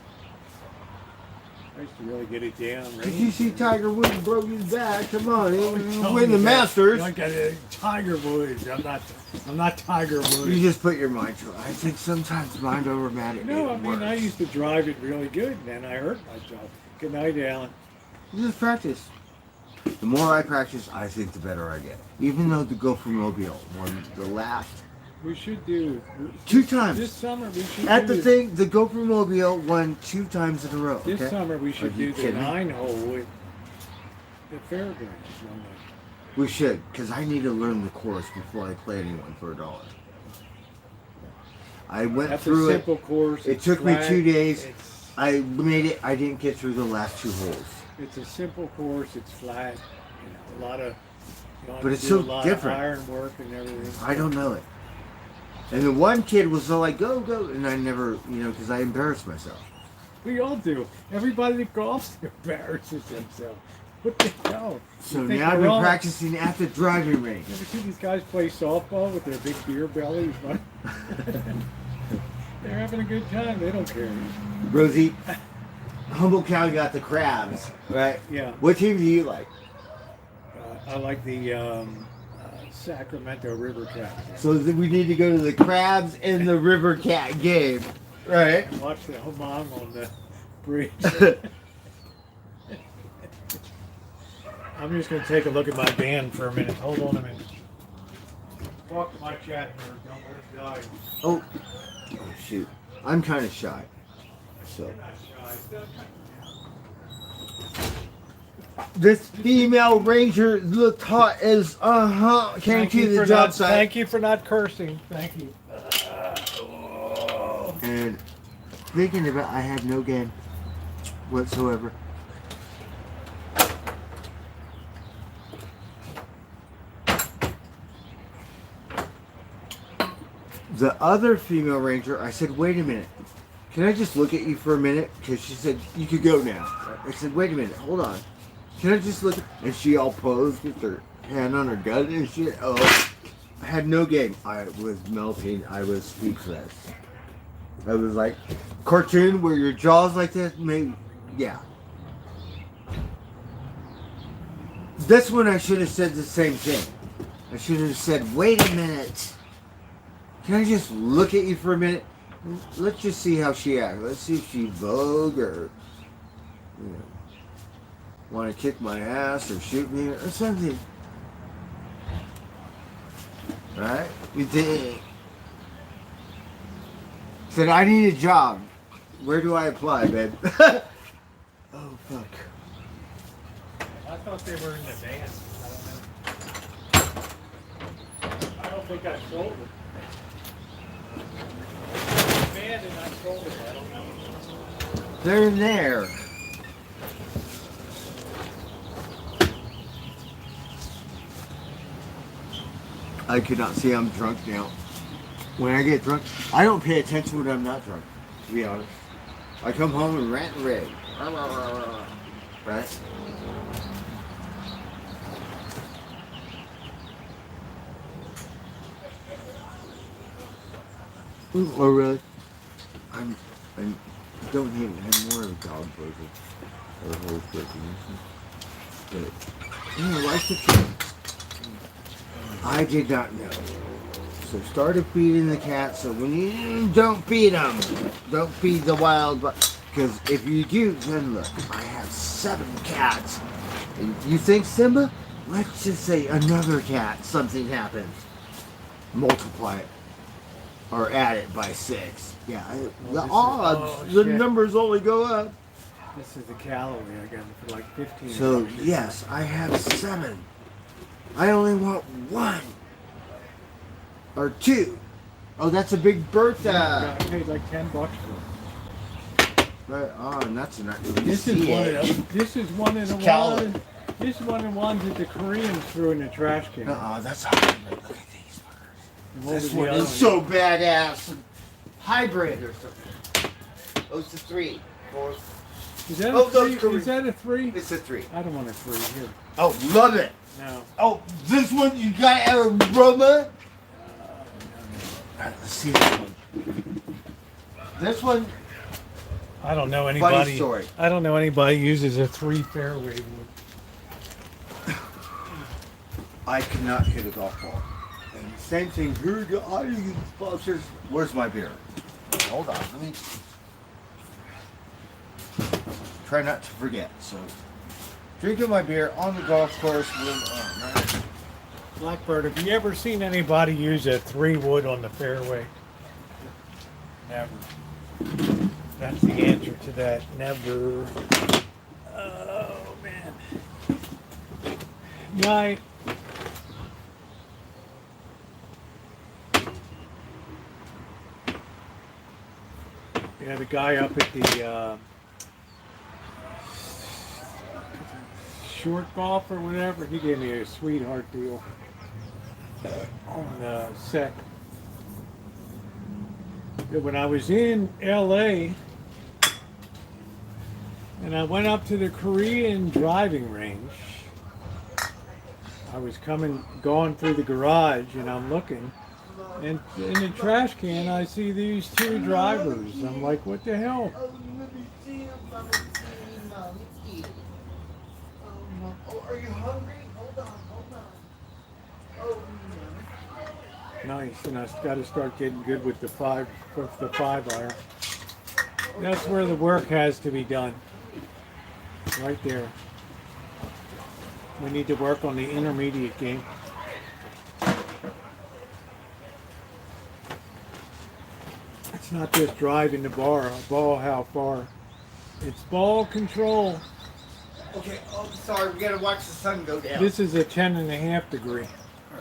Speaker 1: I used to really get it down. Right?
Speaker 6: Did you see Tiger Woods broke his back? Come on, he
Speaker 1: Tell
Speaker 6: win
Speaker 1: me
Speaker 6: the
Speaker 1: that.
Speaker 6: Masters.
Speaker 1: Like Tiger Woods. I'm not Tiger Woods.
Speaker 6: You just put your mind to it. I think sometimes mind over matter.
Speaker 1: No, I mean, I used to drive it really good, and then I hurt myself. Good night, Alan.
Speaker 6: Just practice. The more I practice, I think the better I get. Even though the Gopher Mobile won the last
Speaker 1: We should do
Speaker 6: 2 times.
Speaker 1: this summer. We should
Speaker 6: At
Speaker 1: do
Speaker 6: the thing, the Gopher Mobile won 2 times in a row.
Speaker 1: This
Speaker 6: okay?
Speaker 1: summer we should
Speaker 6: Are you
Speaker 1: do the
Speaker 6: kidding me?
Speaker 1: 9-hole with the fairgrounds. one night.
Speaker 6: We should, because I need to learn the course before I play anyone for $1. I went
Speaker 1: That's a
Speaker 6: through it.
Speaker 1: simple course.
Speaker 6: It
Speaker 1: it's
Speaker 6: took me
Speaker 1: flat,
Speaker 6: 2 days.
Speaker 1: It's,
Speaker 6: I made it. I didn't get through the last 2 holes.
Speaker 1: it's a simple course. It's flat. You know, a lot of. You don't
Speaker 6: But
Speaker 1: have
Speaker 6: it's
Speaker 1: to do
Speaker 6: so
Speaker 1: a lot
Speaker 6: different.
Speaker 1: Of iron work and everything.
Speaker 6: I don't know it. And the one kid was all like, go, go. And I never, because I embarrassed myself.
Speaker 1: We all do. Everybody that golfs embarrasses themselves. What the hell?
Speaker 6: So
Speaker 1: You think
Speaker 6: now I've
Speaker 1: we're
Speaker 6: been
Speaker 1: all-
Speaker 6: practicing at the driving range.
Speaker 1: You ever see these guys play softball with their big beer bellies? They're having a good time. They don't care.
Speaker 6: Rosie, Humboldt County got the crabs, right?
Speaker 1: Yeah.
Speaker 6: What team do you like?
Speaker 1: I like the Sacramento River Cat.
Speaker 6: So we need to go to the crabs and the River Cat game, right?
Speaker 1: Watch the mom on the bridge. I'm just going to take a look at my band for a minute. Hold on a minute. Walk to my chat here. Don't let it die.
Speaker 6: Oh shoot. I'm kind of shy. So. This female ranger looked hot as came to the job site.
Speaker 1: Thank you for not cursing. Thank you.
Speaker 6: And thinking about, I had no game whatsoever. The other female ranger, I said, wait a minute. Can I just look at you for a minute? Because she said, you could go now. I said, wait a minute, hold on. Can I just look? And she all posed with her hand on her gun and shit. Oh, I had no game. I was melting. I was speechless. I was like, cartoon where your jaw's like this? Maybe, yeah. That's when I should have said the same thing. I should have said, wait a minute. Can I just look at you for a minute? Let's just see how she acts. Let's see if she vogue or, you know, want to kick my ass or shoot me or something. Right? You think? Said, I need a job. Where do I apply, babe? Oh, fuck.
Speaker 1: I thought they were in the van. I don't think I sold it. And I sold it. I don't know.
Speaker 6: They're in there. I could not see I'm drunk now. When I get drunk, I don't pay attention when I'm not drunk, to be honest. I come home and rant and rave. Right? Oh, really? I don't even have more of a dog burger or a whole recognition. But, you know, like the truth. I did not know. So started feeding the cats. So when you don't feed them, don't feed the wild. Because if you do, then look, I have 7 cats. And you think Simba? Let's just say another cat, something happens. Multiply it. Or add it by 6. Yeah, the odds, the numbers only go up.
Speaker 1: This is the calorie I got for like 15.
Speaker 6: So, yes, I have 7. I only want 1. Or 2. Oh, that's a big birthday.
Speaker 1: I paid like $10 for it.
Speaker 6: Right, oh, and that's not
Speaker 1: This is one of them. This is one of the ones. This is one of the ones that the Koreans threw in the trash can.
Speaker 6: That's hybrid. Look at these fuckers.
Speaker 1: What
Speaker 6: This
Speaker 1: was the
Speaker 6: one
Speaker 1: other
Speaker 6: is so badass. Hybrid or something. Oh, it's a 3. 4.
Speaker 1: Is that
Speaker 6: Oh,
Speaker 1: a 3?
Speaker 6: those Koreans.
Speaker 1: Is that a 3?
Speaker 6: It's a 3.
Speaker 1: I don't want a 3 here.
Speaker 6: Oh, love it.
Speaker 1: No.
Speaker 6: Oh, this one you got aroma. Alright, let's see this one. This one.
Speaker 1: I don't know
Speaker 6: Funny
Speaker 1: anybody.
Speaker 6: story.
Speaker 1: I don't know anybody uses a 3 fairway wood.
Speaker 6: I cannot hit a golf ball. And same thing. Here you go. I use sponsors. Where's my beer? Hold on. Let me try not to forget. So, drinking my beer on the golf course. Right.
Speaker 1: Blackbird, have you ever seen anybody use a 3 wood on the fairway? Never. That's the answer to that. Never. Oh man. Night. Yeah, the guy up at the short golf or whatever, he gave me a sweetheart deal on the set. When I was in LA and I went up to the Korean driving range, I was going through the garage and I'm looking, and in the trash can I see these 2 drivers. I'm like, what the hell?
Speaker 6: Oh, let me see him. Let me eat. Oh, are you hungry? Hold on. Oh,
Speaker 1: Nice, and I got to start getting good with the 5 iron. That's where the work has to be done. Right there. We need to work on the intermediate game. It's not just driving the ball how far. It's ball control.
Speaker 6: Okay, oh, sorry, we gotta watch the sun go down.
Speaker 1: This is a 10.5 degree.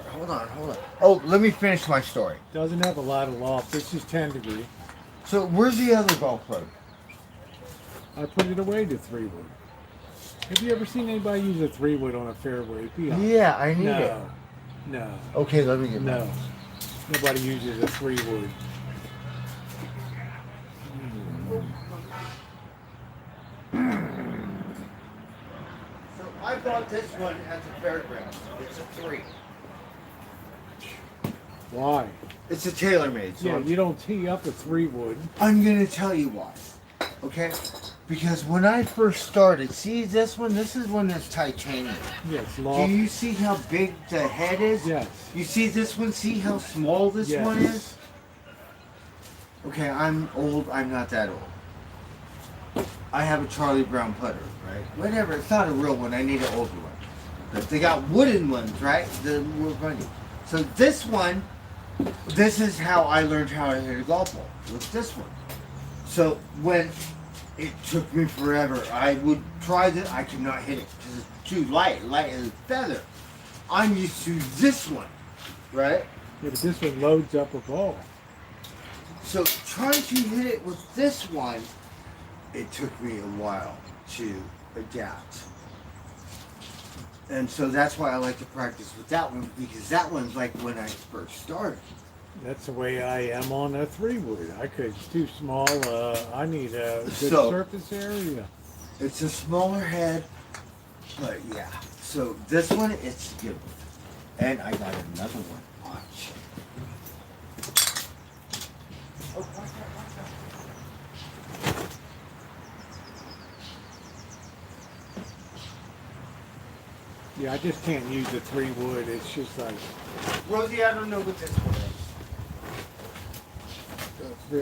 Speaker 6: Hold on. Oh, let me finish my story.
Speaker 1: Doesn't have a lot of loft. This is 10 degree.
Speaker 6: So, where's the other golf club?
Speaker 1: I put it away to 3-wood. Have you ever seen anybody use a 3-wood on a fairway? Be honest.
Speaker 6: Yeah, I need it.
Speaker 1: No.
Speaker 6: Okay, let me get
Speaker 1: No. Nobody uses a 3-wood.
Speaker 6: So, I bought this one at the fairgrounds. It's a 3.
Speaker 1: Why?
Speaker 6: It's a TaylorMade. So
Speaker 1: Yeah, you don't tee up a 3-wood.
Speaker 6: I'm gonna tell you why. Okay? Because when I first started, see this one? This is one that's titanium.
Speaker 1: Yes,
Speaker 6: Do
Speaker 1: loft.
Speaker 6: you see how big the head is?
Speaker 1: Yes.
Speaker 6: You see this one? See how small this
Speaker 1: Yes.
Speaker 6: one is? Okay, I'm old. I'm not that old. I have a Charlie Brown putter, right? Whatever. It's not a real one. I need an older one. But they got wooden ones, right? The more money. So this one, this is how I learned how to hit a golf ball. With this one. So when it took me forever, I would try this. I could not hit it because it's too light as a feather. I'm used to this one, right?
Speaker 1: Yeah, but this one loads up a ball.
Speaker 6: So trying to hit it with this one, it took me a while to adapt. And so that's why I like to practice with that one, because that one's like when I first started.
Speaker 1: That's the way I am on a 3-wood. It's too small. I need a good
Speaker 6: So-
Speaker 1: surface area.
Speaker 6: It's a smaller head, but yeah. So this one, it's good. And I got another one. Watch. Oh, watch out.
Speaker 1: Yeah, I just can't use a 3-wood. It's just like,
Speaker 6: Rosie, I don't know what this one is.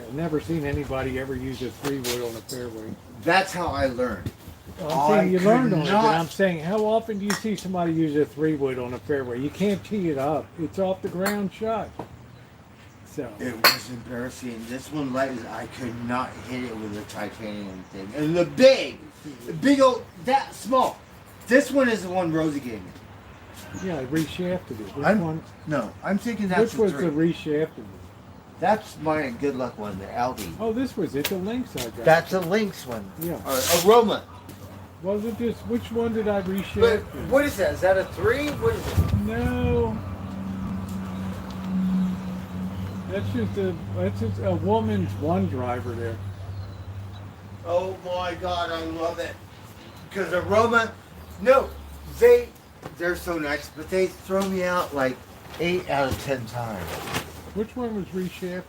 Speaker 1: I've never seen anybody ever use a 3-wood on a fairway.
Speaker 6: That's how I learned.
Speaker 1: I'm saying you
Speaker 6: I
Speaker 1: learned
Speaker 6: could
Speaker 1: on it,
Speaker 6: not-
Speaker 1: but I'm saying how often do you see somebody use a 3-wood on a fairway? You can't tee it up. It's off the ground shot. So,
Speaker 6: It was embarrassing. This one, I could not hit it with a titanium thing. And the big old, that small. This one is the one Rosie gave me.
Speaker 1: yeah, I reshafted it. Which
Speaker 6: I'm
Speaker 1: one?
Speaker 6: No, I'm thinking that's
Speaker 1: Which was
Speaker 6: the
Speaker 1: the
Speaker 6: 3.
Speaker 1: reshafted one?
Speaker 6: That's my good luck one, the Aldi.
Speaker 1: Oh, this was it. The Lynx I got.
Speaker 6: That's a Lynx one.
Speaker 1: Yeah.
Speaker 6: Or Aroma.
Speaker 1: Was it just, which one did I reshaft?
Speaker 6: But what is that? Is that a 3? What is it?
Speaker 1: No. That's just a woman's one driver there.
Speaker 6: Oh my God, I love it. Because Aroma, no, they're so nice, but they throw me out like 8 out of 10 times.
Speaker 1: Which one was reshafted?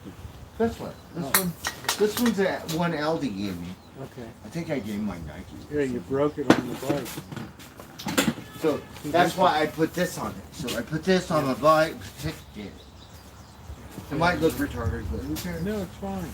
Speaker 6: This one.
Speaker 1: Oh.
Speaker 6: This one's the one Aldi gave me.
Speaker 1: Okay.
Speaker 6: I think I gave my Nike.
Speaker 1: Yeah, you broke it on the bike.
Speaker 6: So that's why I put this on it. So I put this on my bike, protected it. It might look retarded, but who cares?
Speaker 1: No, it's fine.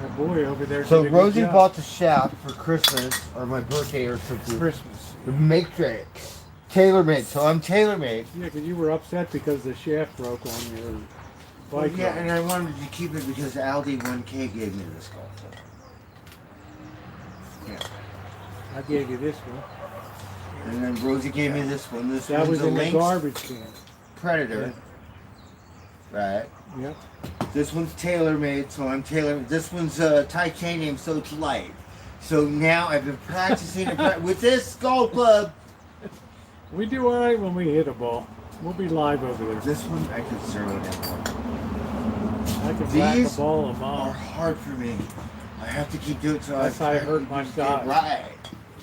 Speaker 1: That boy over there.
Speaker 6: So
Speaker 1: did a good
Speaker 6: Rosie
Speaker 1: job.
Speaker 6: bought the shaft for Christmas or my birthday or something.
Speaker 1: Christmas.
Speaker 6: The Matrix. TaylorMade. So I'm TaylorMade.
Speaker 1: Yeah, because you were upset because the shaft broke on your bike.
Speaker 6: Yeah,
Speaker 1: ride.
Speaker 6: and I wanted to keep it because Aldi 1K gave me this golf club. Yeah.
Speaker 1: I gave you this one.
Speaker 6: And then Rosie gave me this one. This
Speaker 1: That
Speaker 6: one's
Speaker 1: was
Speaker 6: a
Speaker 1: in the
Speaker 6: Lynx
Speaker 1: garbage can.
Speaker 6: Predator. Right.
Speaker 1: Yep.
Speaker 6: This one's TaylorMade, so I'm Taylor. This one's titanium, so it's light. So now I've been practicing with this golf club.
Speaker 1: We do all right when we hit a ball. We'll be live over there.
Speaker 6: This one I could zero it in.
Speaker 1: I can whack a
Speaker 6: These
Speaker 1: ball a
Speaker 6: are
Speaker 1: mile.
Speaker 6: hard for me. I have to keep doing it so
Speaker 1: That's how I hurt my
Speaker 6: get
Speaker 1: side.
Speaker 6: right.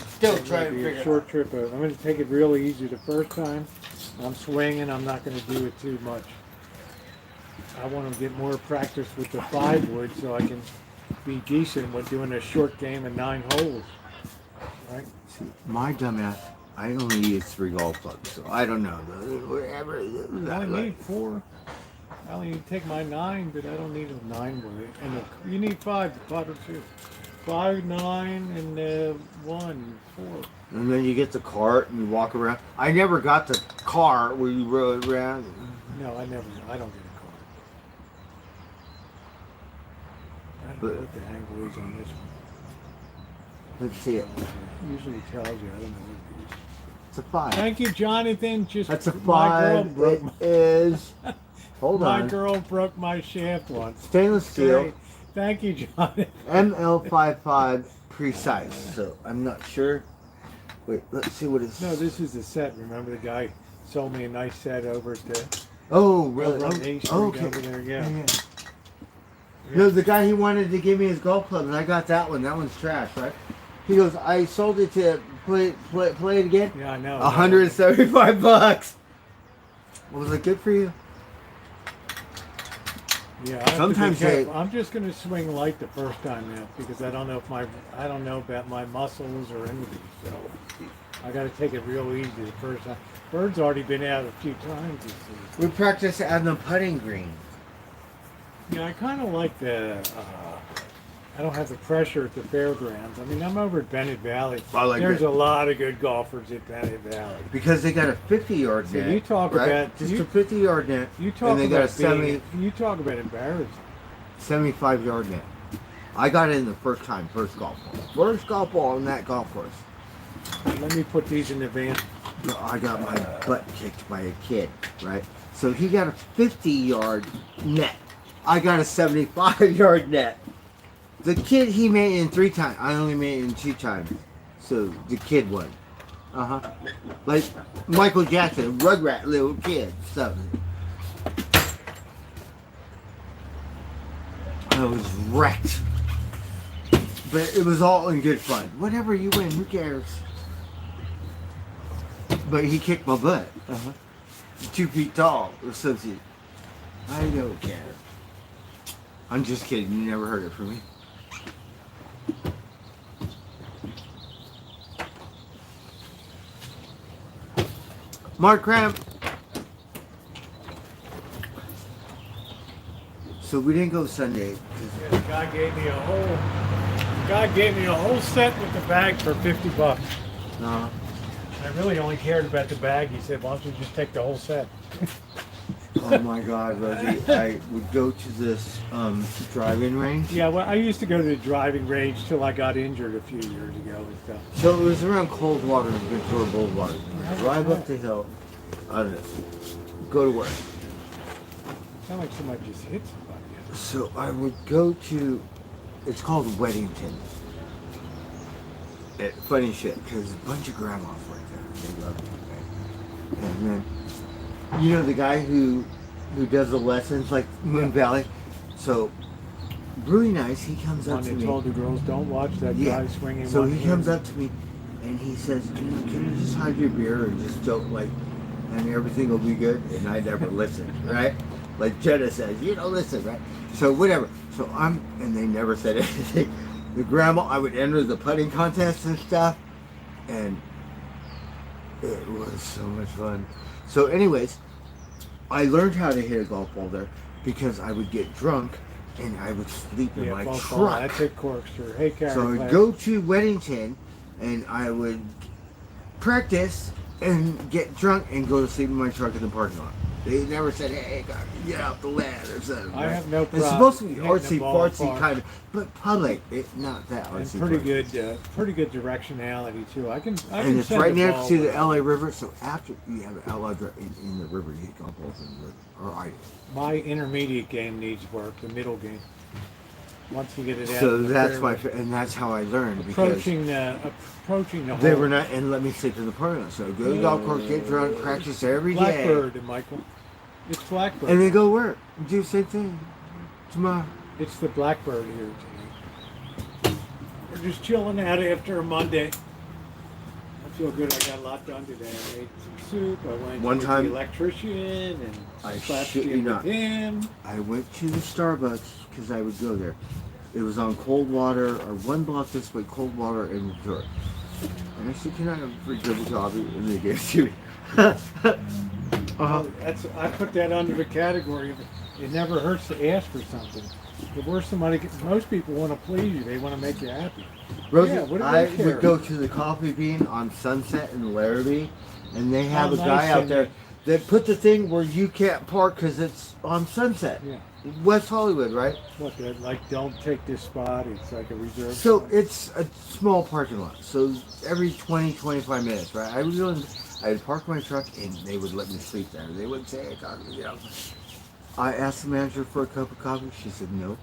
Speaker 6: Still
Speaker 1: It's
Speaker 6: trying
Speaker 1: gonna
Speaker 6: to
Speaker 1: be
Speaker 6: figure
Speaker 1: a
Speaker 6: it
Speaker 1: short
Speaker 6: out.
Speaker 1: trip. I'm going to take it real easy the first time. I'm swinging. I'm not going to do it too much. I want to get more practice with the 5-wood so I can be decent with doing a short game of 9 holes. Right?
Speaker 6: See, my dumbass, I only use 3 golf clubs, so I don't know. Whatever.
Speaker 1: I only need 4. I only need to take my 9, but I don't need a 9-wood. And you need 5 to putter too. 5, 9, and 1, 4.
Speaker 6: And then you get the cart and you walk around. I never got the car where you rode around.
Speaker 1: No, I don't get a card. don't know what the angle is on this one.
Speaker 6: Let's see it.
Speaker 1: Usually tells you. I don't know what it is.
Speaker 6: It's a 5.
Speaker 1: Thank you, Jonathan. Just
Speaker 6: That's a
Speaker 1: my girl
Speaker 6: 5.
Speaker 1: broke
Speaker 6: It is. Hold
Speaker 1: my
Speaker 6: on.
Speaker 1: girl broke my shaft once.
Speaker 6: Stainless steel.
Speaker 1: Hey, thank you, Jonathan.
Speaker 6: ML55 precise. So I'm not sure. Wait, let's see what it's.
Speaker 1: No, this is the set. Remember the guy sold me a nice set over at the
Speaker 6: Oh, really?
Speaker 1: over on A Street
Speaker 6: okay.
Speaker 1: over there. Yeah.
Speaker 6: No, the guy he wanted to give me his golf club, and I got that one. That one's trash, right? He goes, I sold it to play it again.
Speaker 1: Yeah, I know.
Speaker 6: $175. Well, was it good for you?
Speaker 1: Yeah, I have
Speaker 6: Sometimes
Speaker 1: to be
Speaker 6: they-
Speaker 1: careful. I'm just going to swing light the first time now because I don't know about my muscles or anything. So I got to take it real easy the first time. Bird's already been out a few times this season.
Speaker 6: We practiced on the putting green.
Speaker 1: Yeah, I kind of like the. I don't have the pressure at the fairgrounds. I mean, I'm over at Bennett Valley.
Speaker 6: I like
Speaker 1: There's
Speaker 6: that.
Speaker 1: a lot of good golfers at Bennett Valley.
Speaker 6: Because they got a 50-yard
Speaker 1: So
Speaker 6: net.
Speaker 1: you talk
Speaker 6: right?
Speaker 1: about-
Speaker 6: just
Speaker 1: you-
Speaker 6: a 50-yard net.
Speaker 1: You talk
Speaker 6: and they got
Speaker 1: about
Speaker 6: a
Speaker 1: being, you talk about embarrassing.
Speaker 6: 75-yard net. I got it in the first time, first golf ball. First golf ball on that golf course.
Speaker 1: Let me put these in the van.
Speaker 6: I got my butt kicked by a kid, right? So he got a 50-yard net. I got a 75-yard net. The kid, he made it in 3 times. I only made it in 2 times. So the kid won. Like Michael Jackson, Rugrat little kid. So I was wrecked. But it was all in good fun. Whatever you win, who cares? But he kicked my butt. 2 feet tall, associate. I don't care. I'm just kidding. You never heard it from me. Mark Cramp. So we didn't go Sunday.
Speaker 1: Yeah, the guy gave me a whole set with the bag for $50.
Speaker 6: No.
Speaker 1: I really only cared about the bag. He said, "Why don't you just take the whole set?"
Speaker 6: Oh my God, Rosie! I would go to this driving range.
Speaker 1: Yeah, well, I used to go to the driving range till I got injured a few years ago and stuff.
Speaker 6: So it was around Coldwater and Ventura Boulevard. Drive up the hill. Go to work.
Speaker 1: Sound like somebody just hit somebody.
Speaker 6: So I would go to, it's called Weddington. Funny shit, because a bunch of grandmas right there. They love it. Right? And then, you know the guy who does the lessons, like Moon Valley? So, really nice, he comes up
Speaker 1: One
Speaker 6: to
Speaker 1: that
Speaker 6: me.
Speaker 1: told the girls, "Don't watch that guy swinging."
Speaker 6: So
Speaker 1: one
Speaker 6: he
Speaker 1: hand."
Speaker 6: comes up to me and he says, can you just hide your beer and just joke like, and everything will be good? And I never listened, right? Like Jenna says, you don't listen, right? So whatever. So and they never said anything. The grandma, I would enter the putting contest and stuff, and it was so much fun. So anyways, I learned how to hit a golf ball there because I would get drunk and I would sleep in my
Speaker 1: golf ball,
Speaker 6: truck.
Speaker 1: that's it, corkscrew. Hey, Carrie.
Speaker 6: So I would go to Weddington and I would practice and get drunk and go to sleep in my truck in the parking lot. They never said, "Hey, get out the land" or something.
Speaker 1: I have no
Speaker 6: It's
Speaker 1: problem
Speaker 6: supposed to be
Speaker 1: hitting
Speaker 6: artsy
Speaker 1: the ball
Speaker 6: fartsy
Speaker 1: far.
Speaker 6: kind of, but public, not that
Speaker 1: And
Speaker 6: artsy.
Speaker 1: pretty
Speaker 6: fartsy.
Speaker 1: good directionality too. I can
Speaker 6: And it's
Speaker 1: send
Speaker 6: right
Speaker 1: the
Speaker 6: next
Speaker 1: ball
Speaker 6: to the
Speaker 1: with-
Speaker 6: LA River, so after you have an LA in the river, you hit golf balls in the river. Or I do.
Speaker 1: My intermediate game needs work. The middle game. Once you get it out.
Speaker 6: So
Speaker 1: of the
Speaker 6: that's
Speaker 1: fairway.
Speaker 6: and that's how I learned because
Speaker 1: approaching the
Speaker 6: they
Speaker 1: hole.
Speaker 6: were not, and let me stick to the parking lot. So go to the golf course, get drunk, practice every day.
Speaker 1: Blackbird, Michael. It's Blackbird.
Speaker 6: And then go work. Do the same thing tomorrow.
Speaker 1: It's the Blackbird here today. We're just chilling out after a Monday. I feel good. I got a lot done today. I ate some soup. I went
Speaker 6: One
Speaker 1: to
Speaker 6: time-
Speaker 1: the electrician and
Speaker 6: I
Speaker 1: slapped
Speaker 6: shit
Speaker 1: it
Speaker 6: you
Speaker 1: with
Speaker 6: not.
Speaker 1: him.
Speaker 6: I went to the Starbucks because I would go there. It was on Coldwater, or 1 block this way, Coldwater and Ventura. And I said, "Can I have a free cup of coffee?" And they gave it to me.
Speaker 1: I put that under the category of it never hurts to ask for something. The worst somebody gets, most people want to please you. They want to make you happy.
Speaker 6: Rosie,
Speaker 1: Yeah, what do
Speaker 6: I
Speaker 1: they care?
Speaker 6: would go to the Coffee Bean on Sunset in Larrabee, and they have
Speaker 1: Oh,
Speaker 6: a guy
Speaker 1: nice,
Speaker 6: out
Speaker 1: and
Speaker 6: there that put the thing where you can't park because it's on Sunset.
Speaker 1: Yeah.
Speaker 6: West Hollywood, right?
Speaker 1: What, like, don't take this spot? It's like a reserve.
Speaker 6: So
Speaker 1: spot?
Speaker 6: it's a small parking lot. So every 20, 25 minutes, right? I would park my truck and they would let me sleep there. They would say, hey, God, you know. I asked the manager for a cup of coffee. She said no.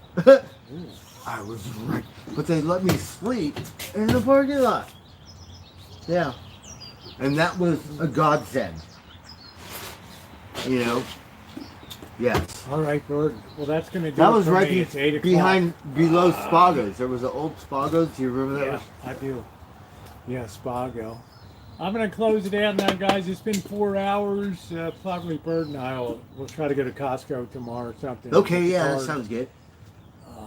Speaker 6: I was right. But they let me sleep in the parking lot. Yeah. And that was a godsend. You know? Yes.
Speaker 1: All right, Gordon. Well, that's going to do
Speaker 6: That
Speaker 1: it
Speaker 6: was
Speaker 1: for
Speaker 6: right
Speaker 1: me. It's 8 o'clock.
Speaker 6: below Spago's. There was an old Spago's. Do you remember that?
Speaker 1: Yeah, I do. Yeah, Spago. I'm going to close it out now, guys. It's been 4 hours. Probably Bird and I will try to go to Costco tomorrow or something.
Speaker 6: Okay,
Speaker 1: Get the
Speaker 6: yeah, that
Speaker 1: card.
Speaker 6: sounds good.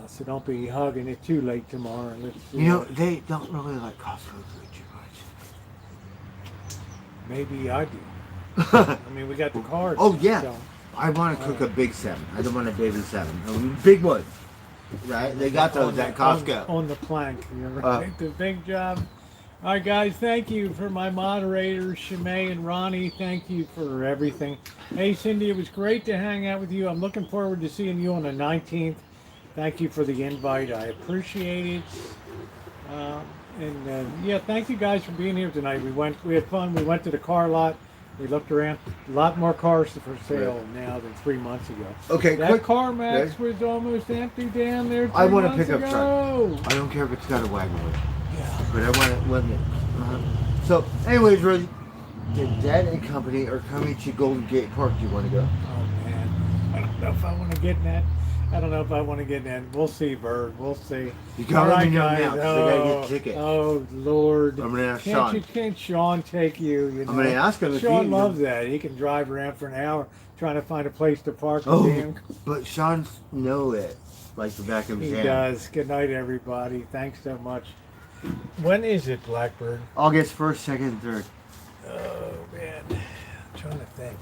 Speaker 1: So don't be hugging it too late tomorrow. Let's see.
Speaker 6: You know, they don't really like Costco food too
Speaker 1: Maybe I do. I mean, we got the cards.
Speaker 6: Oh, yeah.
Speaker 1: So.
Speaker 6: I want to cook a big 7. I don't want a baby 7. Big one. Right? They got those at Costco.
Speaker 1: On the plank. You're right. The big job. All right, guys. Thank you for my moderators, Shimei and Ronnie. Thank you for everything. Hey, Cindy, it was great to hang out with you. I'm looking forward to seeing you on the 19th. Thank you for the invite. I appreciate it. Yeah, thank you guys for being here tonight. We had fun. We went to the car lot. We looked around. A lot more cars for sale now than 3 months ago.
Speaker 6: Okay,
Speaker 1: That
Speaker 6: quick.
Speaker 1: CarMax was almost empty down there.
Speaker 6: I want a
Speaker 1: months
Speaker 6: pickup
Speaker 1: ago.
Speaker 6: truck. I don't care if it's got a wagon with it.
Speaker 1: Yeah.
Speaker 6: But I want it with it. So, anyways, Rosie, the Dad and Company are coming to Golden Gate Park. Do you want to go?
Speaker 1: Oh, man. I don't know if I want to get in that. I don't know if I want to get in that. We'll see, Bird. We'll see.
Speaker 6: You gotta let me know
Speaker 1: guys.
Speaker 6: now, 'cause I gotta get a ticket.
Speaker 1: Oh, Lord.
Speaker 6: I'm gonna ask
Speaker 1: Can't
Speaker 6: Sean.
Speaker 1: Sean take you? You know?
Speaker 6: I'm gonna ask him if
Speaker 1: Sean
Speaker 6: he-
Speaker 1: loves that. He can drive around for an hour trying to find a place to park. the
Speaker 6: Oh,
Speaker 1: damn-
Speaker 6: but Sean's know it like the back of his
Speaker 1: He
Speaker 6: hand.
Speaker 1: does. Good night, everybody. Thanks so much. When is it, Blackbird?
Speaker 6: August 1st, 2nd, 3rd.
Speaker 1: Oh, man. I'm trying to think.